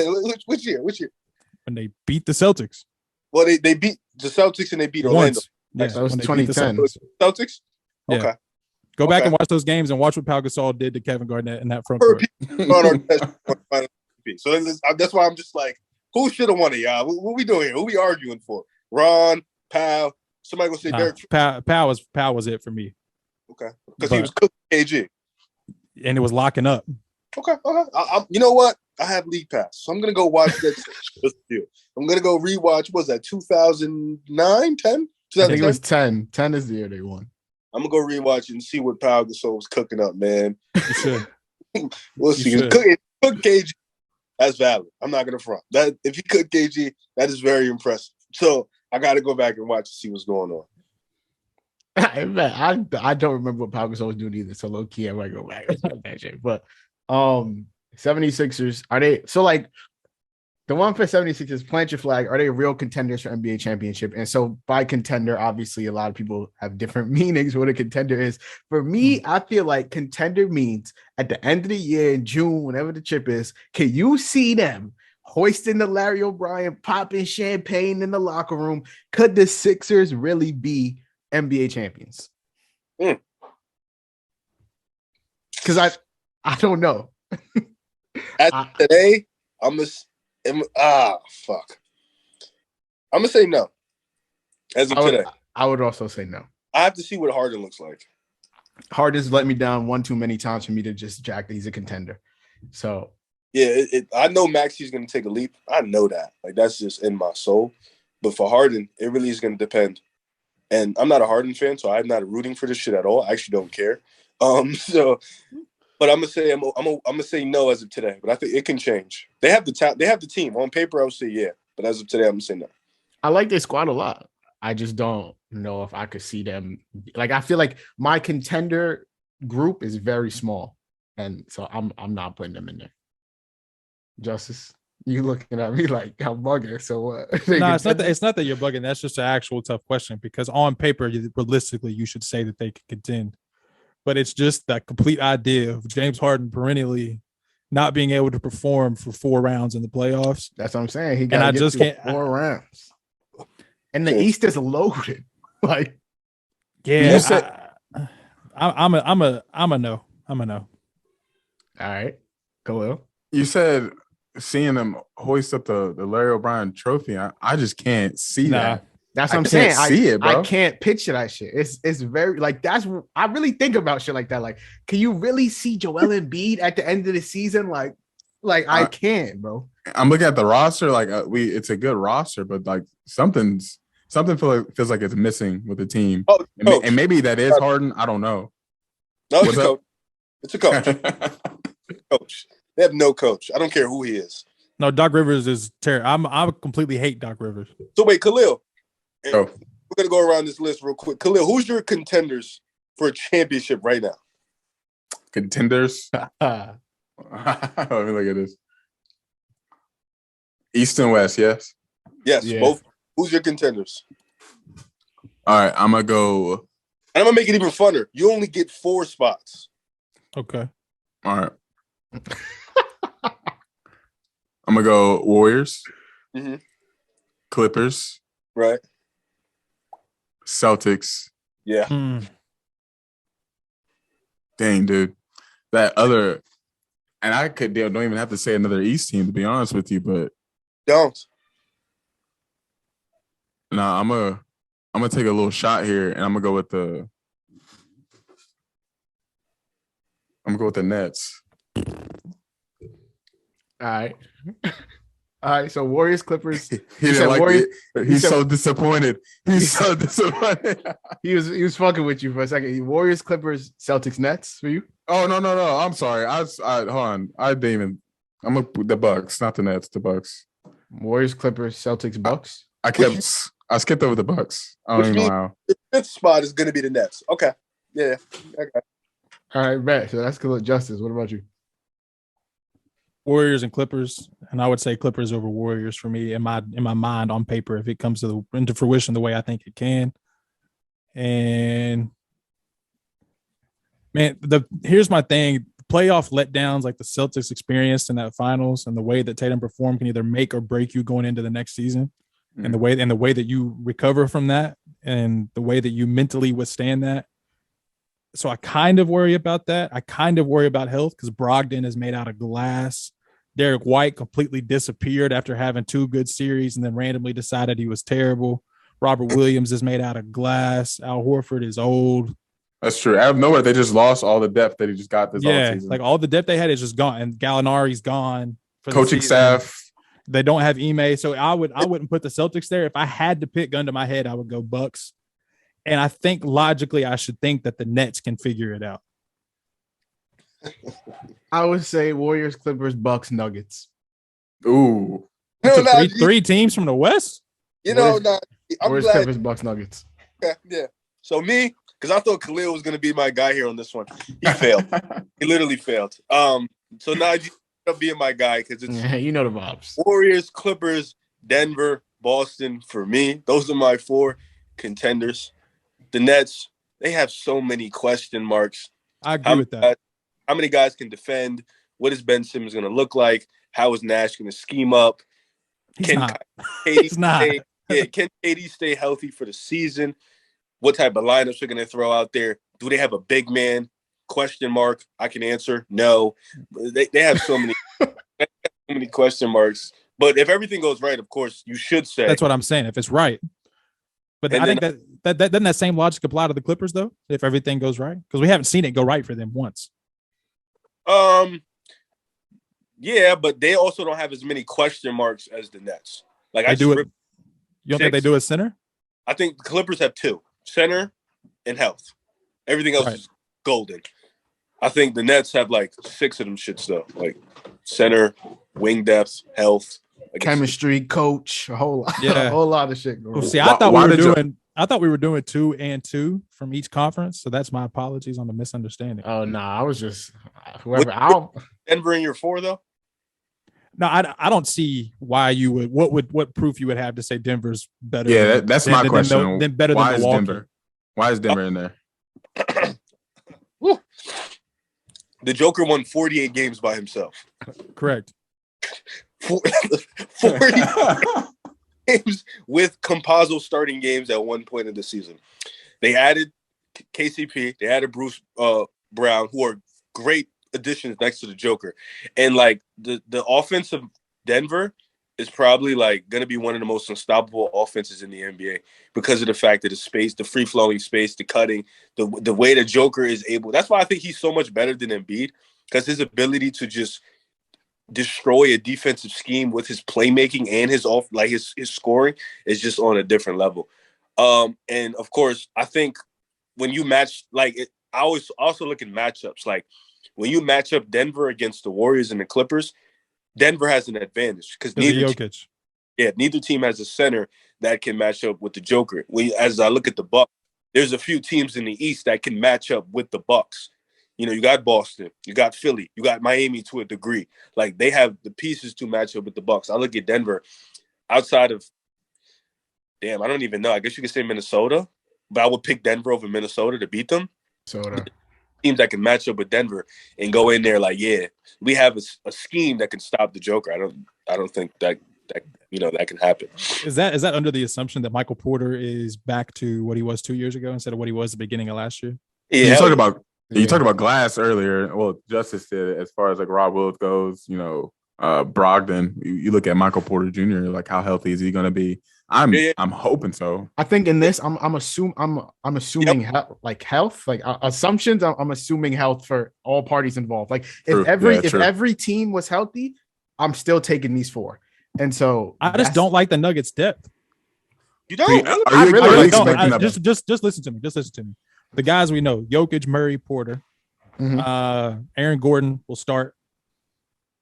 Which year? When they beat the Celtics. Well, they beat the Celtics and they beat Orlando. Yeah, that was 2010. Celtics? Yeah. Okay. Go back and watch those games and watch what Pau Gasol did to Kevin Garnett in that front court. So that's why I'm just like, who should have won it, y'all? What we doing here? Who we arguing for? Ron, Pau? Somebody gonna say Derek? Pau was it for me. Okay, because he was cooking KG, and it was locking up. Okay. You know what? I have League Pass, so I'm gonna go watch that. I'm gonna go rewatch. What was that 2009, 10? I think it was 10. 10 is the year they won. I'm gonna go rewatch it and see what Pau Gasol was cooking up, man. You should. We'll see. Cook KG. That's valid. I'm not gonna front that. If he cooked KG, that is very impressive. So I got to go back and watch to see what's going on. I don't remember what Pau Gasol was doing either. So low key, I might go back and that shit. But 76ers, are they so like the one for 76ers, plant your flag, are they real contenders for NBA championship? And so by contender, obviously a lot of people have different meanings what a contender is. For me, I feel like contender means at the end of the year in June, whenever the chip is, can you see them hoisting the Larry O'Brien, popping champagne in the locker room? Could the Sixers really be NBA champions? Because I don't know. Today, fuck. I'm gonna say no. As of today, I would also say no. I have to see what Harden looks like. Harden's let me down one too many times for me to just jack that he's a contender. So yeah, I know Maxi's gonna take a leap. I know that. Like that's just in my soul. But for Harden, it really is gonna depend. And I'm not a Harden fan, so I'm not rooting for this shit at all. I actually don't care. But I'm gonna say no as of today. But I think it can change. They have the team. On paper, I would say yeah. But as of today, I'm gonna say no. I like their squad a lot. I just don't know if I could see them. Like I feel like my contender group is very small, and so I'm not putting them in there. Justice, you looking at me like I'm bugging. So what? No, it's not that you're bugging. That's just an actual tough question because on paper, realistically, you should say that they could contend. But it's just that complete idea of James Harden perennially not being able to perform for 4 rounds in the playoffs. That's what I'm saying. He got just can't 4 rounds. And the East is loaded. Like, yeah, I'm a no. I'm a no. All right, Khalil. You said seeing them hoist up the Larry O'Brien trophy. I just can't see that. That's what I'm saying. I can't picture that shit. It's very like I really think about shit like that. Like, can you really see Joel Embiid at the end of the season? Like I can't, bro. I'm looking at the roster. Like it's a good roster, but like something feels like it's missing with the team. Oh, and maybe that is Harden. I don't know. No, it's a coach. It's a coach. Coach. They have no coach. I don't care who he is. No, Doc Rivers is terrible. I completely hate Doc Rivers. So wait, Khalil. We're gonna go around this list real quick. Khalil, who's your contenders for a championship right now? Contenders? Let me look at this. East and West, yes. Yes, Yeah. both. Who's your contenders? All right, I'm gonna go. And I'm gonna make it even funner. You only get 4 spots. Okay. All right. I'm gonna go Warriors, Mm-hmm. Clippers, Right. Celtics. Yeah. Dang, dude. That other, and I don't even have to say another East team to be honest with you, but Don't. nah, I'm gonna take a little shot here, and I'm gonna go with the Nets. All right. All right. So Warriors, Clippers. He didn't like Warriors. it. He's so disappointed. He's so disappointed. He was fucking with you for a second. Warriors, Clippers, Celtics, Nets for you. Oh no. I'm sorry. I hold on. I didn't even. I'm gonna put the Bucks, not the Nets. The Bucks. Warriors, Clippers, Celtics, Bucks. I skipped over the Bucks. I don't even know how. The 5th spot is gonna be the Nets. Okay. Yeah. Okay. All right, bet. So that's good. Justice. What about you? Warriors and Clippers, and I would say Clippers over Warriors for me in my mind on paper if it comes into fruition the way I think it can. And man, here's my thing: playoff letdowns like the Celtics experienced in that finals, and the way that Tatum performed can either make or break you going into the next season. Mm-hmm. And the way that you recover from that, and the way that you mentally withstand that. So I kind of worry about that. I kind of worry about health because Brogdon is made out of glass. Derek White completely disappeared after having 2 good series and then randomly decided he was terrible. Robert Williams is made out of glass. Al Horford is old. That's true. Out of nowhere, they just lost all the depth that he just got this offseason. Like all the depth they had is just gone. And Gallinari's gone. For coaching staff. They don't have Ime. So I wouldn't put the Celtics there. If I had to pick, gun to my head, I would go Bucks. And I think logically, I should think that the Nets can figure it out. I would say Warriors, Clippers, Bucks, Nuggets. Ooh. Three teams from the West? You know, I'm Warriors, glad. Clippers, Bucks, Nuggets. Yeah. So me, because I thought Khalil was going to be my guy here on this one. He failed. He literally failed. So now you end up being my guy because it's you know the vibes. Warriors, Clippers, Denver, Boston for me. Those are my 4 contenders. The Nets, they have so many question marks. I agree with that. How many guys can defend? What is Ben Simmons going to look like? How is Nash going to scheme up? He's not. Can KD stay healthy for the season? What type of lineups they're going to throw out there? Do they have a big man? Question mark. I can answer no. They have so many question marks. But if everything goes right, of course, you should say. That's what I'm saying. If it's right. But I think that doesn't that same logic apply to the Clippers, though, if everything goes right? Because we haven't seen it go right for them once. Yeah, but they also don't have as many question marks as the Nets. Like they do it. You don't think they do a center? I think the Clippers have 2: center and health. Everything else is golden. I think the Nets have like 6 of them shits though, like center, wing depth, health, like chemistry, coach, a whole lot, a whole lot of shit. Well, see, I thought we were doing 2 and 2 from each conference, so that's my apologies on the misunderstanding. Oh no, I was just whoever. Denver in your 4 though. No, I don't see why you would. What proof you would have to say Denver's better? Yeah, that's my question. Then better why than is Milwaukee. Denver? Why is Denver in there? The Joker won 48 games by himself. Correct. 40 games with Campazzo starting games at one point in the season. They added KCP. They added Bruce Brown, who are great additions next to the Joker. And like the offense of Denver is probably like going to be one of the most unstoppable offenses in the NBA because of the fact that the space, the free flowing space, the cutting, the way the Joker is able. That's why I think he's so much better than Embiid, because his ability to just destroy a defensive scheme with his playmaking and his scoring is just on a different level. And of course, I think when you match, I always also look at matchups. Like when you match up Denver against the Warriors and the Clippers, Denver has an advantage because neither team has a center that can match up with the Joker. As I look at the Bucks, there's a few teams in the East that can match up with the Bucks. You know, you got Boston, you got Philly, you got Miami to a degree. Like they have the pieces to match up with the Bucks. I look at Denver. outside of, damn, I don't even know. I guess you could say Minnesota, but I would pick Denver over Minnesota to beat them. Teams that can match up with Denver and go in there like, yeah, we have a scheme that can stop the Joker. I don't think that that can happen. Is that under the assumption that Michael Porter is back to what he was 2 years ago instead of what he was at the beginning of last year? Yeah, you talked about Glass earlier. Well, Justice did as far as like Rob Williams goes. Brogdon. You look at Michael Porter Jr. Like, how healthy is he going to be? I'm hoping so. I think in this, I'm assuming health, like assumptions. I'm assuming health for all parties involved. Like if every team was healthy, I'm still taking these 4. And so I just don't like the Nuggets' depth. You don't? Just listen to me. Just listen to me. The guys we know: Jokic, Murray, Porter, Aaron Gordon will start.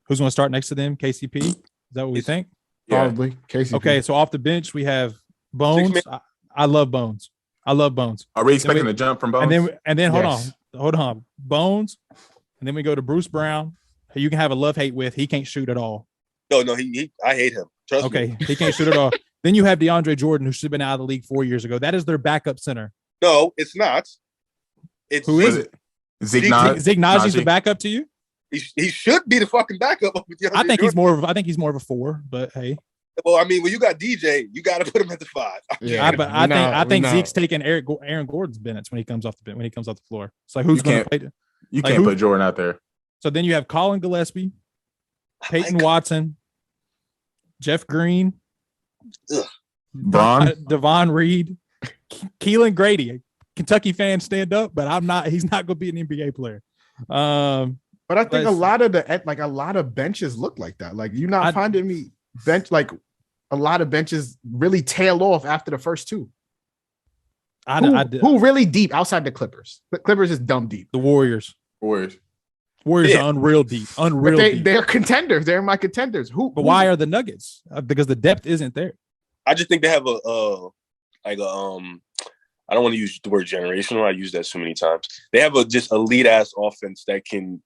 Who's going to start next to them? KCP. Is that what we think? Probably KCP. Okay, so off the bench we have Bones. I love Bones. Are we expecting a jump from Bones? And then hold on, Bones, and then we go to Bruce Brown, who you can have a love-hate with. He can't shoot at all. No, I hate him. Trust me. He can't shoot at all. Then you have DeAndre Jordan, who should have been out of the league 4 years ago. That is their backup center. No, it's not. Who is it? Zeke Najee's the backup to you? He should be the fucking backup. I think he's more of a 4, but hey. Well, I mean, when you got DJ, you got to put him at the 5. Yeah, but I think Zeke's taking Aaron Gordon's minutes when he comes off the floor. It's like, who's going to play? You can't put Jordan out there. So then you have Colin Gillespie, Peyton Watson, Jeff Green, Devon Reed, Keelan Grady. Kentucky fans stand up, but he's not going to be an NBA player. But I think a lot of benches look like that. Like, you're not finding me bench, like a lot of benches really tail off after the first 2. Who really deep outside the Clippers? The Clippers is dumb deep. The Warriors are unreal deep. Deep. They're contenders. They're my contenders. But why are the Nuggets? Because the depth isn't there. I just think they have I don't want to use the word generational. I use that so many times. They have just elite ass offense that can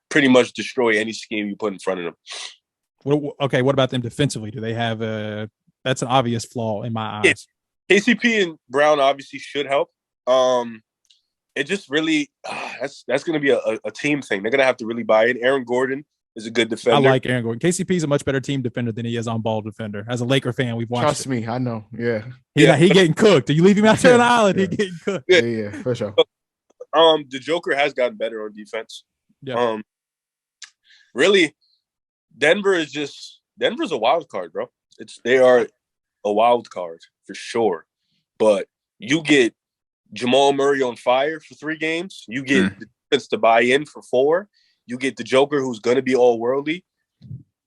pretty much destroy any scheme you put in front of them. Well, okay, what about them defensively? Do they have that's an obvious flaw in my eyes. Yeah. KCP and Brown obviously should help. It just really that's going to be a team thing. They're going to have to really buy in. Aaron Gordon is a good defender. I like Aaron Gordon. KCP is a much better team defender than he is on ball defender. As a Laker fan, we've watched. Trust me, I know. Yeah, he getting cooked. You leave him out there on the island, he getting cooked. Yeah, for sure. The Joker has gotten better on defense. Yeah. Really, Denver's a wild card, bro. They are a wild card for sure. But you get Jamal Murray on fire for 3 games. You get the defense to buy in for 4. You get the Joker, who's going to be all worldly.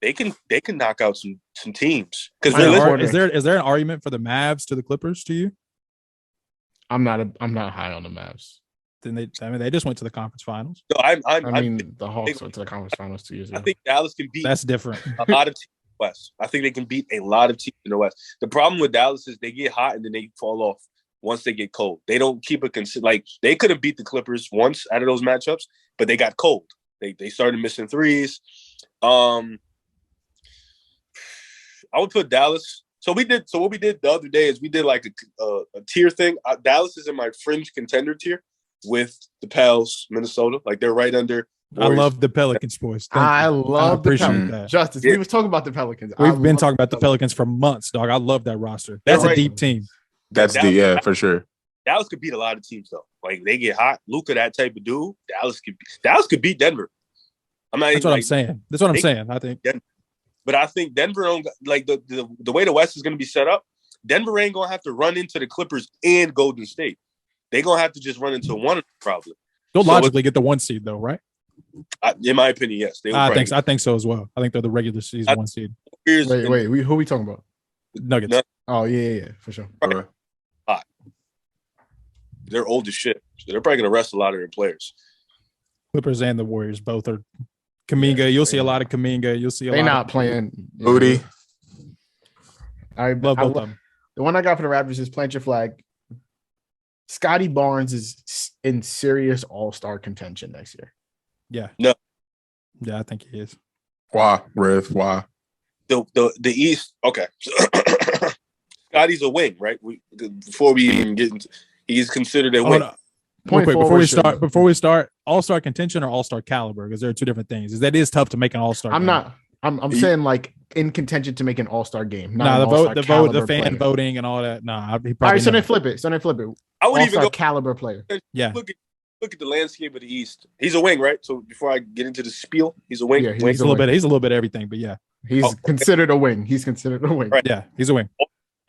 They can knock out some teams. Because is there an argument for the Mavs to the Clippers to you? I'm not high on the Mavs. Then they just went to the conference finals. No, the Hawks went to the conference finals 2 years ago. I think Dallas can beat. That's different. A lot of teams in the West. I think they can beat a lot of teams in the West. The problem with Dallas is they get hot and then they fall off once they get cold. They don't keep like they could have beat the Clippers once out of those matchups, but they got cold. They started missing threes. I would put Dallas. So what we did the other day is we did like a tier thing. Dallas is in my fringe contender tier with the Pels, Minnesota. Like, they're right under. Warriors. I love the Pelicans, boys. I love the Pelicans. That. Justice. Yeah. We was talking about the Pelicans. We've been talking about the Pelicans for months, dog. I love that roster. That's a deep team. That's Dallas, for sure. Dallas could beat a lot of teams though. Like, they get hot. Luka, that type of dude. Dallas could beat Denver. That's what I'm saying. That's what I'm saying. I think. Denver. But I think Denver don't like the way the West is going to be set up. Denver ain't gonna have to run into the Clippers and Golden State. They're gonna have to just run into one of them probably. They'll logically get the 1 seed though, right? In my opinion, yes. I think so as well. I think they're the regular season 1 seed. Wait, who are we talking about? Nuggets. Oh yeah, for sure. Hot. They're old as shit. So they're probably gonna rest a lot of their players. Clippers and the Warriors both are. Kaminga, you'll see a lot of Kaminga. You'll see a lot. They're not playing. Booty. I love both of them. The one I got for the Raptors is plant your flag. Scotty Barnes is in serious all-star contention next year. Yeah. No. Yeah, I think he is. Why, Riff? Why? The East. Okay, Scotty's a wing, right? Before we even get into, he's considered a wing. Real quick, before we start, all-star contention or all-star caliber, because there are two different things. That is tough to make an all-star. I'm saying like in contention to make an all-star game. The fan voting and all that. All right, so then flip it. I would even go caliber player. Yeah. Look at the landscape of the East. He's a wing, right? So before I get into the spiel, he's a wing. Yeah, he's a little bit everything, but yeah, he's considered a wing. Right. Yeah, he's a wing.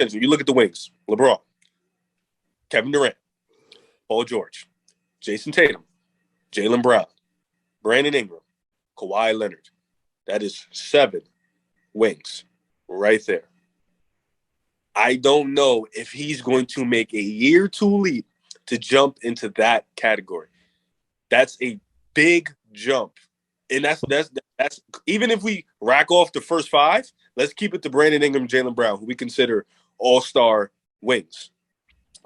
So you look at the wings: LeBron, Kevin Durant, Paul George, Jason Tatum, Jaylen Brown, Brandon Ingram, Kawhi Leonard. That is 7 wings right there. I don't know if he's going to make a year 2 leap to jump into that category. That's a big jump. And that's even if we rack off the first 5, let's keep it to Brandon Ingram, Jaylen Brown, who we consider all-star wings.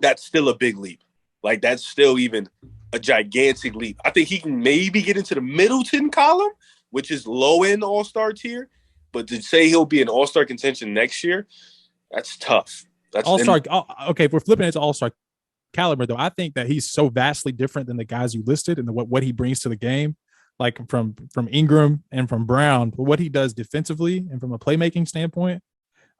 That's still a big leap. Like, that's still even a gigantic leap. I think he can maybe get into the Middleton column, which is low-end all-star tier. But to say he'll be in all-star contention next year, that's tough. That's all-star. Okay, if we're flipping it to all-star caliber, though, I think that he's so vastly different than the guys you listed and what he brings to the game, like from Ingram and from Brown. But what he does defensively and from a playmaking standpoint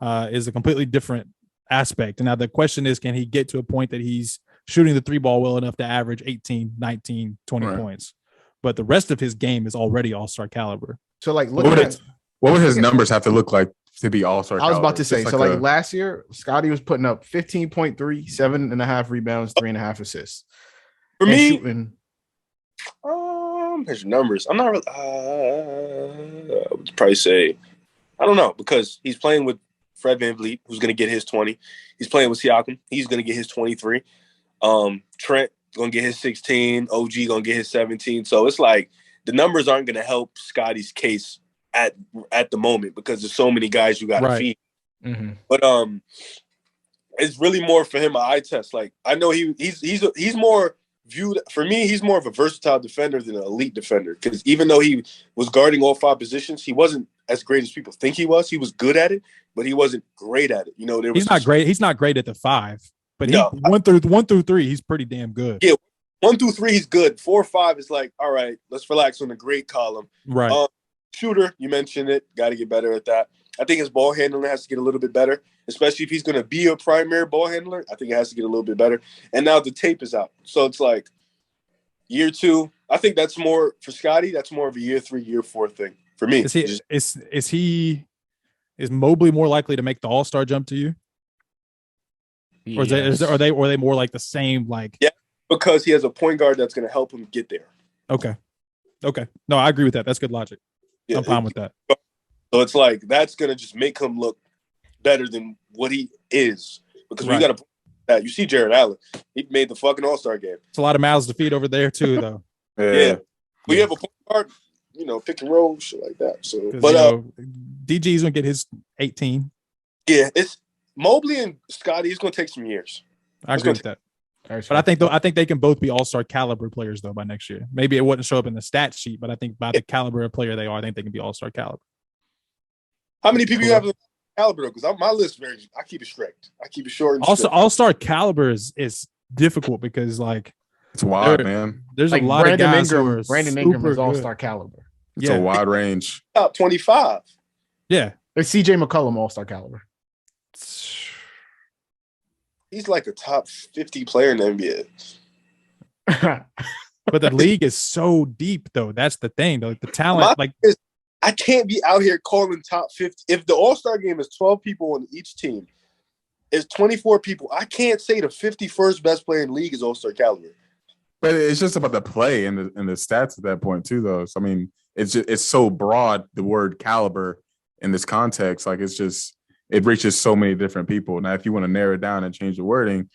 is a completely different aspect. And now the question is, can he get to a point that he's shooting the 3 ball well enough to average 18, 19, 20 points? But the rest of his game is already all-star caliber. So, like, what would his numbers have to look like to be all-star caliber? I was about to say, last year, Scotty was putting up 15.3, 7.5 rebounds, 3.5 assists. For me, shooting. His numbers. I'm not really, I would probably say, I don't know, because he's playing with Fred VanVleet, who's going to get his 20. He's playing with Siakam. He's going to get his 23. Trent going to get his 16. OG going to get his 17. So it's like the numbers aren't going to help Scotty's case at the moment because there's so many guys you got to feed. Mm-hmm. But it's really more for him an eye test. Like, I know he's more viewed, for me, he's more of a versatile defender than an elite defender, because even though he was guarding all 5 positions, he wasn't as great as people think he was. He was good at it, but he wasn't great at it. You know, he's not great at the 5, but no, 1 through 3, he's pretty damn good. Yeah, 1 through 3, he's good. 4 or 5 is like, all right, let's relax on the great column. Right. Shooter, you mentioned it. Got to get better at that. I think his ball handling has to get a little bit better, especially if he's going to be a primary ball handler. I think it has to get a little bit better. And now the tape is out. So it's like year 2. I think that's more for Scotty. That's more of a year 3, year 4 thing for me. Is Mobley more likely to make the All-Star jump to you? Or are they more like the same? Like, yeah, because he has a point guard that's going to help him get there. Okay. No, I agree with that. That's good logic. Yeah, I'm fine with that. So it's like that's going to just make him look better than what he is, because we got to that. You see Jared Allen, he made the fucking All-Star game. It's a lot of mouths to feed over there too, though. Yeah. We have a point guard, pick and roll, shit like that. So, but DG's gonna get his 18. Yeah, it's Mobley and Scotty. It's gonna take some years. I agree with that. But I think they can both be all-star caliber players though by next year. Maybe it wouldn't show up in the stat sheet, but I think by the caliber of player they are, I think they can be all-star caliber. How many people you have in caliber though? Because my list I keep it strict. I keep it short. And also, all-star caliber is difficult because like it's wide, man. There's like a lot Brandon of guys Ingram, who are Brandon Ingram is all-star caliber. It's a wide range. Top 25. Yeah. It's CJ McCollum all-star caliber. He's like a top 50 player in the NBA. But the league is so deep, though. That's the thing, though. The talent, I can't be out here calling top 50. If the All-Star game is 12 people on each team, it's 24 people. I can't say the 51st best player in the league is All-Star caliber. But it's just about the play and the stats at that point too, though. So I mean, it's so broad, the word caliber in this context. Like it reaches so many different people. Now, if you want to narrow it down and change the wording,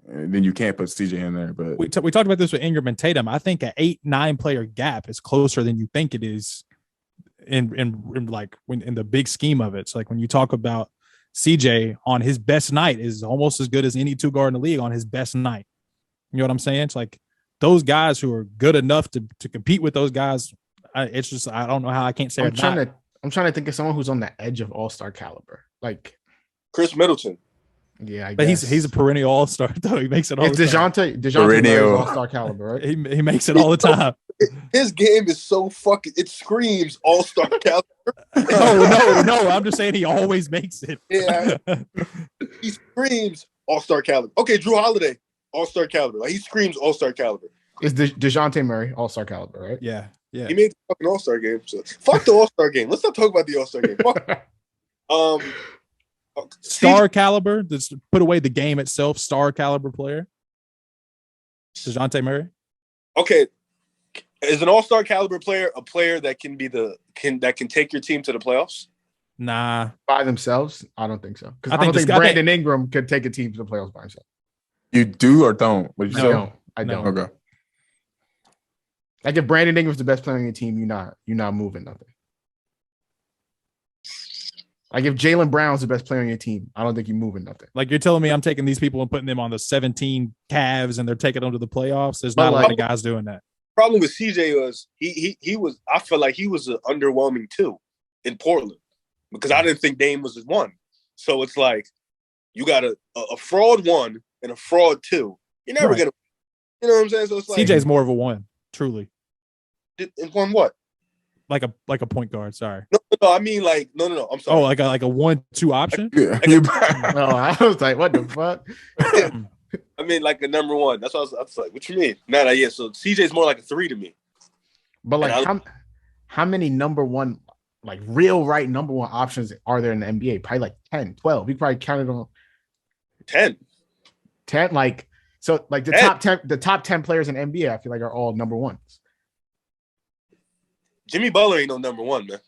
then you can't put CJ in there. But we talked about this with Ingram and Tatum. I think an 8-9 player gap is closer than you think it is in the big scheme of it. So like when you talk about CJ on his best night is almost as good as any 2 guard in the league on his best night. You know what I'm saying? It's like those guys who are good enough to compete with those guys. I don't know how I can't say. I'm trying to think of someone who's on the edge of all-star caliber. Like Chris Middleton. Yeah, I but guess. he's a perennial all-star though. He makes it all It's the time. DeJounte Murray's all-star caliber, right? He makes it all the time. His game is so fucking. It screams all-star caliber. No. I'm just saying he always makes it. Yeah, he screams all-star caliber. Okay, Drew Holiday, all-star caliber. Like he screams all-star caliber. It's DeJounte Murray, all-star caliber, right? Yeah. He made the fucking all-star game. So fuck the all-star game. Let's not talk about the all-star game. Fuck. Star caliber. Just put away the game itself. Star caliber player. DeJounte Murray. Okay, is an all-star caliber player a player that can take your team to the playoffs? Nah, by themselves, I don't think so. Because I think don't think Brandon Ingram could take a team to the playoffs by himself. You do or don't? What you say? I don't. Okay. Like if Brandon Ingram's the best player on your team, you're not moving nothing. Like if Jaylen Brown's the best player on your team, I don't think you're moving nothing. like you're telling me I'm taking these people and putting them on the 17 Cavs and they're taking them to the playoffs. There's not a lot of guys doing that. Problem with CJ was he was. I feel like he was underwhelming too in Portland because I didn't think Dame was his one. So it's like you got a fraud 1 and a fraud 2. You're never gonna. You know what I'm saying? So it's like CJ's more of a 1, truly. In one what? Like a point guard. Sorry. No. I mean like no. I'm sorry. Oh, like a 1-2 option. Yeah. No, I was like, what the fuck? I mean like a number 1. That's what I was like. What you mean? Nah. Yeah. So CJ's more like a 3 to me. But like how many number 1 like real right number 1 options are there in the NBA? Probably like 10, 12. We probably counted on 10. Like so like the 10. top 10 players in NBA I feel like are all number 1s. Jimmy Butler ain't no number 1, man.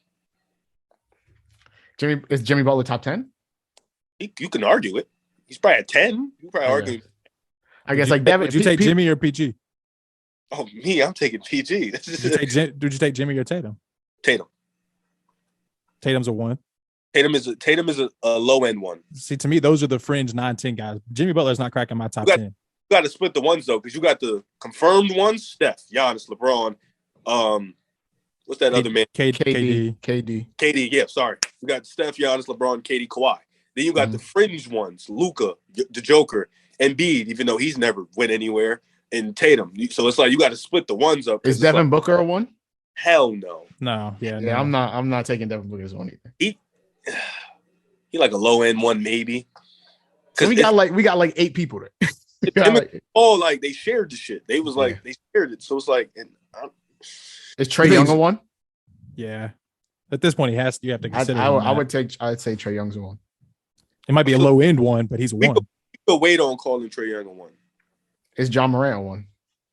Is Jimmy Butler top 10? You can argue it. He's probably at 10. You probably argue. I guess like Devin. Would you take Jimmy or PG? Oh, me, I'm taking PG. Did you take Jimmy or Tatum? Tatum. Tatum's a 1. Tatum is a low end 1. See, to me, those are the fringe 9-10 guys. Jimmy Butler's not cracking my top 10. You got to split the ones though, because you got the confirmed ones: Steph, Giannis, LeBron. What's that other man? KD. Yeah, sorry. You got Steph, Giannis, LeBron, KD, Kawhi. Then you got the fringe ones: Luka, the Joker, Embiid, even though he's never went anywhere, and Tatum. So it's like you got to split the ones up. Is Devin Booker a 1? Hell no. No. No. I'm not taking Devin Booker as 1 either. He like a low end 1 maybe. Because we got like 8 people there. Like they shared the shit. They was like they shared it. So it's like, is Trae Young a 1? Yeah. At this point, you have to consider. I'd say Trae Young's a 1. It might be a low end 1, but he's a 1. We could wait on calling Trae Young a 1. Is John Morant a 1?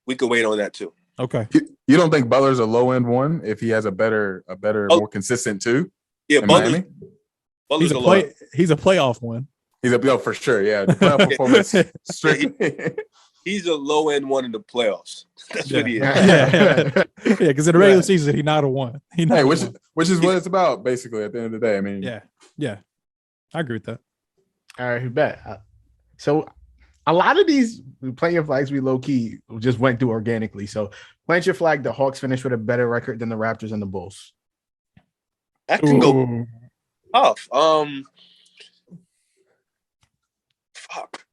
We could wait on that too. Okay. You don't think Butler's a low end 1 if he has a better, more consistent 2? Yeah, Butler's he's a playoff 1. He's a for sure. Yeah, the playoff performance. He's a low end 1 in the playoffs. That's what he is. Yeah, because in the regular season, he's not a 1. Which is what it's about, basically. At the end of the day, I mean, yeah, I agree with that. All right, who bet? So a lot of these plant your flags we low key just went through organically. So plant your flag. The Hawks finished with a better record than the Raptors and the Bulls. That can go tough. Fuck.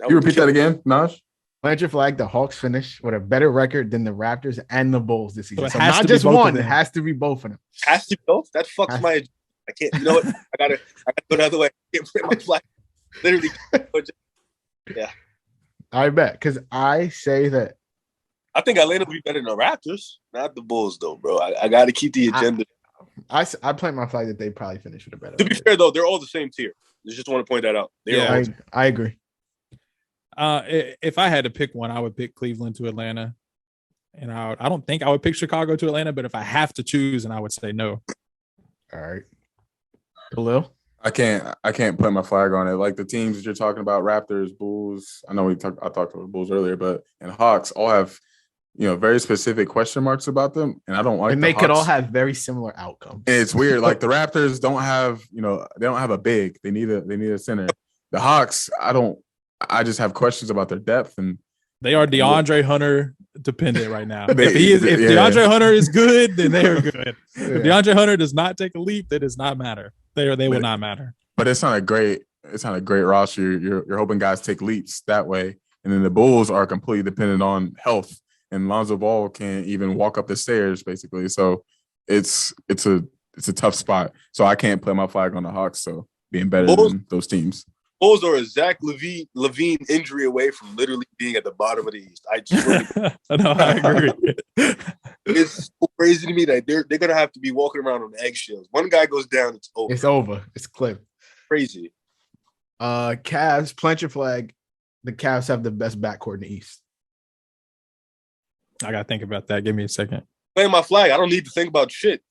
You repeat that again, Naj? Plant your flag. The Hawks finished with a better record than the Raptors and the Bulls this season. So not just one. It has to be both of them. Has to be both? That fucks my. I can't. You know what? I gotta go the other way. I can't plant my flag. Literally. Yeah. I bet. Because I say that. I think Atlanta will be better than the Raptors. Not the Bulls, though, bro. I got to keep the agenda. I plant my flag that they probably finish with a better. To be fair, though, they're all the same tier. I just want to point that out. I agree. If I had to pick one, I would pick Cleveland to Atlanta, and I don't think I would pick Chicago to Atlanta. But if I have to choose, and I would say no. All right, Khalil. I can't put my flag on it. Like the teams that you're talking about, Raptors, Bulls. I know I talked about the Bulls earlier, but and Hawks all have very specific question marks about them, and I don't like. And they could all have very similar outcomes. And it's weird. Like the Raptors don't have they don't have a big. They need a center. The Hawks, I just have questions about their depth, and they are DeAndre Hunter dependent right now. If DeAndre Hunter is good, then they're good. If DeAndre Hunter does not take a leap, that does not matter. They will not matter. But it's not a great roster. You're hoping guys take leaps that way, and then the Bulls are completely dependent on health. And Lonzo Ball can't even walk up the stairs, basically. So it's a tough spot. So I can't play my flag on the Hawks. So being better than those teams. Bulls are a Zach Levine injury away from literally being at the bottom of the East. I just no, I agree. It's so crazy to me that they're gonna have to be walking around on eggshells. One guy goes down, it's over. It's over. It's clipped. Crazy. Cavs, plant your flag. The Cavs have the best backcourt in the East. I gotta think about that. Give me a second. Playing my flag. I don't need to think about shit.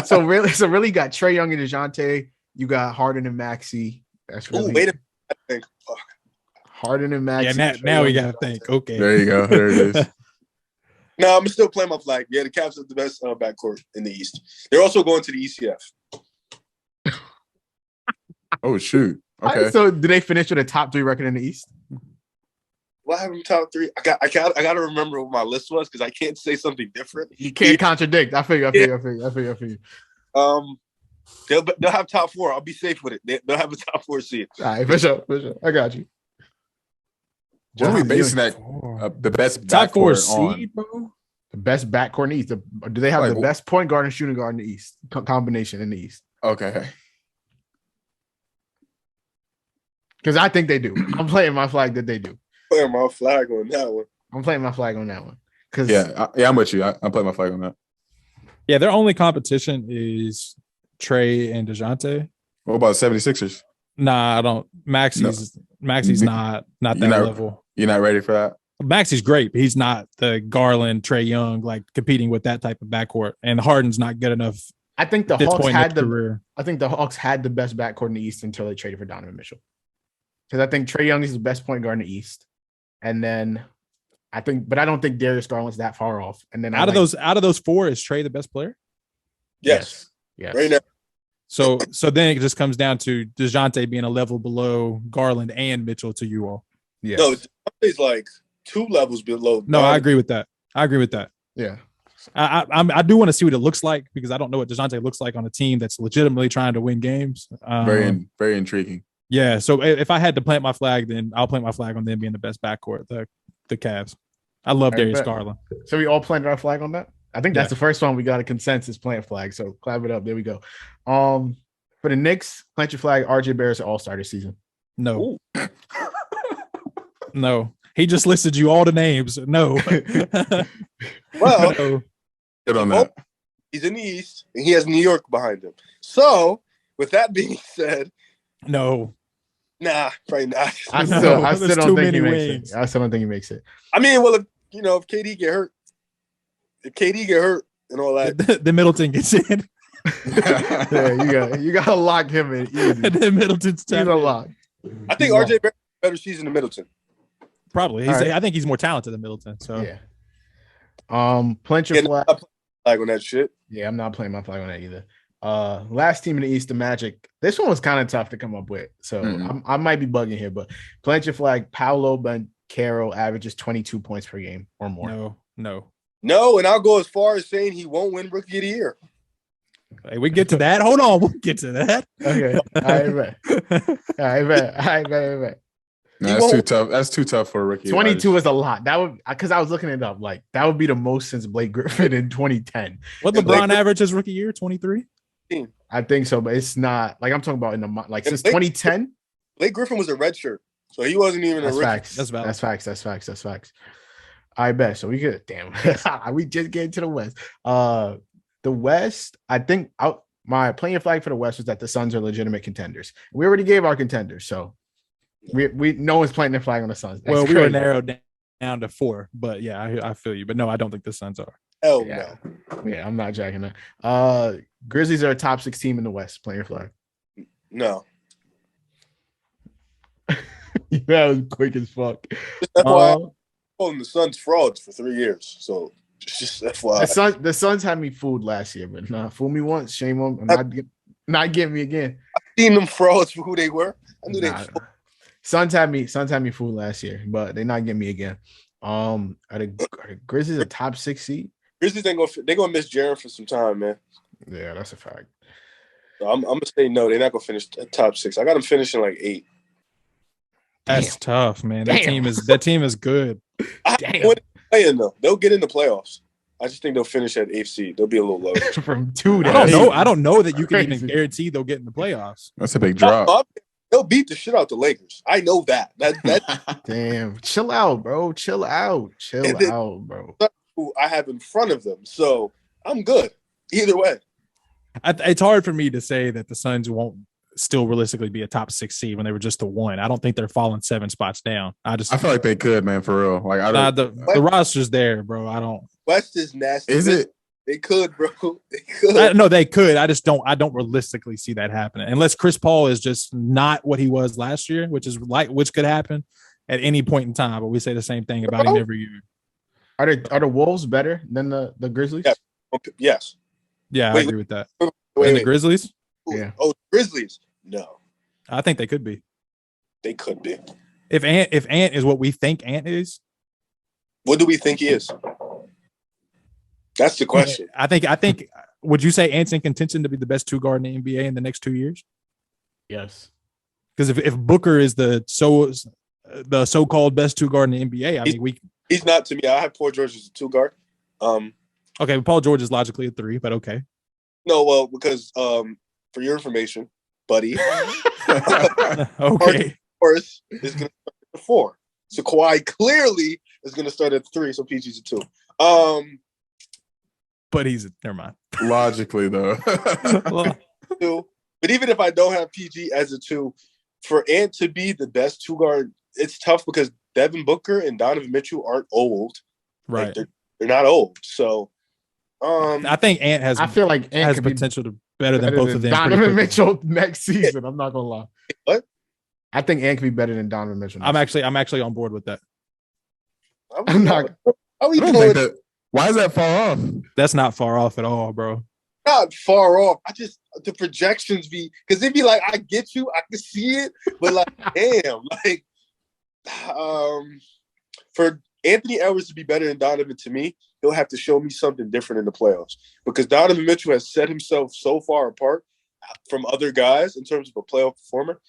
so really, you got Trae Young and DeJounte. You got Harden and Maxey. That's really. Wait a minute. Harden and Maxey. Yeah, now we gotta think. Okay, there you go. There it is. No, I'm still playing my flag. Yeah, the Cavs have the best backcourt in the East. They're also going to the ECF. Oh shoot! Okay. So, do they finish with a top 3 record in the East? Well, I have them top 3. I got to remember what my list was because I can't say something different. You can't contradict. I figure. They'll have top 4. I'll be safe with it. They'll have a top 4 seed. All right, for sure. I got you. What are we basing that the best top 4 on? seed, bro? The best backcourt in the East. Do they have the best point guard and shooting guard in the East? Combination in the East. Okay. Because I think they do. I'm playing my flag that they do. Playing my flag on that one. I'm playing my flag on that one. Because I'm with you. I'm playing my flag on that. Yeah, their only competition is Trae and DeJounte. What about 76ers? Nah, I don't. Maxey's not that level. You're not ready for that? Maxey's great, but he's not the Garland, Trae Young, like competing with that type of backcourt. And Harden's not good enough. I think the Hawks had the best backcourt in the East until they traded for Donovan Mitchell. Because I think Trae Young is the best point guard in the East. And then I don't think Darius Garland's that far off. And then out of those 4, is Trae the best player? Yes. Right now. So then it just comes down to DeJounte being a level below Garland and Mitchell to you all. Yeah. No, DeJounte's like 2 levels below. No, I agree with that. Yeah. I do want to see what it looks like because I don't know what DeJounte looks like on a team that's legitimately trying to win games. Very intriguing. Yeah, so if I had to plant my flag, then I'll plant my flag on them being the best backcourt, the Cavs. I love Darius Garland. So we all planted our flag on that? I think that's the first one we got a consensus plant flag. So clap it up. There we go. For the Knicks, plant your flag. RJ Barrett's all-star this season. No. No. He just listed you all the names. No. Well, no. Good on that. He's in the East, and he has New York behind him. So, with that being said, no. Nah, probably not. I still don't think he makes it. I still don't think he makes it. I mean, well, if KD get hurt, and all that, the Middleton gets in. Yeah, you gotta lock him in easy. And then Middleton's he's a lock. I think RJ Barrett better season than Middleton. Probably. I think he's more talented than Middleton. So yeah. Plant your flag on that shit. Yeah, I'm not playing my flag on that either. Last team in the East, the Magic. This one was kind of tough to come up with, so I might be bugging here, but plant your flag. Paolo Banchero averages 22 points per game or more. No, and I'll go as far as saying he won't win Rookie of the Year. Hey, we get to that. Hold on, we'll get to that. Okay, I bet. That's too tough. That's too tough for a rookie. 22 is a lot. That would, because I was looking it up. Like that would be the most since Blake Griffin in 2010. What LeBron average his rookie year? 23. I think so, but it's not like I'm talking about in the since 2010. Blake Griffin was a red shirt, so he wasn't even a rookie. That's facts. I bet. So we could. Damn, we just get to the West. The West. I think my playing flag for the West was that the Suns are legitimate contenders. We already gave our contenders, so. We no one's planting their flag on the Suns. That's crazy. We were narrowed down to 4, but yeah, I feel you. But no, I don't think the Suns are. Oh yeah. No. Yeah, I'm not jacking that. Grizzlies are a top 6 team in the West. Playing your flag. No. That was quick as fuck. That's why I'm calling the Suns frauds for 3 years. So just FYI. The Suns had me fooled last year, but fool me once, shame on them. Not getting me again. I've seen them frauds for who they were. I knew they. Suns had me fooled last year, but they're not getting me again. Are the Grizzlies a top 6 seed? Grizzlies they're gonna miss Jaren for some time, man. Yeah, that's a fact. So I'm gonna say no. They're not gonna finish top 6. I got them finishing like 8. That's tough, man. That team is good. Damn. Playing though, they'll get in the playoffs. I just think they'll finish at 8th seed. They'll be a little low. From 2 to I don't know that you can even guarantee they'll get in the playoffs. That's a big drop. They'll beat the shit out the Lakers. I know that. Damn. Chill out, bro. Chill out, bro. Who I have in front of them, so I'm good either way. It's hard for me to say that the Suns won't still realistically be a top 6 seed when they were just a 1. I don't think they're falling 7 spots down. I feel like they could, man, for real. Like the roster's there, bro. I don't. West is nasty. Is it? They could, bro. They could. No, they could. I don't realistically see that happening unless Chris Paul is just not what he was last year, which could happen at any point in time. But we say the same thing about him every year. Are the Wolves better than the Grizzlies? Yes. Yeah, I agree with that. The Grizzlies? Yeah. Oh, Grizzlies? No. I think they could be. They could be. If Ant is what we think Ant is. What do we think he is? That's the question. I think. Would you say Ant's in contention to be the best 2 guard in the NBA in the next 2 years? Yes. Because if Booker is the so-called best 2 guard in the NBA, he's not to me. I have Paul George as a 2 guard. Okay, Paul George is logically a 3, but okay. No, well, because for your information, buddy, okay, Morris is going to start at 4. So Kawhi clearly is going to start at 3. So PG's a 2. But never mind. Logically, though. But even if I don't have PG as a 2, for Ant to be the best 2 guard, it's tough because Devin Booker and Donovan Mitchell aren't old. Right. Like they're not old. So I think Ant has. I feel like Ant has potential to better than both of them. Donovan Mitchell next season. I'm not gonna lie. What? I think Ant could be better than Donovan Mitchell. I'm actually on board with that. I'm not. Why is that far off? That's not far off at all, bro. Not far off. The projections be because they'd be like, I get you, I can see it, but like, damn, like, for Anthony Edwards to be better than Donovan, to me, he'll have to show me something different in the playoffs because Donovan Mitchell has set himself so far apart from other guys in terms of a playoff performer.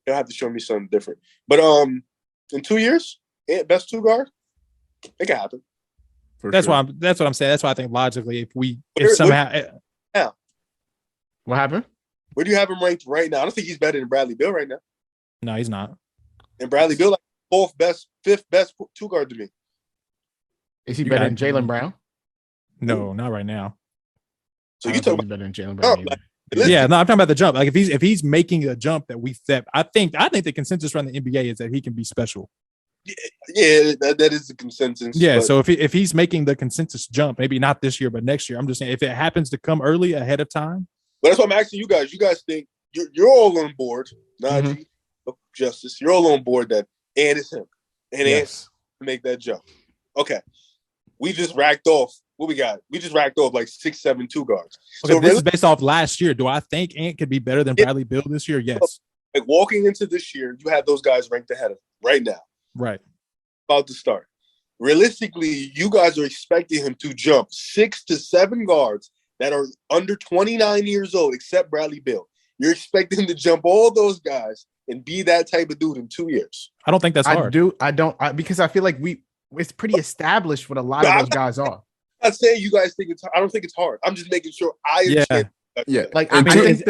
He'll have to show me something different. But in 2 years, best 2 guard, it can happen. That's what I'm saying. That's why I think logically, What happened? Where do you have him ranked right now? I don't think he's better than Bradley Beal right now. No, he's not. And Bradley Beal, like fifth best 2 guard to me. Is he better than Jaylen Brown? No, not right now. So you talking about better than Jaylen Brown? Yeah, no, I'm talking about the jump. Like if he's making a jump I think the consensus around the NBA is that he can be special. Yeah, that is the consensus. Yeah, so if he's making the consensus jump, maybe not this year, but next year, I'm just saying if it happens to come early ahead of time. But that's what I'm asking you guys. You guys think you're all on board, Najee, Justice. You're all on board that Ant is him, and Ant to make that jump. Okay, we just racked off. What we got? We just racked off like 6, 7 2 guards. Okay, So this is based off last year. Do I think Ant could be better than Bradley Beal this year? Yes. Like walking into this year, you have those guys ranked ahead of him right now. Right. About to start. Realistically, you guys are expecting him to jump 6 to 7 guards that are under 29 years old, except Bradley Beal. You're expecting him to jump all those guys and be that type of dude in 2 years. I don't think that's hard. Because I feel like it's pretty established what a lot of those guys are. I'm not saying you guys think it's hard. I don't think it's hard. I'm just making sure I understand. Yeah. Like I think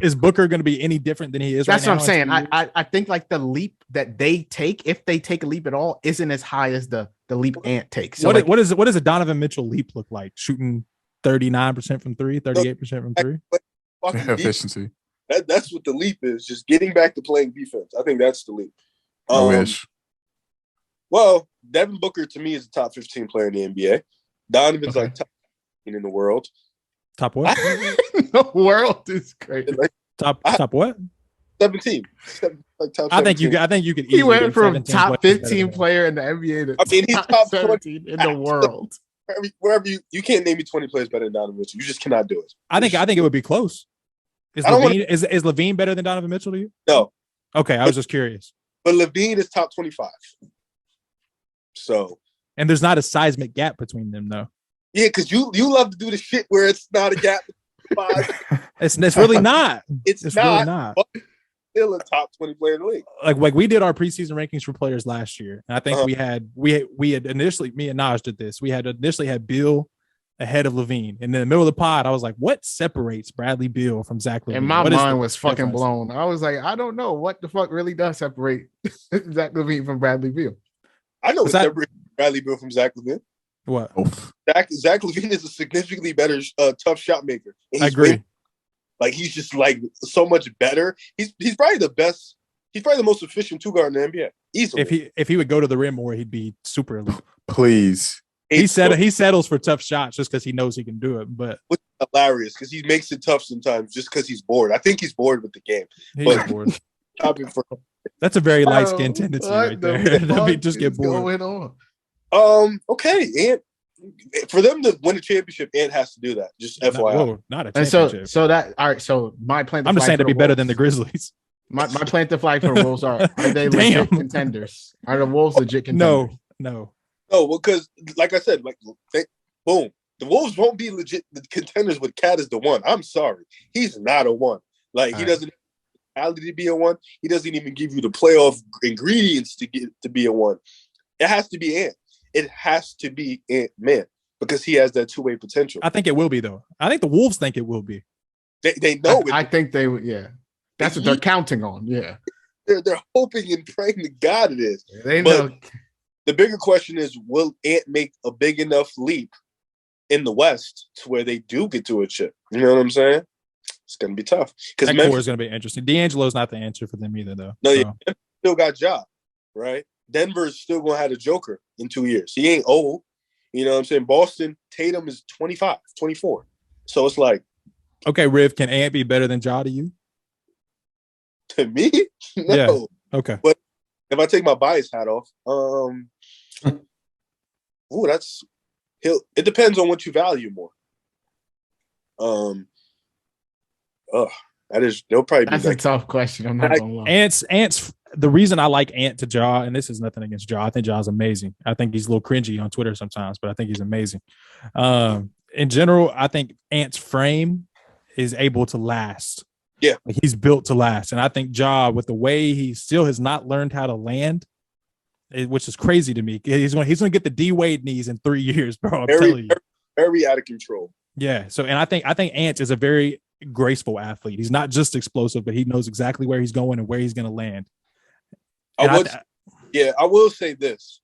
is Booker going to be any different than he is that's right what now? I'm saying. I think like the leap that they take, if they take a leap at all, isn't as high as the leap Ant takes. So what does a Donovan Mitchell leap look like? Shooting 39% from 3, 38% from 3? Efficiency. That's what the leap is. Just getting back to playing defense. I think that's the leap. I wish. Well, Devin Booker to me is a top 15 player in the NBA. Donovan's like top 15 in the world. Top what? The world is crazy. Like, top what? 17. Like top 17. I think you could. He went from top 15 player in the NBA to he's top 17 in the world. Wherever you can't name me 20 players better than Donovan Mitchell. You just cannot do it. I think it would be close. Is Levine better than Donovan Mitchell to you? No. Okay, I was just curious. But Levine is top 25. So And there's not a seismic gap between them, though. Yeah, because you love to do the shit where it's not a gap. It's really not. It's not, really not. But still a top 20 player in the league. Like we did our preseason rankings for players last year. And I think we had initially, me and Naj did this. We had initially had Beal ahead of Levine. And in the middle of the pod, I was like, what separates Bradley Beal from Zach Levine? And my mind was fucking blown. I was like, I don't know what the fuck really does separate Zach Levine from Bradley Beal. I know what separates Bradley Beal from Zach Levine. What? Zach Levine is a significantly better tough shot maker. I agree. He's just like so much better. He's probably the best. He's probably the most efficient 2-guard in the NBA. Easily. If he would go to the rim more, he'd be super elite. Please. He settles for tough shots just because he knows he can do it. But which is hilarious because he makes it tough sometimes just because he's bored. I think he's bored with the game. He's bored. That's a very light skinned tendency right there. Let me just get bored. Going on? Okay, and for them to win a championship, Ant has to do that. Just FYI. Not a championship. And so that all right. So my plan. I'm just saying to be better than the Grizzlies. My plan to flag for Wolves are they legit contenders? Are the Wolves legit contenders? No. No, because like I said, boom, the Wolves won't be legit contenders with Cat as the one. I'm sorry, he's not a one. He doesn't have to be a one. He doesn't even give you the playoff ingredients to be a one. It has to be Ant. It has to be Ant-Man because he has that two-way potential. I think it will be though. I think the Wolves think it will be. They know it. I think they would. Yeah, that's what they're counting on. Yeah, they're hoping and praying to God it is. They know. The bigger question is, will Ant make a big enough leap in the West to where they do get to a chip? You know what I'm saying? It's going to be tough. Because that core is going to be interesting. D'Angelo's not the answer for them either, though. No, so. Yeah, still got Ja, right? Denver's still going to have a Joker in 2 years. He ain't old. You know what I'm saying? Boston, Tatum is 25, 24. So it's like. Okay, Riv, can Ant be better than Ja to you? To me? No. Yeah. Okay. But if I take my bias hat off, it depends on what you value more. They'll probably that's be a tough question. I'm not gonna lie. Ant's the reason I like Ant to Ja, and this is nothing against Ja. I think Ja's amazing. I think he's a little cringy on Twitter sometimes, but I think he's amazing. In general, I think Ant's frame is able to last. Yeah, he's built to last, and I think Ja, with the way he still has not learned how to land, which is crazy to me. He's going to get the D Wade knees in 3 years, bro. I'm telling you, very out of control. Yeah. So, and I think Ant is a very graceful athlete. He's not just explosive, but he knows exactly where he's going and where he's going to land. I will say this: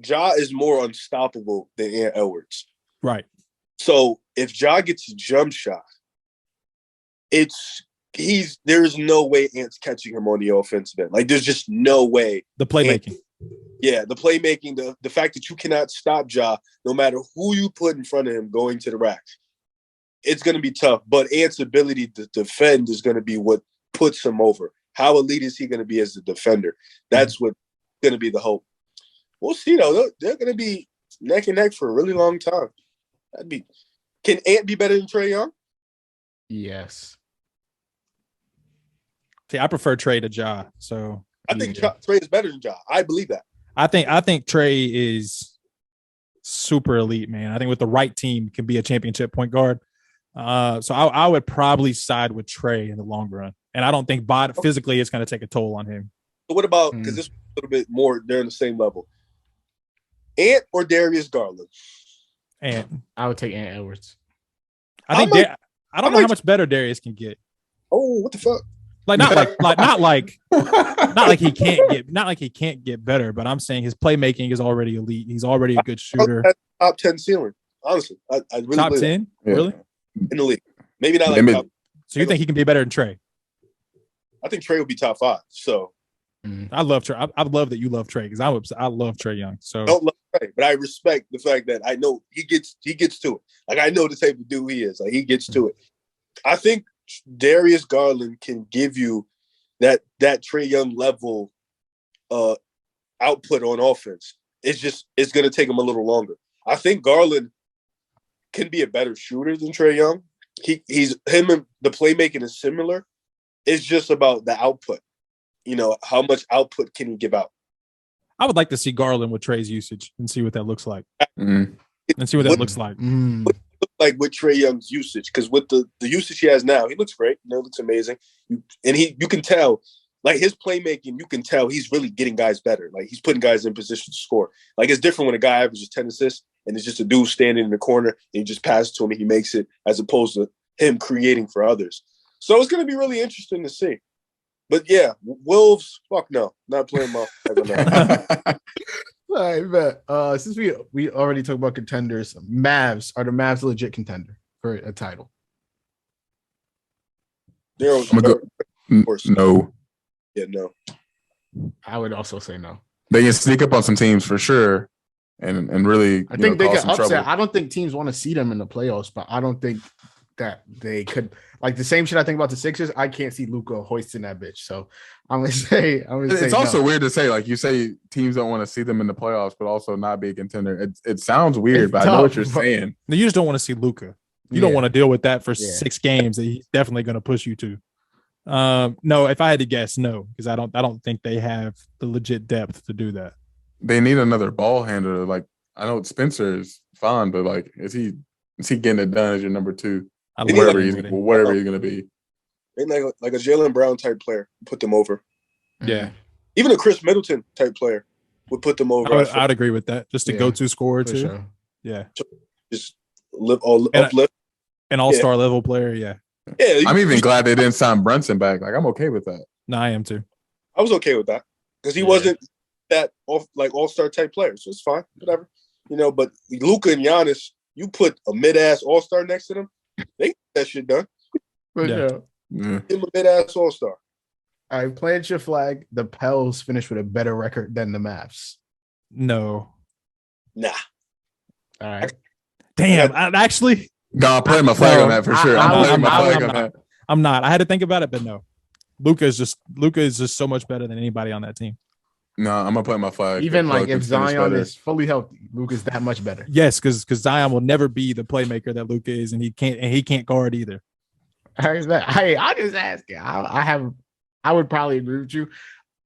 Ja is more unstoppable than Ant Edwards. Right. So if Ja gets a jump shot, there's no way Ant's catching him on the offensive end. There's just no way. The playmaking. The playmaking, the fact that you cannot stop Ja, no matter who you put in front of him going to the rack. It's going to be tough, but Ant's ability to defend is going to be what puts him over. How elite is he going to be as a defender? That's what's going to be the hope. We'll see, though. They're going to be neck and neck for a really long time. Can Ant be better than Trae Young? Yes. See, I prefer Trae to Ja. So I think Trae is better than Ja. I believe that. I think Trae is super elite, man. I think with the right team can be a championship point guard. So I would probably side with Trae in the long run. And I don't think physically it's going to take a toll on him. So what about, because this is a little bit more, they're on the same level. Ant or Darius Garland? Ant. I would take Ant Edwards. I don't know how much better Darius can get. Oh, what the fuck? Not like he can't get better, but I'm saying his playmaking is already elite. He's already a good shooter. Top 10 ceiling, honestly. I really top 10, really in the league. Maybe not top. So you think he can be better than Trae? I think Trae will be top 5. So I love Trae. I love that you love Trae because I love Trae Young. So I don't love Trae, but I respect the fact that I know he gets to it. I know the type of dude he is. He gets to it. I think Darius Garland can give you that Trae Young level output on offense. It's going to take him a little longer. I think Garland can be a better shooter than Trae Young. He's him and the playmaking is similar. It's just about the output. How much output can he give out? I would like to see Garland with Trey's usage and see what that looks like. Mm. And see what that looks like. Like with Trae Young's usage, because with the usage he has now, he looks great. You know, looks amazing. You can tell, like his playmaking, you can tell he's really getting guys better. Like he's putting guys in position to score. Like it's different when a guy averages 10 assists and it's just a dude standing in the corner and you just pass it to him and he makes it, as opposed to him creating for others. So it's going to be really interesting to see. But yeah, Wolves, fuck no, not playing my. All right, bet. Since we already talked about contenders, Mavs, are the Mavs a legit contender for a title? I'm gonna go. No. Yeah, no. I would also say no. They can sneak up on some teams for sure, and really. I think they cause can upset. trouble. I don't think teams want to see them in the playoffs, but I don't think that they could. Like the same shit I think about the Sixers. I can't see Luka hoisting that bitch. So I'm gonna say. It's also weird to say, like you say, teams don't want to see them in the playoffs, but also not be a contender. It sounds weird, but I know what you're saying. You just don't want to see Luka. You don't want to deal with that for 6 games that he's definitely going to push you to. No, if I had to guess, no, because I don't think they have the legit depth to do that. They need another ball handler. Like I know Spencer is fine, but like is he getting it done as your number 2? Whatever he's going to be. They like a Jaylen Brown type player, put them over. Yeah. Even a Chris Middleton type player would put them over. I'd agree with that. Just a go-to scorer too. Sure. Yeah. Just uplift. An all-star level player, yeah. Yeah. I'm even glad they didn't sign Brunson back. Like I'm okay with that. No, I am too. I was okay with that because he wasn't that all-star type player, so it's fine, whatever. You know, but Luka and Giannis, you put a mid-ass all-star next to them, they get that shit done. For sure. Yeah. Give him a mid-ass all-star. All right, plant your flag. The Pels finished with a better record than the Mavs. No. Nah. All right. Damn, actually. No, I'm putting my flag on that for sure. I'm not. I had to think about it, but no. Luka is just so much better than anybody on that team. No, I'm gonna put my flag. Even like if Zion is fully healthy, Luka's that much better. Yes, because Zion will never be the playmaker that Luka is, and he can't guard either. Hey, I just ask you. I would probably agree with you.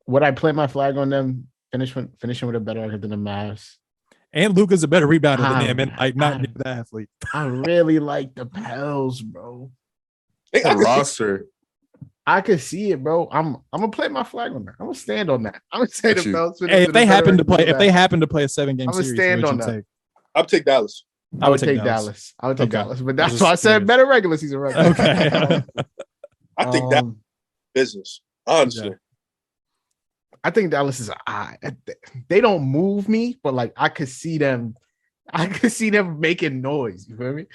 Would I plant my flag on them finishing with a better record than the Mavs? And Luka's a better rebounder than him, and like not the athlete. I really like the Pels, bro. The roster. I could see it, bro. I'm gonna plant my flag on that. I'm gonna stand on that. I'm gonna say the Pels. Hey, if they happen to play a 7-game series, stand on that. I'll take Dallas. I would take Dallas. I would take Dallas, but that's why I said better regular season record. Okay. I think that business, honestly. Yeah. I think Dallas is they don't move me, but like I could see them making noise. You feel me?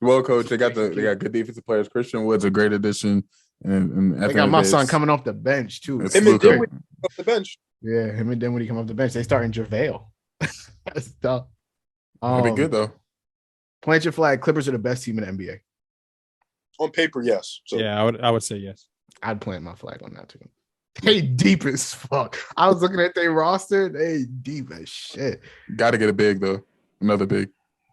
Well coached. They got good defensive players. Christian Wood's a great addition, and they got my son coming off the bench too. Him and Dinwiddie off the bench. Yeah, him and Dinwiddie come off the bench. They starting JaVale. That's tough. That'd be good though. Plant your flag. Clippers are the best team in the NBA. On paper, yes. So. Yeah, I would say yes. I'd plant my flag on that too. They deep as fuck. I was looking at their roster. They deep as shit. Got to get a big though. Another big.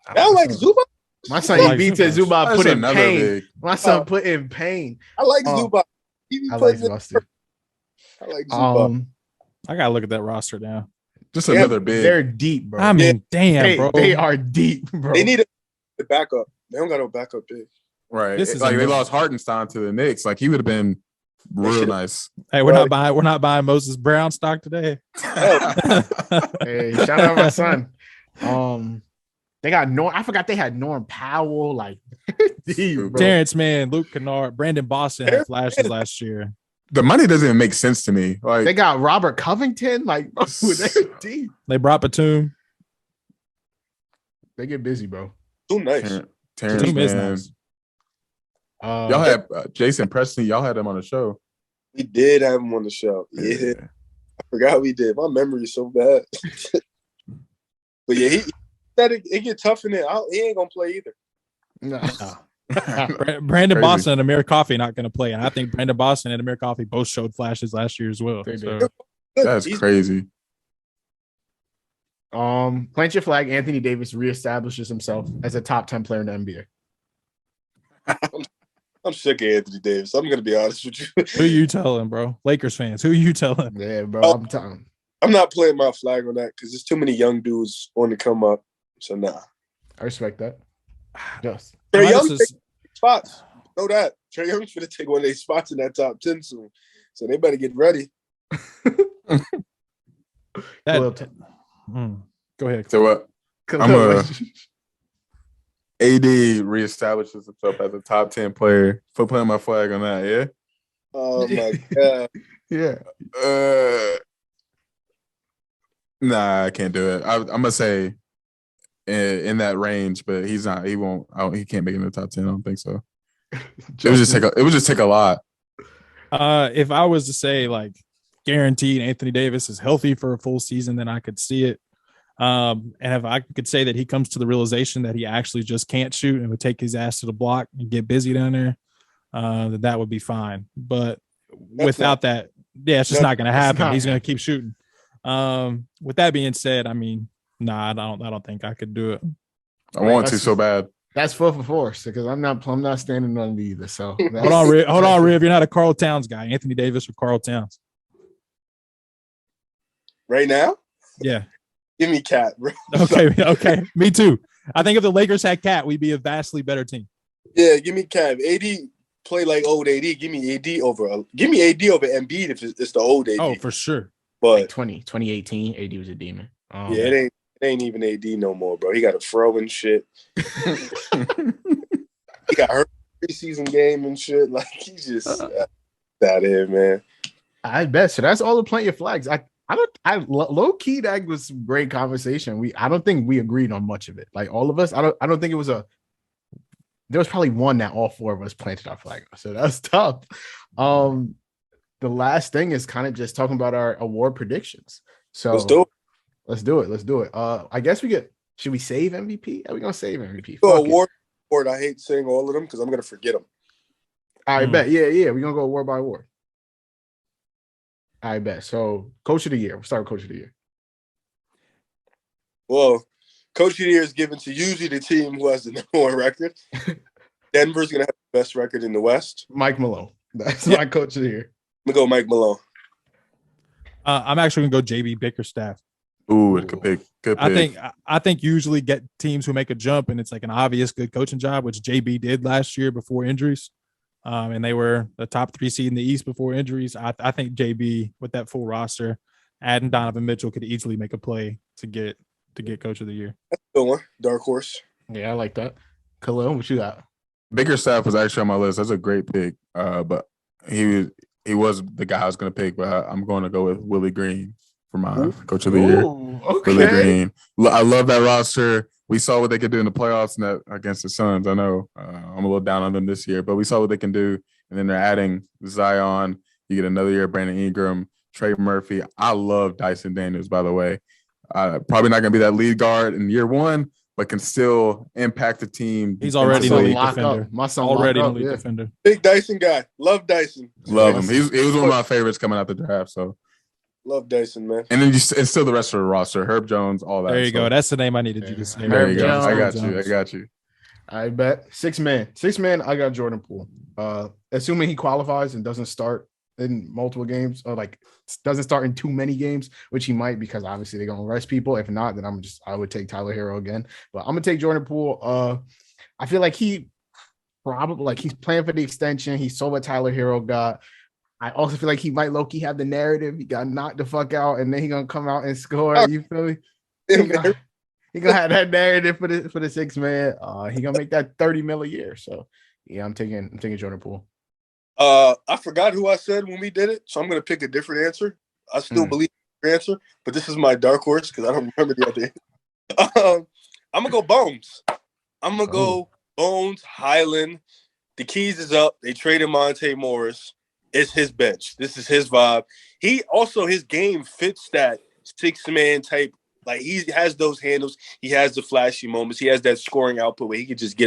I don't like Zubac. My son beat Zubac put in pain. Big. My son put in pain. I like Zubac. I like Zubac. I like Zubac. I gotta look at that roster now. Just another big. They're deep, bro. I mean, damn, bro. They are deep, bro. They need a backup. They don't got no backup big. Right. This is like they lost Hartenstein to the Knicks. Like he would have been real nice. Hey, we're not buying Moses Brown stock today. Hey, shout out my son. They got I forgot they had Norm Powell, like deep, Terrence Mann, Luke Kennard, Brandon Boston had flashes last year. The money doesn't even make sense to me. Like they got Robert Covington, like bro, they're deep. They brought Batum. They get busy, bro. Too nice. Terrence Mann. Y'all had Jason Preston. Y'all had him on the show. We did have him on the show. Yeah. I forgot we did. My memory is so bad. But yeah, he said it get tough in there. He ain't gonna play either. No. Brandon Boston and Amir Coffey not gonna play, and I think Brandon Boston and Amir Coffey both showed flashes last year as well. So. That's crazy. Plant your flag. Anthony Davis reestablishes himself as a top 10 player in the NBA. I'm sick of Anthony Davis. I'm gonna be honest with you. Who you telling, bro? Lakers fans. Who you telling? Yeah, bro. I'm telling. I'm not playing my flag on that because there's too many young dudes on to come up. So nah. I respect that. Just Trae Young take spots. Know that. Trae Young's gonna take one of these spots in that top 10 soon. So they better get ready. Go ahead. So what? I'm AD reestablishes himself as a top 10 player. For putting my flag on that, yeah. Oh my god. Yeah. Nah, I can't do it. I'm gonna say in that range, but he's not. He won't. He can't make it in the top 10. I don't think so. It would just take a lot. If I was to say like guaranteed Anthony Davis is healthy for a full season, then I could see it. And if I could say that he comes to the realization that he actually just can't shoot and would take his ass to the block and get busy down there, then that would be fine. But without that, yeah, it's just not going to happen. He's going to keep shooting. With that being said, I mean, nah, I don't think I could do it. I want to so bad. That's 4 for 4 because I'm not standing on it either. So hold on, Riv. You're not a Karl Towns guy. Anthony Davis or Karl Towns? Right now? Yeah. Give me Cat, bro. Okay. Me too. I think if the Lakers had Cat, we'd be a vastly better team. Yeah, give me Cat. AD play like old AD. Give me AD over Embiid if it's the old AD. Oh, for sure. But like 2018, AD was a demon. Yeah, it ain't even AD no more, bro. He got a throw and shit. He got hurt preseason game and shit. Like he's just out here, man. I bet. So that's all the plenty of flags. I low key that was great conversation. I don't think we agreed on much of it. Like all of us, I don't think it was there was probably one that all 4 of us planted our flag on. So that's tough. The last thing is kind of just talking about our award predictions. So let's do it. I guess should we save MVP? Are we gonna save MVP? Award. I hate saying all of them because I'm gonna forget them. I bet. Yeah. We're gonna go award by award. I bet. So, Coach of the Year. We'll start with Coach of the Year. Well, Coach of the Year is given to usually the team who has the #1 record. Denver's going to have the best record in the West. Mike Malone. That's my Coach of the Year. I'm going to go Mike Malone. I'm actually going to go JB Bickerstaff. Ooh, good pick. I think usually get teams who make a jump and it's like an obvious good coaching job, which JB did last year before injuries. And they were the top 3 seed in the East before injuries. I think JB with that full roster, adding Donovan Mitchell could easily make a play to get Coach of the Year. That's a good one. Dark horse. Yeah, I like that. Khalil, what you got? Bickerstaff was actually on my list. That's a great pick. But he was the guy I was going to pick. But I'm going to go with Willie Green for my Coach of the Year. Okay. Willie Green. I love that roster. We saw what they could do in the playoffs against the Suns. I know I'm a little down on them this year, but we saw what they can do. And then they're adding Zion. You get another year of Brandon Ingram, Trey Murphy. I love Dyson Daniels, by the way. Probably not going to be that lead guard in year 1, but can still impact the team. He's already the lead defender. My son already the lead defender. Big Dyson guy. Love Dyson. Love him. He was one of my favorites coming out the draft. So love Dyson, man. And then it's still the rest of the roster. Herb Jones, all that. There you go. That's the name I needed you to say. There you go. Jones. I got you. I bet. 6 man. I got Jordan Poole. Assuming he qualifies and doesn't start in multiple games, or like doesn't start in too many games, which he might because obviously they're gonna rest people. If not, then I would take Tyler Hero again. But I'm gonna take Jordan Poole. I feel like he probably he's playing for the extension. He saw what Tyler Hero got. I also feel like he might low-key have the narrative. He got knocked the fuck out, and then he gonna come out and score. You feel me? He gonna have that narrative for the 6 man. He gonna make that 30 mil a year. So yeah, I'm taking Jordan Poole. I forgot who I said when we did it, so I'm gonna pick a different answer. I still believe your answer, but this is my dark horse because I don't remember the other. I'm gonna go Bones. I'm gonna go Bones, Highland. The keys is up. They traded Monte Morris. It's his bench. This is his vibe. His game fits that 6-man type. Like he has those handles. He has the flashy moments. He has that scoring output where he could just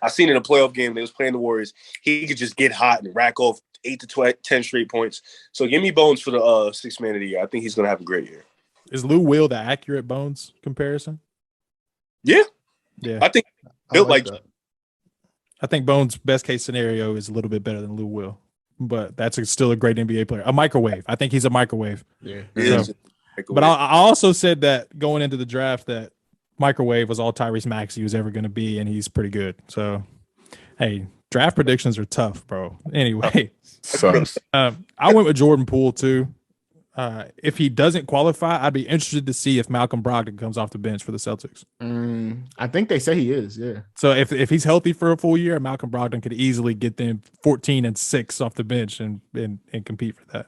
I seen in a playoff game they was playing the Warriors. He could just get hot and rack off 8 to 10 straight points. So give me Bones for the 6-man of the year. I think he's gonna have a great year. Is Lou Will the accurate Bones comparison? Yeah. Yeah. I think built like I think Bones' best case scenario is a little bit better than Lou Will, but that's still a great NBA player. A microwave. I think he's a microwave. Yeah. So, but I also said that going into the draft that microwave was all Tyrese Maxey was ever going to be, and he's pretty good. So, hey, draft predictions are tough, bro. Anyway, Sucks. I went with Jordan Poole too. If he doesn't qualify, I'd be interested to see if Malcolm Brogdon comes off the bench for the Celtics. I think they say he is. Yeah. So if he's healthy for a full year, Malcolm Brogdon could easily get them 14-6 off the bench and compete for that.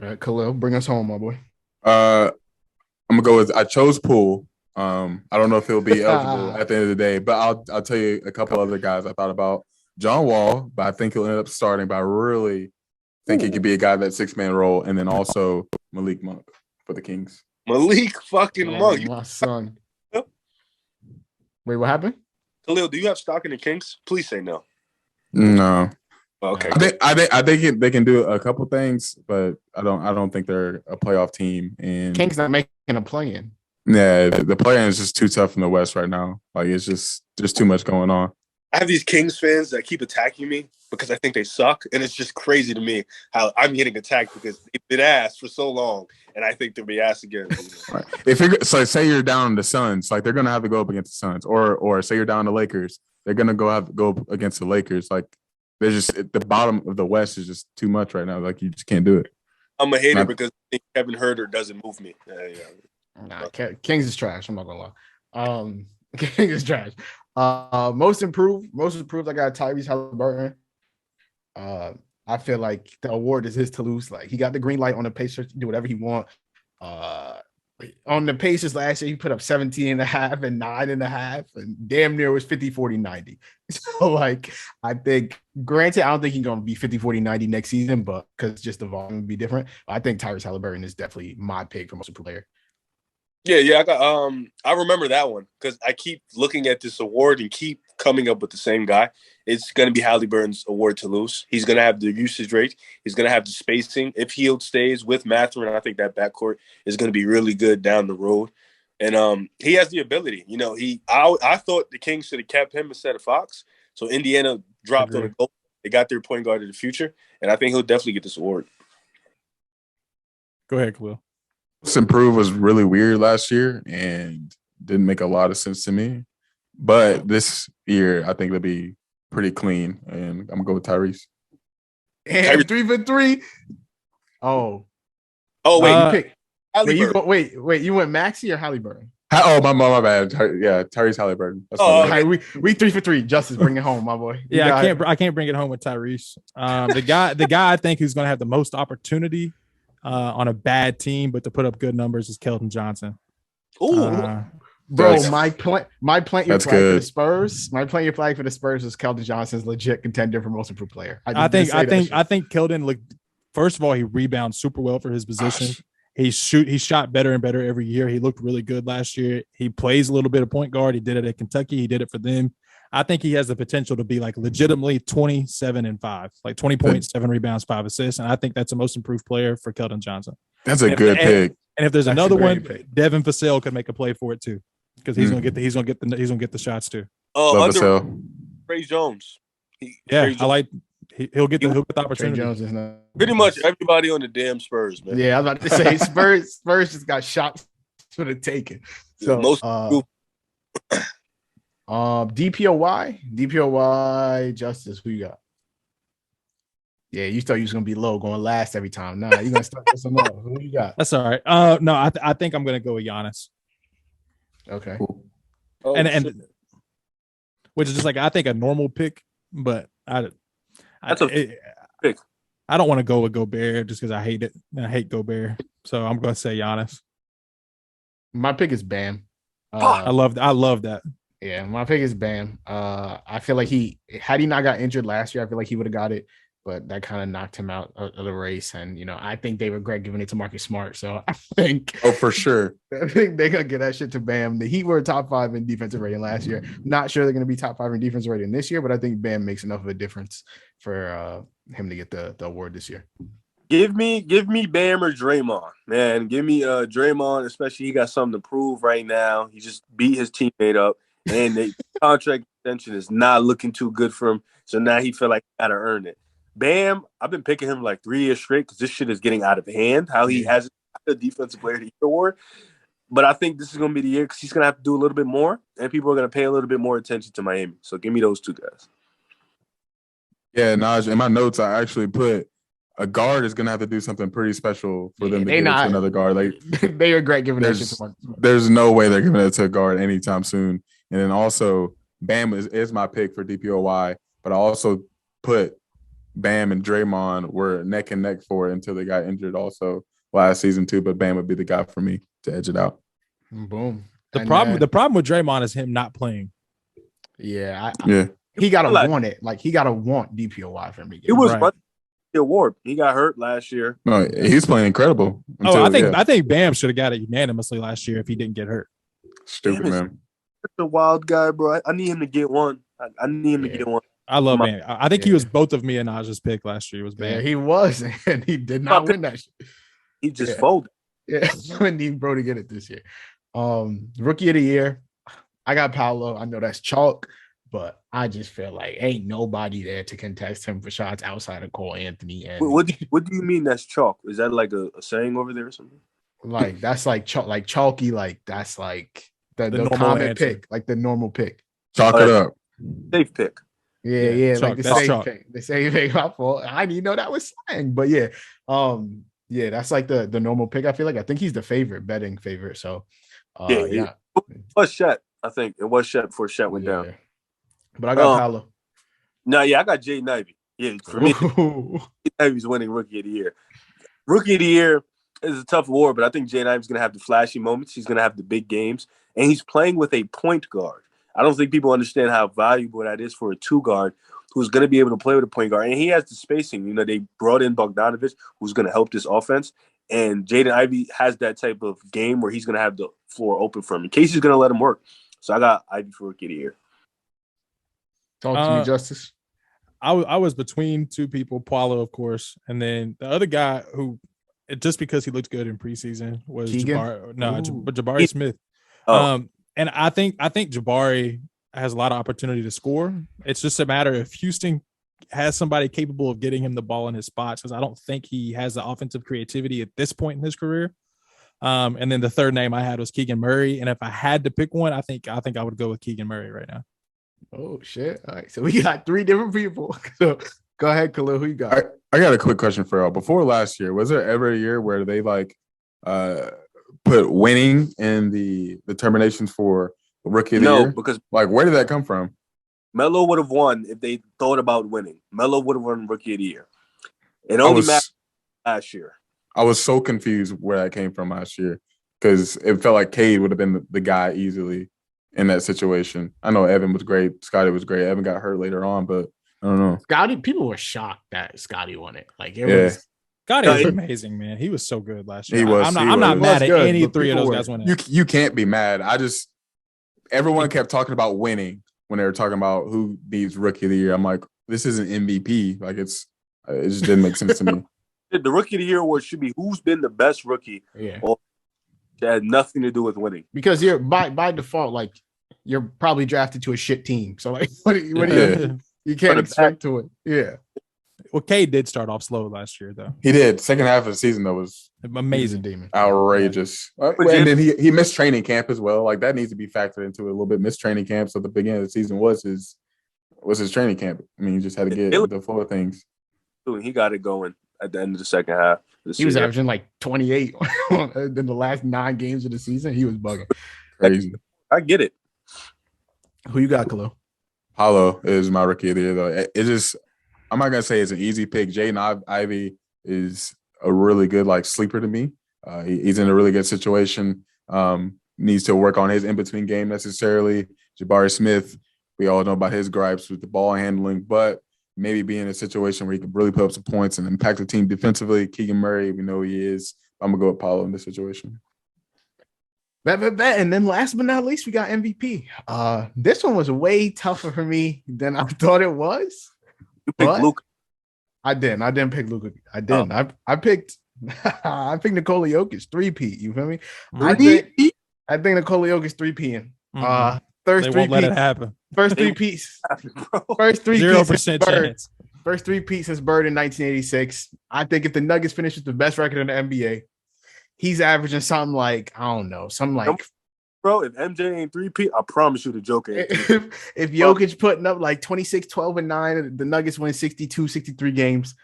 All right, Khalil, bring us home, my boy. I'm gonna go with. I chose Poole. I don't know if he'll be eligible at the end of the day, but I'll tell you a couple other guys I thought about. John Wall, but I think he'll end up starting. But I really think he could be a guy that 6-man role, and then also Malik Monk for the Kings. Malik fucking Monk. My son. Wait, what happened? Khalil, do you have stock in the Kings? Please say no. No. Okay. I think they can do a couple things, but I don't think they're a playoff team. And Kings not making a play-in. Yeah, the play-in is just too tough in the West right now. Like it's just there's too much going on. I have these Kings fans that keep attacking me because I think they suck, and it's just crazy to me how I'm getting attacked because they've been asked for so long, and I think they'll be asked again. Right. If you're say you're down the Suns, like they're gonna have to go up against the Suns, or say you're down the Lakers, they're gonna have to go up against the Lakers. Like they're just at the bottom of the West is just too much right now. Like you just can't do it. I'm a hater because I think Kevin Huerter doesn't move me. Nah, Kings is trash. I'm not gonna lie. Kings is trash. Most improved. I got Tyrese Halliburton. I feel like the award is his to lose. Like he got the green light on the Pacers to do whatever he wants. On the Pacers last year, he put up 17.5 and 9.5, and damn near was 50, 40, 90. So like, I think, granted, I don't think he's going to be 50, 40, 90 next season, but because just the volume would be different. I think Tyrese Halliburton is definitely my pick for most improved player. Yeah, I remember that one because I keep looking at this award and keep coming up with the same guy. It's going to be Halliburton's award to lose. He's going to have the usage rate. He's going to have the spacing. If Hield stays with Mathurin, I think that backcourt is going to be really good down the road. And he has the ability. You know, I thought the Kings should have kept him instead of Fox. So Indiana dropped on a goal. They got their point guard of the future, and I think he'll definitely get this award. Go ahead, Khalil. Improve was really weird last year and didn't make a lot of sense to me. But this year, I think it'll be pretty clean, and I'm gonna go with Tyrese. And 3 for 3. Oh, wait, you picked. Wait, you went Maxey or Halliburton? Oh, my bad. Yeah, Tyrese Halliburton. Okay. We 3 for 3. Justice, bring it home, my boy. Yeah, I can't bring it home with Tyrese. The guy I think who's gonna have the most opportunity on a bad team, but to put up good numbers is Keldon Johnson. Bro, my plant your flag for the Spurs. My plant your flag for the Spurs is Keldon Johnson's legit contender for most improved player. I think Keldon looked. First of all, he rebounds super well for his position. He shot better and better every year. He looked really good last year. He plays a little bit of point guard. He did it at Kentucky. He did it for them. I think he has the potential to be like legitimately 27-5, like 20 points, 7 rebounds, 5 assists. And I think that's the most improved player for Keldon Johnson. That's a good pick. And if there's another one, Devin Vassell could make a play for it too, because he's gonna get the shots too. Trey Jones. He'll get the opportunity. Jones is not pretty much everybody on the damn Spurs, man. Yeah, I was about to say Spurs just got shots for the taking. So DPOY Justice, who you got? Yeah, you thought you was gonna be low, going last every time. Nah, you're gonna start with some more. Who you got? That's all right. No, I think I'm gonna go with Giannis. Okay. And which is just like I think a normal pick, but that's a pick. I don't want to go with Gobert just because I hate it. I hate Gobert, so I'm gonna say Giannis. My pick is Bam. I love that. Yeah, my pick is Bam. I feel like had he not got injured last year, I feel like he would have got it, but that kind of knocked him out of the race. And I think they regret giving it to Marcus Smart. So I think, for sure, I think they're gonna get that shit to Bam. The Heat were top 5 in defensive rating last year. Not sure they're gonna be top 5 in defensive rating this year, but I think Bam makes enough of a difference for him to get the award this year. Give me Bam or Draymond, man. Give me Draymond, especially he got something to prove right now. He just beat his teammate up, and the contract extension is not looking too good for him. So now he feel like he got to earn it. Bam, I've been picking him like 3 years straight because this shit is getting out of hand. How he has a defensive player of the year award. But I think this is going to be the year because he's going to have to do a little bit more, and people are going to pay a little bit more attention to Miami. So give me those two guys. Yeah, Naj, in my notes, I actually put a guard is going to have to do something pretty special for them to give it to another guard. Like they regret giving that shit to one. There's no way they're giving it to a guard anytime soon. And then also, Bam is my pick for DPOY, but I also put Bam and Draymond were neck and neck for it until they got injured also last season too. But Bam would be the guy for me to edge it out. Boom. The problem with Draymond is him not playing. Yeah, yeah. He gotta want it. Like he gotta want DPOY for me. It was the award. He got hurt last year. No, he's playing incredible. I think Bam should have got it unanimously last year if he didn't get hurt. Stupid man. Such a wild guy, bro. I need him to get one. I need him to get one. I love Bam. I think he was both of me and Naj's pick last year. Was Bam? Yeah, he was, and he did not win that shit. He just folded. Yeah, I need bro to get it this year. Rookie of the year, I got Paolo. I know that's chalk, but I just feel like ain't nobody there to contest him for shots outside of Cole Anthony. And what do you mean that's chalk? Is that like a saying over there or something? Like that's like chalky, like that's like the common pick, like the normal pick. Chalk it up. Safe pick. Yeah, chalk, like the safe pick. The safe pick. My fault. I didn't know that was slang, but yeah. Yeah, that's like the normal pick. I feel like I think he's the betting favorite. So yeah. It was Shet. I think it was Shet before Shet went down. But I got Paolo. No, I got Jaden Ivey. Yeah, for me, Jaden Ivey's winning Rookie of the Year. Rookie of the Year is a tough award, but I think Jaden Ivey's going to have the flashy moments. He's going to have the big games, and he's playing with a point guard. I don't think people understand how valuable that is for a two guard who's going to be able to play with a point guard. And he has the spacing. You know, they brought in Bogdanovich, who's going to help this offense. And Jaden Ivey has that type of game where he's going to have the floor open for him. In case he's going to let him work. So I got Ivey for Rookie of the Year. Talk to me, Justice. I was between two people, Paolo, of course, and then the other guy who, just because he looked good in preseason, was Jabari Smith. And I think Jabari has a lot of opportunity to score. It's just a matter if Houston has somebody capable of getting him the ball in his spots, because I don't think he has the offensive creativity at this point in his career. And then the third name I had was Keegan Murray, and if I had to pick one, I think I would go with Keegan Murray right now. Oh shit! All right, so we got three different people. So go ahead, Khalil. Who you got? I got a quick question for y'all. Before last year, was there ever a year where they put winning in the determinations for Rookie of the Year? No, because where did that come from? Melo would have won if they thought about winning. Melo would have won Rookie of the Year. It only mattered last year. I was so confused where that came from last year because it felt like Cade would have been the guy easily in that situation. I know Evan was great. Scotty was great. Evan got hurt later on, but I don't know. Scotty, people were shocked that Scotty won it. Was Scotty was amazing, man. He was so good last year. I'm not mad at any three of those guys winning. You can't be mad. Everyone kept talking about winning when they were talking about who needs Rookie of the Year. I'm like, this isn't MVP. Like it just didn't make sense to me. The Rookie of the Year award should be who's been the best rookie. Yeah. That had nothing to do with winning. Because you're by default, like you're probably drafted to a shit team. So like what do you can't expect to win. Yeah. Well, Cade did start off slow last year, though. He did. Second half of the season, though, was amazing, demon, outrageous. Yeah. And then he missed training camp as well. Like that needs to be factored into it a little bit. Missed training camp, so the beginning of the season was his training camp. I mean, he just had to get the flow of things. He got it going at the end of the second half. He was averaging like 28 in the last 9 games of the season. He was bugging. Crazy. I get it. Who you got, Khalil? Paolo is my Rookie of the Year, though. It just, I'm not gonna say it's an easy pick. Jaden Ivey is a really good sleeper to me. He's in a really good situation. Needs to work on his in-between game necessarily. Jabari Smith, we all know about his gripes with the ball handling, but maybe be in a situation where he could really put up some points and impact the team defensively. Keegan Murray, we know who he is. I'm going to go with Paolo in this situation. Bet. And then last but not least, we got MVP. This one was way tougher for me than I thought it was. You picked Luka. I didn't pick Luka. I didn't. Oh. I picked Nikola Jokic 3P. You feel me? I think Nikola Jokic 3P. They won't let it happen. First three piece. First three 0% chance. First three piece since Bird in 1986. I think if the Nuggets finish with the best record in the NBA, he's averaging something like, I don't know, something like. Bro, if MJ ain't 3P, I promise you the Joker ain't 3P. If Jokic putting up like 26, 12, and 9, the Nuggets win 62, 63 games,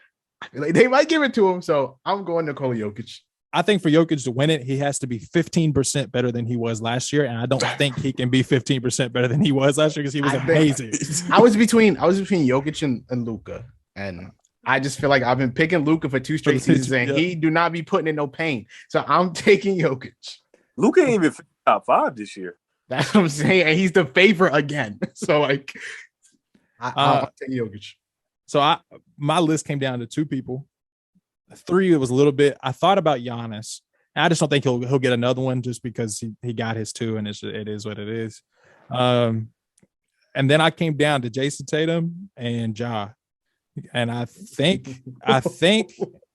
I feel like they might give it to him. So I'm going Nikola Jokic. I think for Jokic to win it, he has to be 15% better than he was last year. And I don't think he can be 15% better than he was last year because he was amazing. I was between Jokic and Luka. And I just feel like I've been picking Luka for 2 straight seasons and he do not be putting in no pain. So I'm taking Jokic. Luka ain't even top 5 this year. That's what I'm saying. And he's the favorite again. So like I'll take Jokic. So my list came down to 2 people. 3, it was a little bit. I thought about Giannis. I just don't think he'll get another one just because he got his 2 and it is what it is. And then I came down to Jason Tatum and Ja. And I think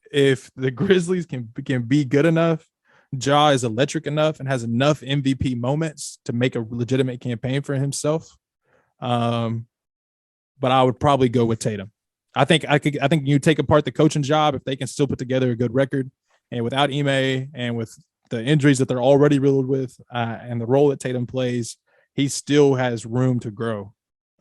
if the Grizzlies can be good enough, Ja is electric enough and has enough MVP moments to make a legitimate campaign for himself. But I would probably go with Tatum. I think you take apart the coaching job if they can still put together a good record, and without Ime and with the injuries that they're already riddled with, and the role that Tatum plays, he still has room to grow.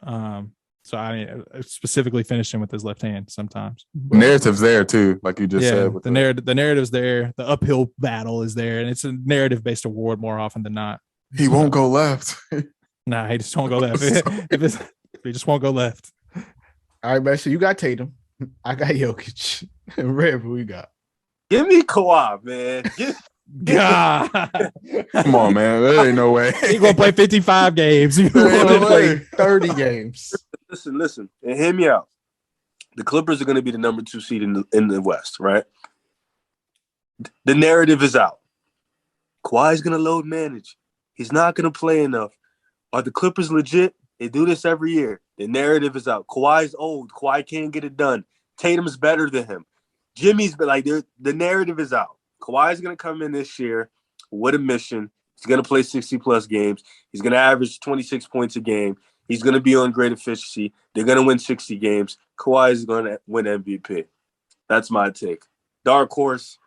So I specifically finishing with his left hand sometimes. The narrative's there too, like you just said. The narrative's there. The uphill battle is there, and it's a narrative-based award more often than not. He won't go left. Nah, he just won't go left. He just won't go left. All right, man. So you got Tatum. I got Jokic. Rev, who you got? Give me Kawhi, man. God. Come on, man. There ain't no way. He's going to play 55 games. He's going to play 30 games. Listen, and hear me out. The Clippers are going to be the number 2 seed in the West, right? The narrative is out. Kawhi's going to load manage. He's not going to play enough. Are the Clippers legit? They do this every year. The narrative is out. Kawhi's old. Kawhi can't get it done. Tatum's better than him. Jimmy's been like, the narrative is out. Kawhi's going to come in this year with a mission. He's going to play 60-plus games. He's going to average 26 points a game. He's going to be on great efficiency. They're going to win 60 games. Kawhi is going to win MVP. That's my take. Dark horse.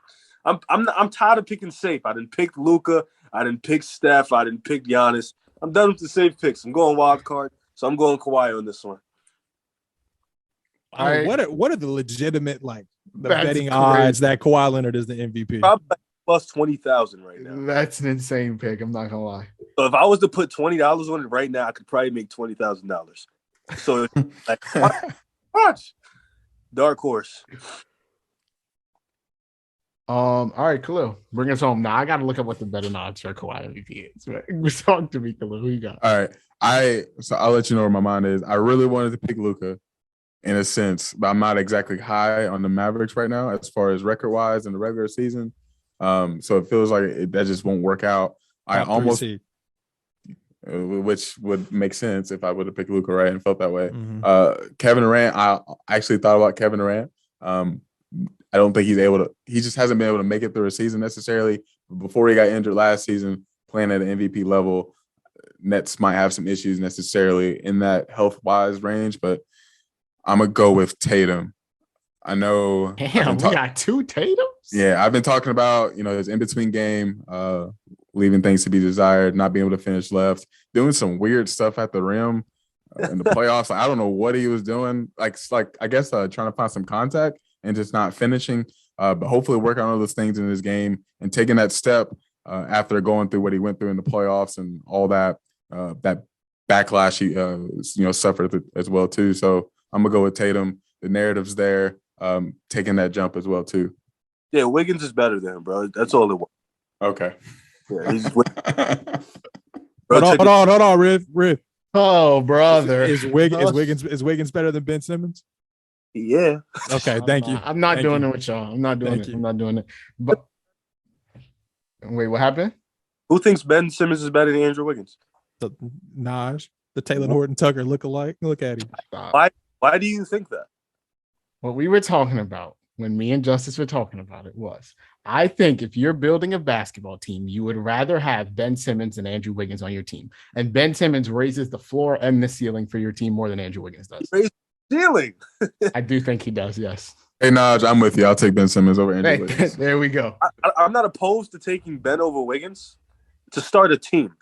I'm tired of picking safe. I didn't pick Luka. I didn't pick Steph. I didn't pick Giannis. I'm done with the safe picks. I'm going wild card, so I'm going Kawhi on this one. What are the legitimate betting odds that Kawhi Leonard is the MVP? Probably plus 20,000 right now. That's an insane pick. I'm not gonna lie. So if I was to put $20 on it right now, I could probably make $20,000. So watch. Dark horse. All right, Khalil, bring us home. Now I gotta look up what the betting odds for Kawhi MVP is. Talk to me, Khalil. Who you got? All right, so I'll let you know where my mind is. I really wanted to pick Luka, in a sense, but I'm not exactly high on the Mavericks right now as far as record wise in the regular season. So it feels like that just won't work out. I almost, which would make sense if I would have picked Luka, right, and felt that way. Mm-hmm. Kevin Durant, I actually thought about Kevin Durant. I don't think he just hasn't been able to make it through a season necessarily. Before he got injured last season, playing at an MVP level, Nets might have some issues necessarily in that health-wise range, but I'm going to go with Tatum. I know. Damn, we got 2 Tatums? Yeah, I've been talking about, his in-between game, leaving things to be desired, not being able to finish left, doing some weird stuff at the rim in the playoffs. I don't know what he was doing. I guess trying to find some contact and just not finishing, but hopefully working on all those things in his game and taking that step after going through what he went through in the playoffs and all that backlash he suffered as well too. So I'm gonna go with Tatum. The narrative's there, taking that jump as well too. Yeah, Wiggins is better than him, bro. That's all it was. Okay. Yeah, he's hold on, Riv. Oh, brother. Is Wiggins better than Ben Simmons? Yeah. Okay, thank you. I'm not doing it with y'all. I'm not doing it. I'm not doing it. But wait, what happened? Who thinks Ben Simmons is better than Andrew Wiggins? The Naj, the Taylor Horton Tucker look-alike. Look at him. Why do you think that? What we were talking about when me and Justice were talking about it was, I think if you're building a basketball team, you would rather have Ben Simmons and Andrew Wiggins on your team. And Ben Simmons raises the floor and the ceiling for your team more than Andrew Wiggins does. Ceiling. I do think he does, yes. Hey, Naj, I'm with you. I'll take Ben Simmons over Andrew Wiggins. There we go. I'm not opposed to taking Ben over Wiggins to start a team.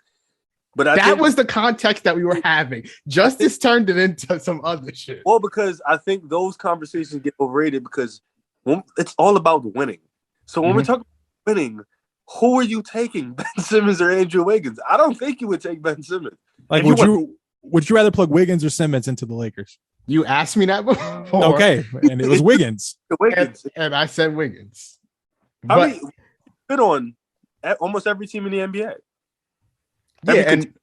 But that was the context that we were having. Justice turned it into some other shit. Well, because I think those conversations get overrated because it's all about winning. So when we're talking about winning, who are you taking, Ben Simmons or Andrew Wiggins? I don't think you would take Ben Simmons. Like, would you rather plug Wiggins or Simmons into the Lakers? You asked me that before. Okay, and it was Wiggins. And I said Wiggins. I mean, fit on almost every team in the NBA. And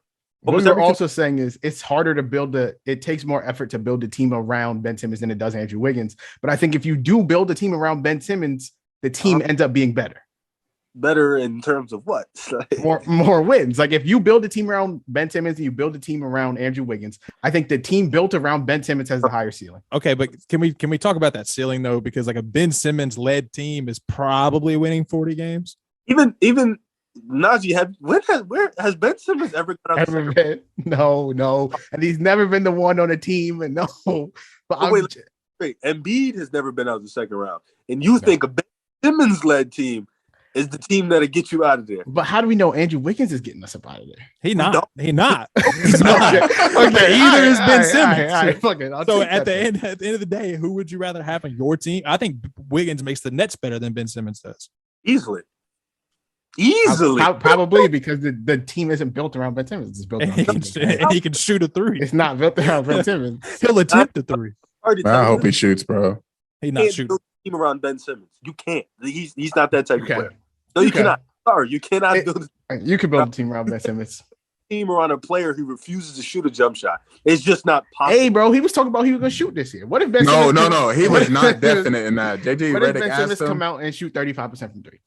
what we're also saying is it's harder to build it takes more effort to build a team around Ben Simmons than it does Andrew Wiggins. But I think if you do build a team around Ben Simmons, the team ends up being better. Better in terms of what? more wins. Like if you build a team around Ben Simmons and you build a team around Andrew Wiggins, I think the team built around Ben Simmons has the higher ceiling. Okay, but can we talk about that ceiling though? Because like a Ben Simmons led team is probably winning 40 games. Even Najee, where has Ben Simmons ever been? No, and he's never been the one on a team. And no, but wait, Embiid has never been out of the second round, and you think a Ben Simmons led team is the team that'll get you out of there? But how do we know Andrew Wiggins is getting us up out of there? He's not. He's not. Okay. Either is Ben Simmons. Fuck it. So at the end of the day, who would you rather have on your team? I think Wiggins makes the Nets better than Ben Simmons does. Easily. Probably because the team isn't built around Ben Simmons. It's built around he can shoot a three. It's not built around Ben Simmons. He'll attempt a three. I hope he shoots, bro. He not shooting. Build a team around Ben Simmons. You can't. He's not that type of player. No, you cannot. Sorry, you cannot build. You can build a team around Ben Simmons. Team around a player who refuses to shoot a jump shot. It's just not possible. Hey, bro, he was talking about he was going to shoot this year. What if Ben Simmons? No, he was not definite in that. JJ Redick Ben Simmons come out and shoot 35% from three?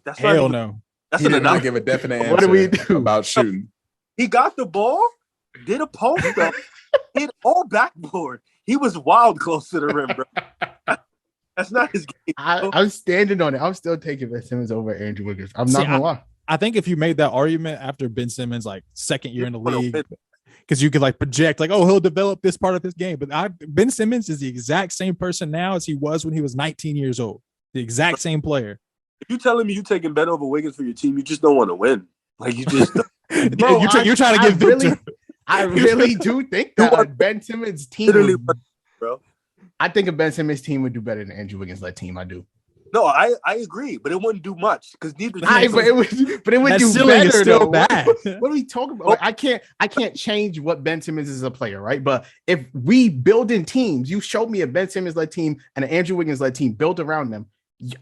That's hell no. That's he did not give a definite answer. What do we do about shooting? He got the ball, did a post up, hit all backboard. He was wild close to the rim, bro. That's not his game. I'm standing on it. I'm still taking Ben Simmons over Andrew Wiggins. I'm not gonna lie. I think if you made that argument after Ben Simmons' like second year in the league, because you could like project like, oh, he'll develop this part of his game. But Ben Simmons is the exact same person now as he was when he was 19 years old. The exact same player. If you're telling me you're taking Ben over Wiggins for your team, you just don't want to win. Like you just Bro, you're trying to get Victor. I really do think that Ben Simmons' team bro. I think a Ben Simmons team would do better than Andrew Wiggins led team. I do. No, I agree, but it wouldn't do much because neither. But it would do better. Still bad. What are we talking about? Like, I can't change what Ben Simmons is as a player, right? But if we build in teams, you showed me a Ben Simmons led team and an Andrew Wiggins led team built around them.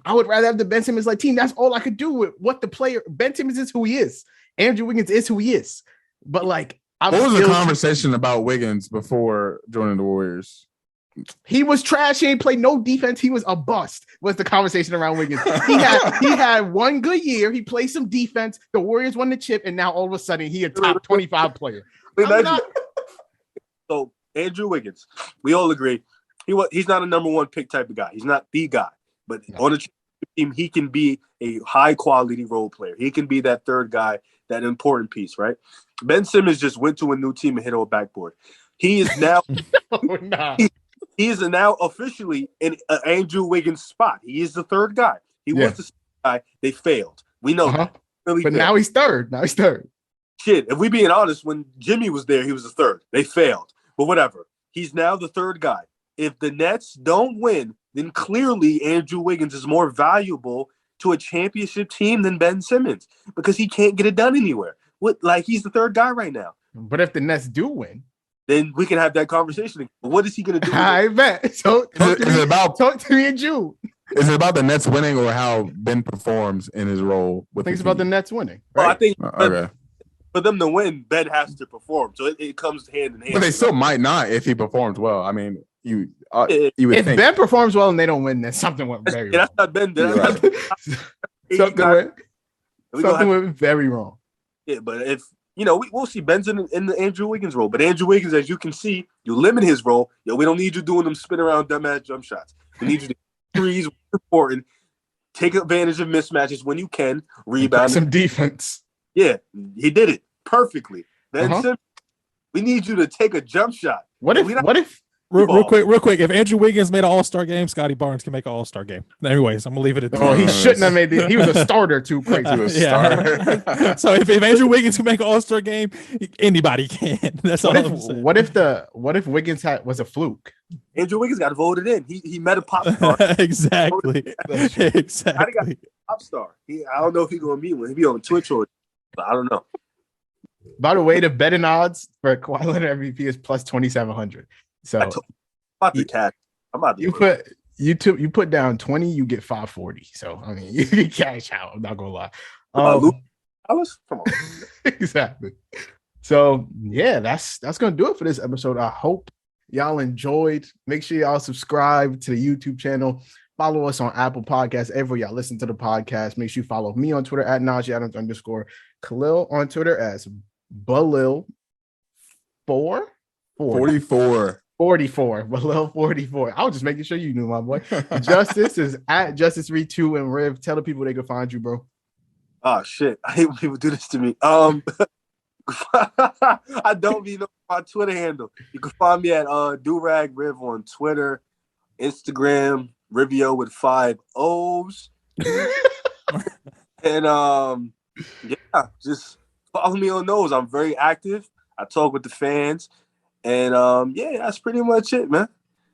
I would rather have the Ben Simmons led team. That's all I could do with what the player. Ben Simmons is who he is. Andrew Wiggins is who he is. But like, what was the conversation about Wiggins before joining the Warriors? He was trash. He ain't played no defense. He was a bust. Was the conversation around Wiggins? He had one good year. He played some defense. The Warriors won the chip, and now all of a sudden he a top 25 player. So Andrew Wiggins, we all agree he's not a number one pick type of guy. He's not the guy, but on a team he can be a high quality role player. He can be that third guy, that important piece, right? Ben Simmons just went to a new team and hit on a backboard. He is now. He is now officially in Andrew Wiggins' spot. He is the third guy. He was the second guy. They failed. We know that. Really but now he's third. Shit, if we being honest, when Jimmy was there, he was the third. They failed. But whatever. He's now the third guy. If the Nets don't win, then clearly Andrew Wiggins is more valuable to a championship team than Ben Simmons because he can't get it done anywhere. He's the third guy right now. But if the Nets do win, then we can have that conversation. What is he going to do? I bet. So talk to me in June. Is it about the Nets winning or how Ben performs in his role? I think it's about the Nets winning. Right? Well, I think for them to win, Ben has to perform. So it comes hand in hand. But they still might not if he performs well. I mean, you would if think. Ben performs well and they don't win, then something went very wrong. That's not Ben. Something went very wrong. Yeah, but if we'll see Ben's in the Andrew Wiggins role. But Andrew Wiggins, as you can see, you limit his role. We don't need you doing them spin around dumbass jump shots. We need you to threes important. Take advantage of mismatches when you can. Rebound. Some defense. Yeah, he did it perfectly. Then we need you to take a jump shot. What if real quick, if Andrew Wiggins made an All-Star game, Scotty Barnes can make an All-Star game. Anyways, I'm gonna leave it at that. Oh, he shouldn't have made it. He was a starter too. Crazy. Yeah. So if Andrew Wiggins can make an All-Star game, anybody can. That's all I'm saying. What if Wiggins was a fluke? Andrew Wiggins got voted in. He met a pop star. Exactly. Exactly. Pop star. I don't know if he's gonna meet one. He'll be on Twitch or but I don't know. By the way, the betting odds for Kawhi Leonard MVP is plus 2,700. So I'm about to cash. I'm about to you put down 20, you get 540. So I mean, you can cash out. I'm not gonna lie. Come on. Exactly. So yeah, that's gonna do it for this episode. I hope y'all enjoyed. Make sure y'all subscribe to the YouTube channel. Follow us on Apple Podcasts. Everywhere y'all listen to the podcast. Make sure you follow me on Twitter at @NajeeAdams_. Khalil on Twitter as Balil 44. Balil 44. I was just making sure you knew, my boy. Justice is at Justice32 and Riv. Tell the people they can find you, bro. Oh shit. I hate when people do this to me. I don't even know my Twitter handle. You can find me at Durag Riv on Twitter, Instagram, Rivio with 5 O's. And yeah, just follow me on those. I'm very active. I talk with the fans. And yeah, that's pretty much it, man.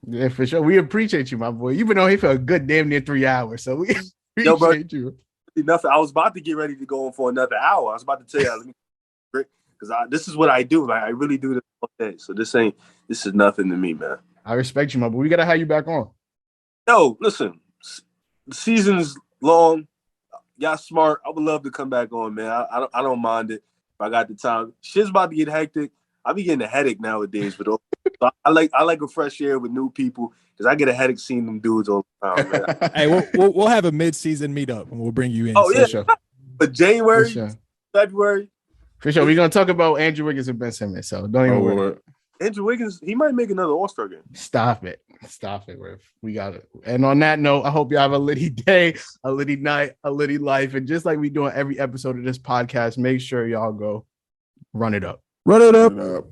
Yeah, for sure. We appreciate you, my boy. You've been on here for a good damn near 3 hours. So we appreciate you. Nothing. I was about to get ready to go on for another hour. I was about to tell you, because this is what I do. Like I really do this all day. So this is nothing to me, man. I respect you, my boy. We gotta have you back on. Yo, listen, the season's long. Y'all smart. I would love to come back on, man. I don't mind it if I got the time. Shit's about to get hectic. I be getting a headache nowadays, but I like a fresh air with new people because I get a headache seeing them dudes all the time, man. Hey, we'll have a mid-season meetup and we'll bring you in. Oh yeah, sure. But January, February. For sure, we're gonna talk about Andrew Wiggins and Ben Simmons. So don't even worry. Andrew Wiggins, he might make another All-Star game. Stop it, Riff. We got it. And on that note, I hope you have a litty day, a litty night, a litty life, and just like we do on every episode of this podcast, make sure y'all go run it up. Run it up.